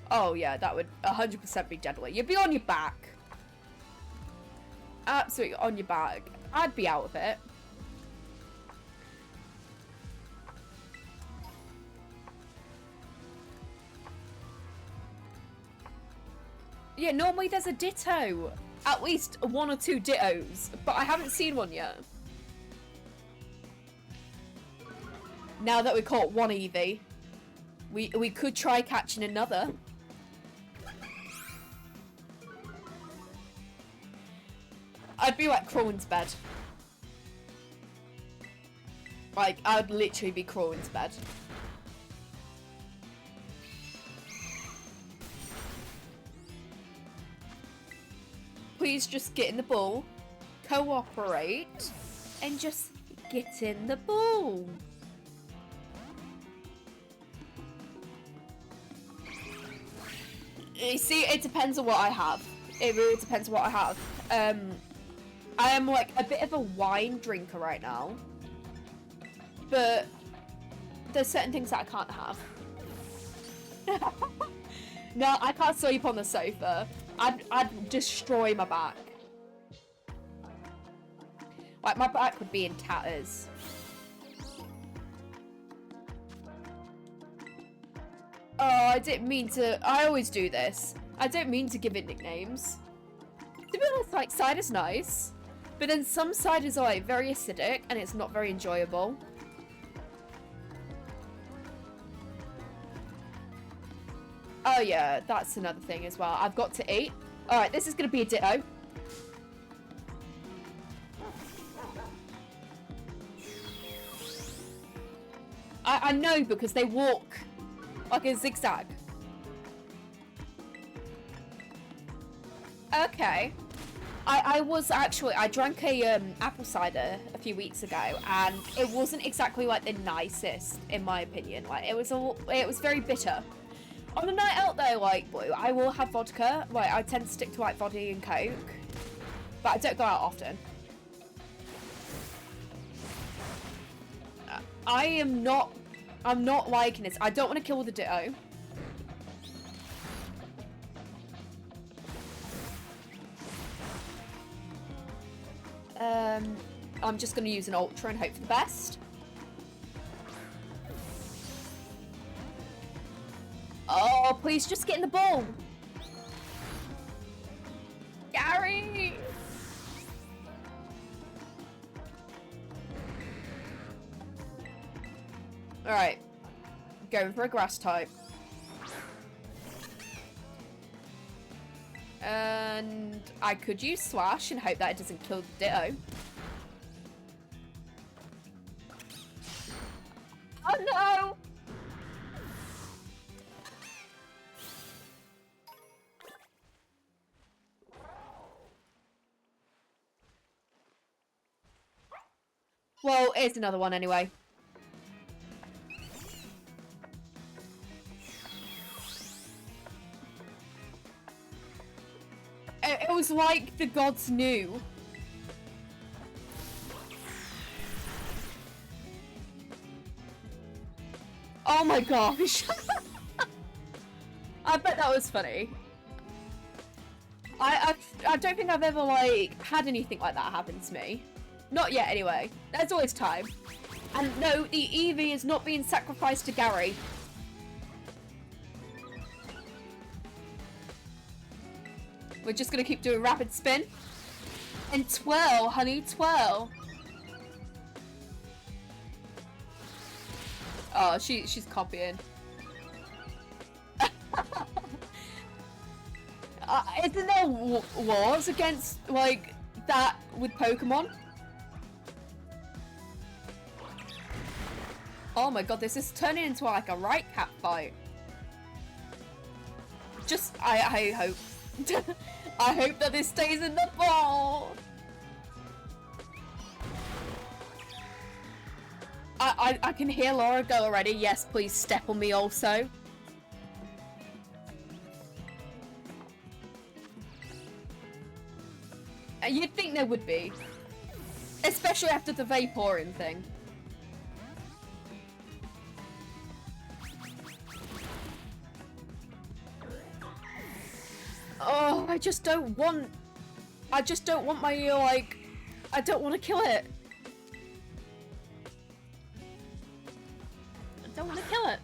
Oh yeah, that would 100% be deadly. You'd be on your back. Absolutely on your back. I'd be out of it. Yeah, normally there's a ditto. At least 1 or 2 dittos. But I haven't seen one yet. Now that we caught one Eevee, we could try catching another. I'd be like crawling to bed. Like, I'd literally be crawling to bed. Please just get in the ball, cooperate, and just get in the ball. You see, it depends on what I have. It really depends on what I have. I am like a bit of a wine drinker right now, but there's certain things that I can't have. No, I can't sleep on the sofa. I'd destroy my back. Like, my back would be in tatters. Oh, I didn't mean to. I always do this. I don't mean to give it nicknames. To be honest, like, cider's nice. But then some ciders are, like, very acidic and it's not very enjoyable. Oh, yeah, that's another thing as well. I've got to eat. Alright, this is gonna be a ditto. I know because they walk like a zigzag. Okay. I drank a apple cider a few weeks ago, and it wasn't exactly like the nicest in my opinion. Like it was very bitter. On a night out though, like I will have vodka. Like I tend to stick to like vodka and Coke, but I don't go out often. I'm not liking this. I don't want to kill the ditto. I'm just going to use an ultra and hope for the best. Oh, please just get in the ball. Gary! Alright. Going for a grass type. And I could use Slash and hope that it doesn't kill the ditto. Oh no! Well, here's another one anyway. It was like the gods knew. Oh my gosh. I bet that was funny. I don't think I've ever like had anything like that happen to me. Not yet anyway. There's always time. And no, the Eevee is not being sacrificed to Gary. We're just gonna keep doing rapid spin. And twirl, honey, twirl. Oh, she's copying. Isn't there wars against like that with Pokemon? Oh my god, this is turning into like a right cat fight. Just I hope. I hope that this stays in the ball. I can hear Laura go already. Yes, please step on me also. You'd think there would be. Especially after the Vaporeon thing. Oh, I just don't want my, like, I don't want to kill it. I don't want to kill it.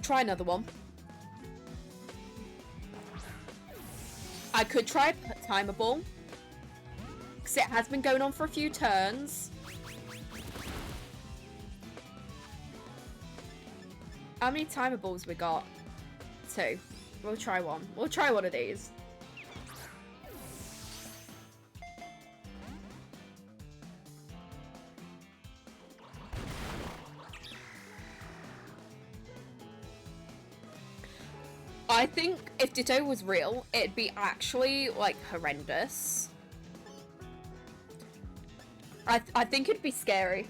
Try another one. I could try a timer ball. Because it has been going on for a few turns. How many timer balls we got? 2. We'll try one. We'll try one of these. I think if Ditto was real, it'd be actually, like, horrendous. I think it'd be scary.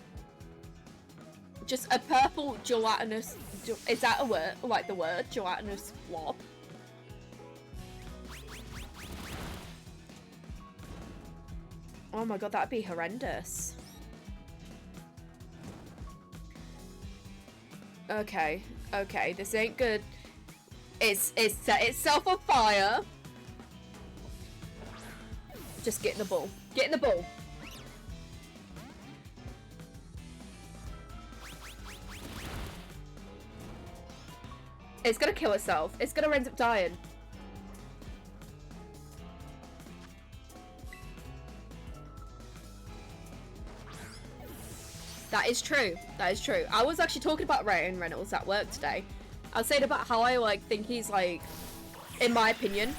Just a purple gelatinous... Is that a word? Like the word? Gelatinous blob? Oh my god, that'd be horrendous. Okay, okay, this ain't good. It's set itself on fire. Just get in the ball. Get in the ball. It's gonna kill itself. It's gonna end up dying. That is true. That is true. I was actually talking about Ryan Reynolds at work today. I was saying about how I like think he's like, in my opinion,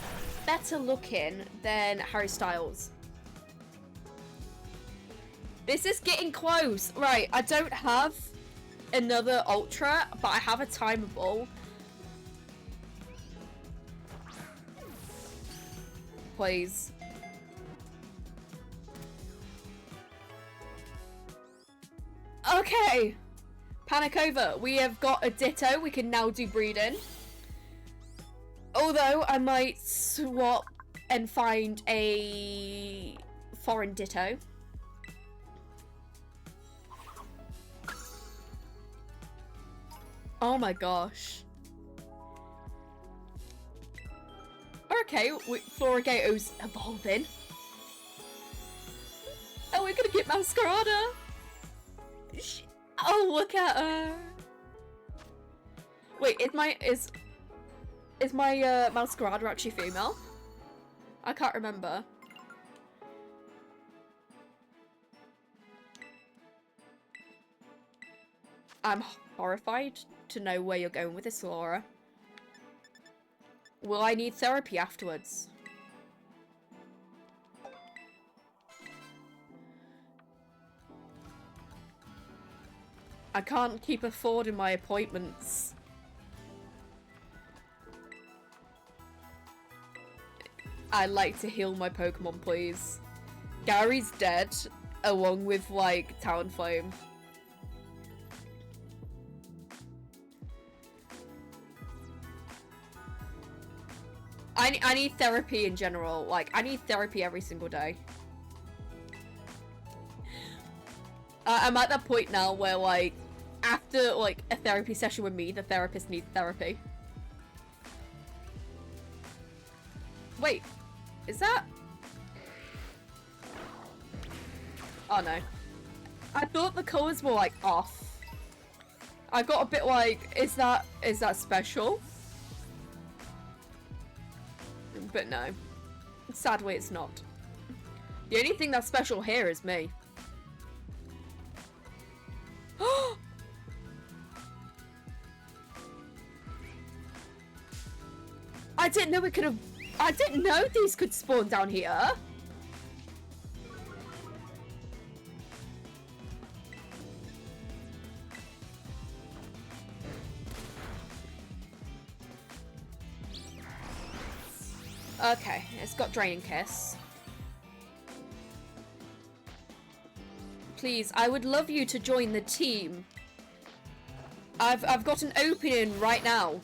better looking than Harry Styles. This is getting close. Right, I don't have another Ultra, but I have a timeable. Please. Okay. Panic over. We have got a ditto. We can now do breeding. Although I might swap and find a foreign ditto. Oh my gosh. Okay, Florigato's evolving. Oh, we're gonna get Masquerada. Oh, look at her. Wait, is my Masquerada actually female? I can't remember. I'm horrified to know where you're going with this, Laura. Will I need therapy afterwards? I can't keep affording my appointments. I'd like to heal my Pokemon, please. Gary's dead, along with, like, Talonflame. I need therapy in general. Like, I need therapy every single day. I'm at that point now where, like, after, like, a therapy session with me, the therapist needs therapy. Wait, is that? Oh no. I thought the colours were, like, off. I got a bit like, is that special? But no. Sadly, it's not. The only thing that's special here is me. I didn't know we could have... I didn't know these could spawn down here. Okay, it's got Draining Kiss. Please, I would love you to join the team. I've got an opening right now.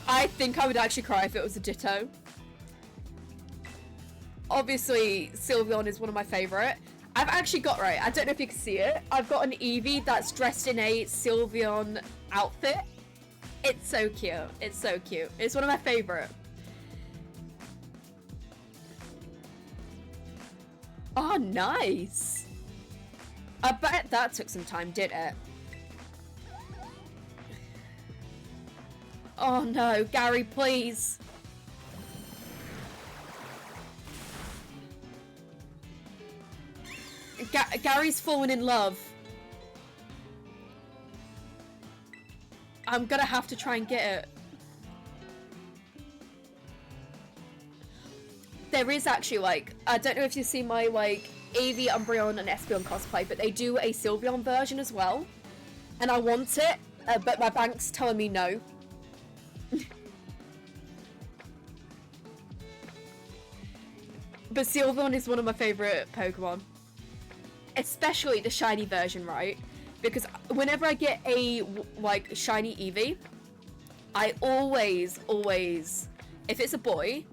I think I would actually cry if it was a Ditto. Obviously, Sylveon is one of my favourite. I've actually got, right, I don't know if you can see it. I've got an Eevee that's dressed in a Sylveon outfit. It's so cute. It's so cute. It's one of my favourite. Oh, nice. I bet that took some time, did it? Oh no, Gary, please. Gary's fallen in love. I'm gonna have to try and get it. There is actually, like, I don't know if you've seen my, like, Eevee, Umbreon, and Espeon cosplay, but they do a Sylveon version as well. And I want it, but my bank's telling me no. But Sylveon is one of my favourite Pokemon. Especially the shiny version, right? Because whenever I get a, like, shiny Eevee, I always, if it's a boy,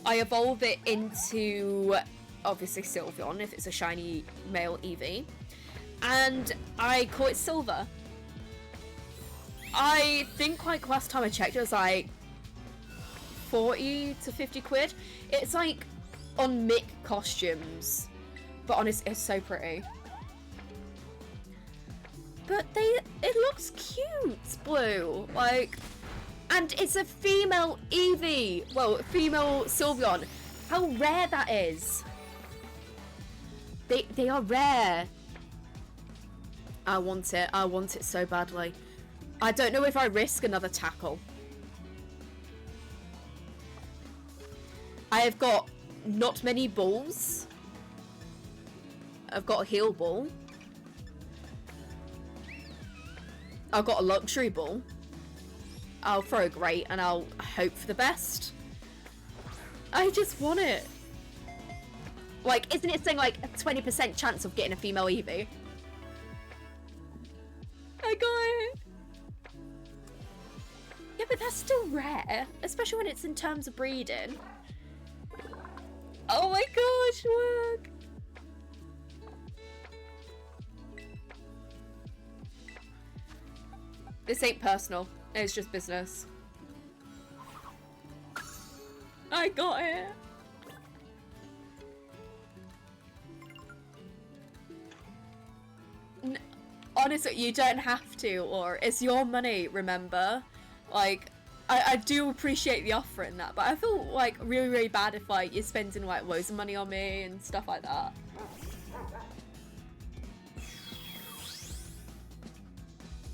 I evolve it into, obviously, Sylveon, if it's a shiny male Eevee. And I call it Silver. I think, like, last time I checked, it was, like, 40 to 50 quid. It's, like, on Mick costumes. But honestly, it's so pretty. But it looks cute, Blue. Like, and it's a female Eevee. Well, female Sylveon. How rare that is. They are rare. I want it. I want it so badly. I don't know if I risk another tackle. I have got not many balls. I've got a heal ball. I've got a luxury ball. I'll throw a great and I'll hope for the best. I just want it. Like, isn't it saying like a 20% chance of getting a female Eevee? I got it. Yeah, but that's still rare, especially when it's in terms of breeding. Oh my gosh, look. This ain't personal, it's just business. I got it. Honestly, you don't have to, or it's your money, remember? Like, I do appreciate the offer in that, but I feel like really, really bad if like you're spending like loads of money on me and stuff like that.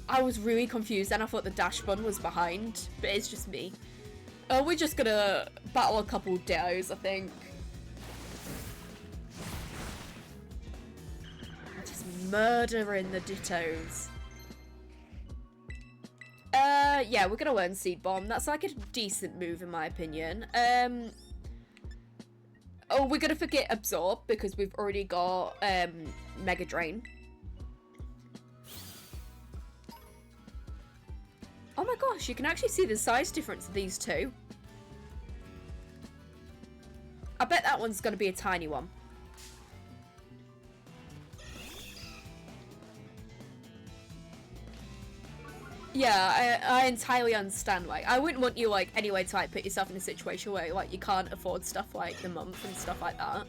I was really confused and I thought the dash bun was behind, but it's just me. Oh, we're just gonna battle a couple dittos, I think. Just murdering the dittos. Yeah, we're gonna learn Seed Bomb. That's like a decent move in my opinion. Oh, we're gonna forget Absorb because we've already got Mega Drain. Oh my gosh, you can actually see the size difference of these two. I bet that one's gonna be a tiny one. Yeah, I entirely understand. Like, I wouldn't want you, like, anyway to, like, put yourself in a situation where, like, you can't afford stuff like the month and stuff like that.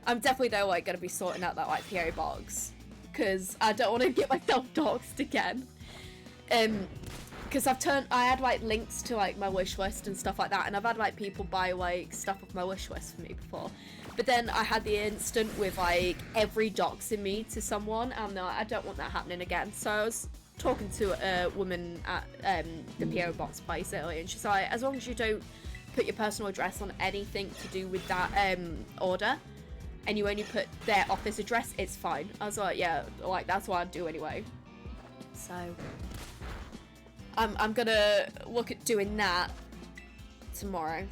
I'm definitely, though, like, gonna be sorting out that, like, PO box. Because I don't want to get myself doxed again. Because I had, like, links to, like, my wish list and stuff like that. And I've had, like, people buy, like, stuff off my wish list for me before. But then I had the instant with, like, every doxing me to someone. And I don't want that happening again. So I was talking to a woman at the PO box place earlier, and she's like, as long as you don't put your personal address on anything to do with that order, and you only put their office address, it's fine. I was like, yeah, like that's what I'd do anyway. So I'm gonna look at doing that tomorrow.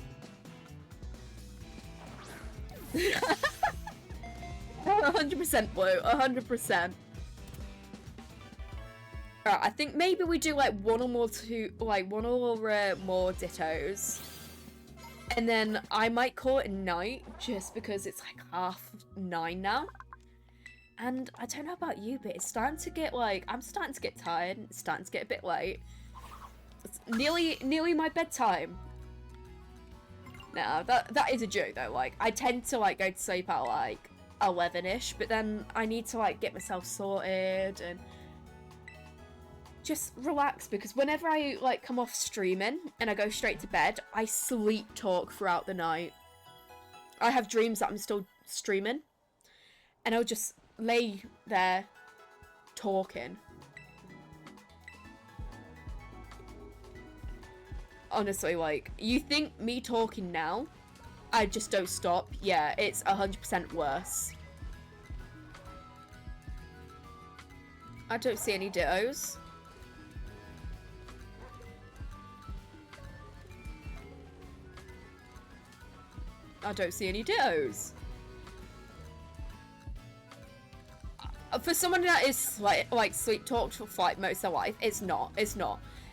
100% blue, 100%. Alright, I think maybe we do like one or more dittos. And then I might call it a night just because it's like 9:30 now. And I don't know about you, but it's starting to get like, I'm starting to get tired. It's starting to get a bit late. It's nearly my bedtime. Nah, that is a joke though. Like, I tend to like go to sleep at like 11ish, but then I need to like get myself sorted and just relax, because whenever I like come off streaming and I go straight to bed, I sleep talk throughout the night. I have dreams that I'm still streaming and I'll just lay there talking. Honestly, like, you think me talking now, I just don't stop. Yeah, it's 100% worse. I don't see any dittos. I don't see any dittos. For someone that is like sleep talked for like most of their life, it's not.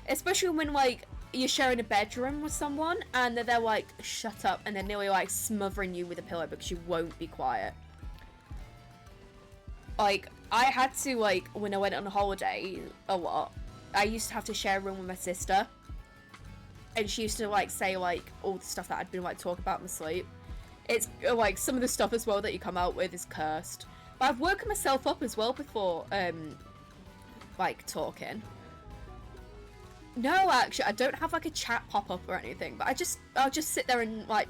Especially when like you're sharing a bedroom with someone and they're like shut up and they're nearly like smothering you with a pillow because you won't be quiet. Like, I had to, like, when I went on holiday a lot, I used to have to share a room with my sister. And she used to like say like all the stuff that I'd been like talking about in my sleep. It's like some of the stuff as well that you come out with is cursed. But I've woken myself up as well before, like talking. No, actually, I don't have like a chat pop up or anything. But I'll just sit there and like,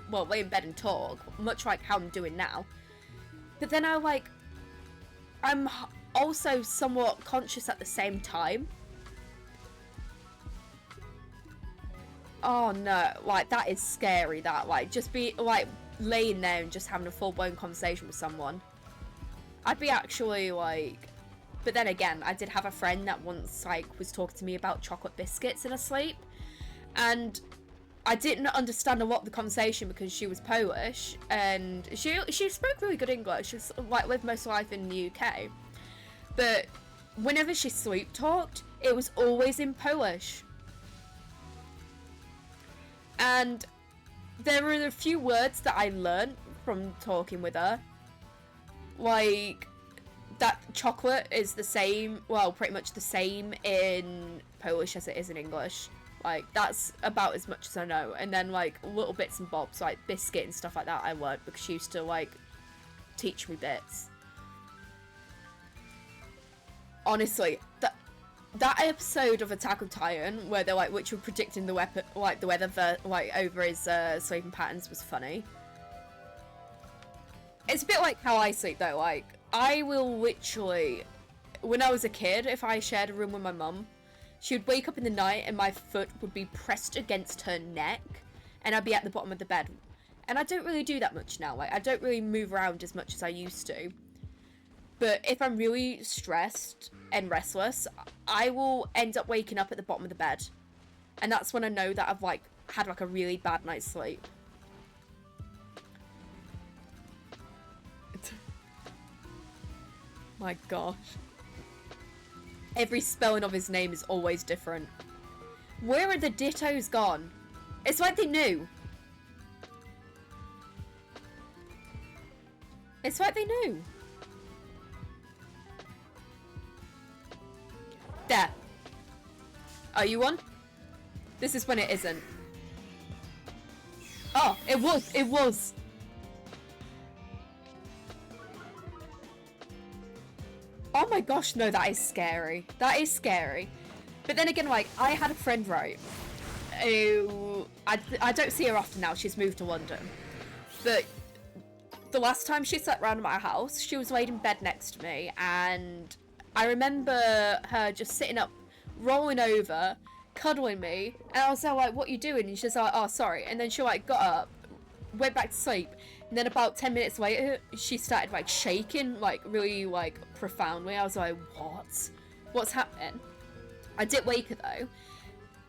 well, lay in bed and talk, much like how I'm doing now. But then I'm also somewhat conscious at the same time. Oh no, like that is scary, that, like, just be like laying there and just having a full-blown conversation with someone. I'd be actually like, but then again, I did have a friend that once like was talking to me about chocolate biscuits in her sleep, and I didn't understand a lot of the conversation because she was Polish and she spoke really good English. She's like lived most of her life in the UK, but whenever she sleep talked, it was always in Polish. And there were a few words that I learned from talking with her, like that chocolate is the same, well, pretty much the same in Polish as it is in English. Like, that's about as much as I know. And then, like, little bits and bobs, like biscuit and stuff like that I learned because she used to, like, teach me bits. Honestly, that episode of Attack on Titan where they're, like, which were predicting the weather, like, the weather for, like, over his sleeping patterns was funny. It's a bit like how I sleep, though. Like, I will literally, when I was a kid, if I shared a room with my mum, she would wake up in the night and my foot would be pressed against her neck and I'd be at the bottom of the bed. And I don't really do that much now. Like, I don't really move around as much as I used to. But if I'm really stressed and restless, I will end up waking up at the bottom of the bed. And that's when I know that I've, like, had, like, a really bad night's sleep. My gosh. Every spelling of his name is always different. Where are the dittos gone? It's like they knew. It's like they knew. There. Are you on? This is when it isn't. Oh, it was. It was. Oh my gosh, no, that is scary. That is scary. But then again, like, I had a friend, right, who, I don't see her often now, she's moved to London. But the last time she sat around my house, she was laid in bed next to me, and I remember her just sitting up, rolling over, cuddling me, and I was like, what are you doing? And she's like, oh, sorry. And then she, like, got up, went back to sleep. And then about 10 minutes later, she started, like, shaking, like, really, like, profoundly. I was like, what? What's happening? I did wake her, though.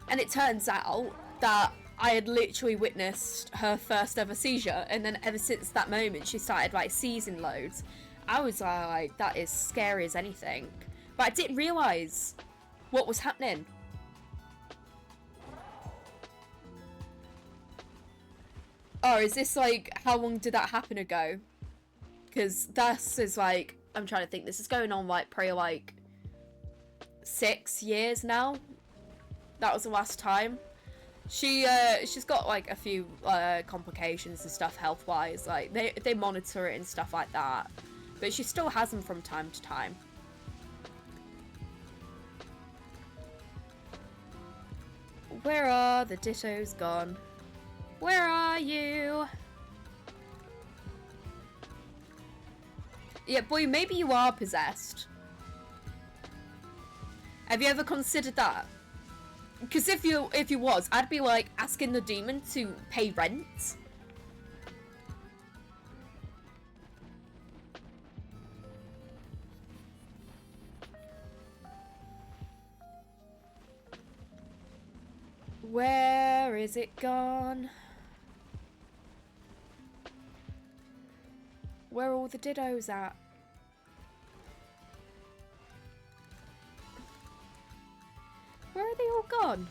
And it turns out that I had literally witnessed her first ever seizure. And then ever since that moment, she started, like, seizing loads. I was like, that is scary as anything. But I didn't realise what was happening. Oh, is this, like, how long did that happen ago? Because this is, like, I'm trying to think, this is going on, like, probably, like, 6 years now. That was the last time. She's got, like, a few, complications and stuff health-wise. Like, they monitor it and stuff like that. But she still has them from time to time. Where are the dittos gone? Where are you? Yeah, boy, maybe you are possessed. Have you ever considered that? Because if you was, I'd be like asking the demon to pay rent. Where is it gone? Where are all the dittos at? Where are they all gone?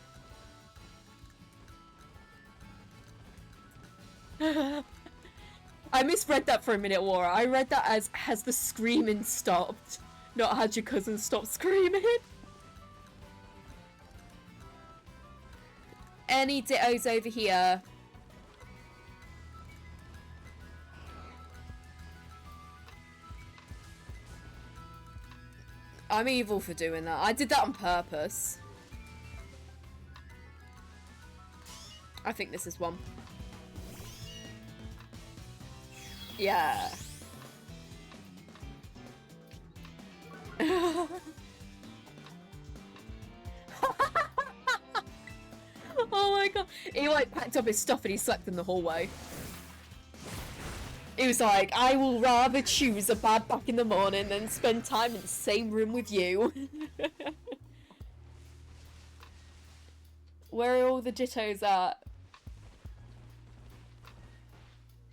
I misread that for a minute, Laura. I read that as, has the screaming stopped? Not had your cousin stop screaming? Any dittos over here? I'm evil for doing that. I did that on purpose. I think this is one. Yeah. Oh my god. He like packed up his stuff and he slept in the hallway. He was like, I will rather choose a bad back in the morning than spend time in the same room with you. Where are all the dittos at?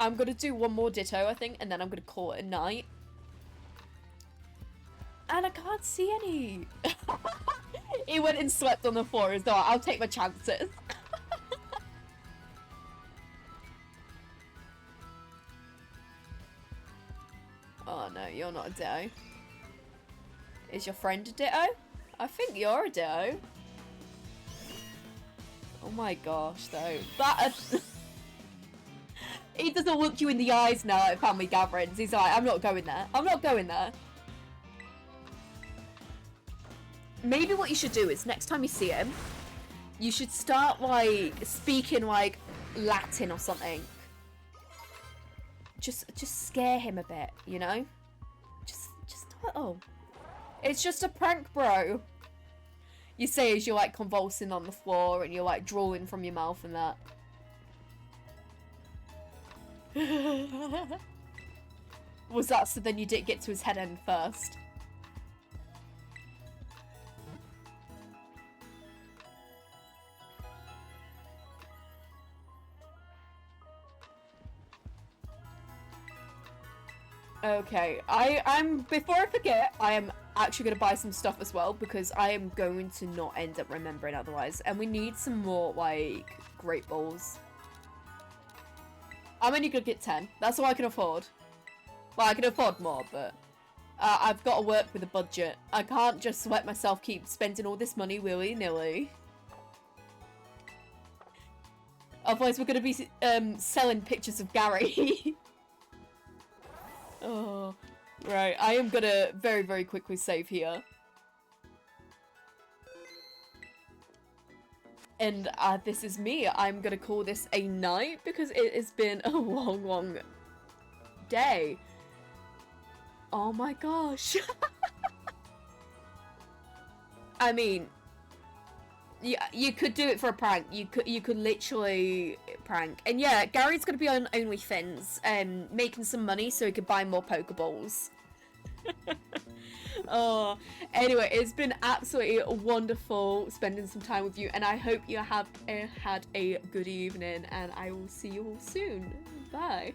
I'm gonna do one more ditto, I think, and then I'm gonna call it a night. And I can't see any. He went and slept on the floor as though I'll take my chances. Oh no, you're not a ditto. Is your friend a ditto? I think you're a ditto. Oh my gosh, though. That... He doesn't look you in the eyes now at family gatherings. He's like, I'm not going there. I'm not going there. Maybe what you should do is next time you see him, you should start like speaking like Latin or something. Just scare him a bit, you know? Just a little. It's just a prank, bro. You say as you're like convulsing on the floor and you're like drooling from your mouth and that. Was that so then you didn't get to his head end first? Okay, I'm before I forget, I am actually gonna buy some stuff as well because I am going to not end up remembering otherwise, and we need some more like great balls. I'm only gonna get 10. That's all I can afford. Well, I can afford more, but I've got to work with a budget. I can't just let myself keep spending all this money willy-nilly. Otherwise, we're gonna be selling pictures of Gary. Oh, right. I am gonna very, very quickly save here. And this is me. I'm gonna call this a night because it has been a long, long day. Oh my gosh. I mean, you could do it for a prank. You could literally prank. And yeah, Gary's gonna be on OnlyFans, making some money so he could buy more Pokeballs. Oh, anyway, it's been absolutely wonderful spending some time with you, and I hope you have had a good evening, and I will see you all soon. Bye.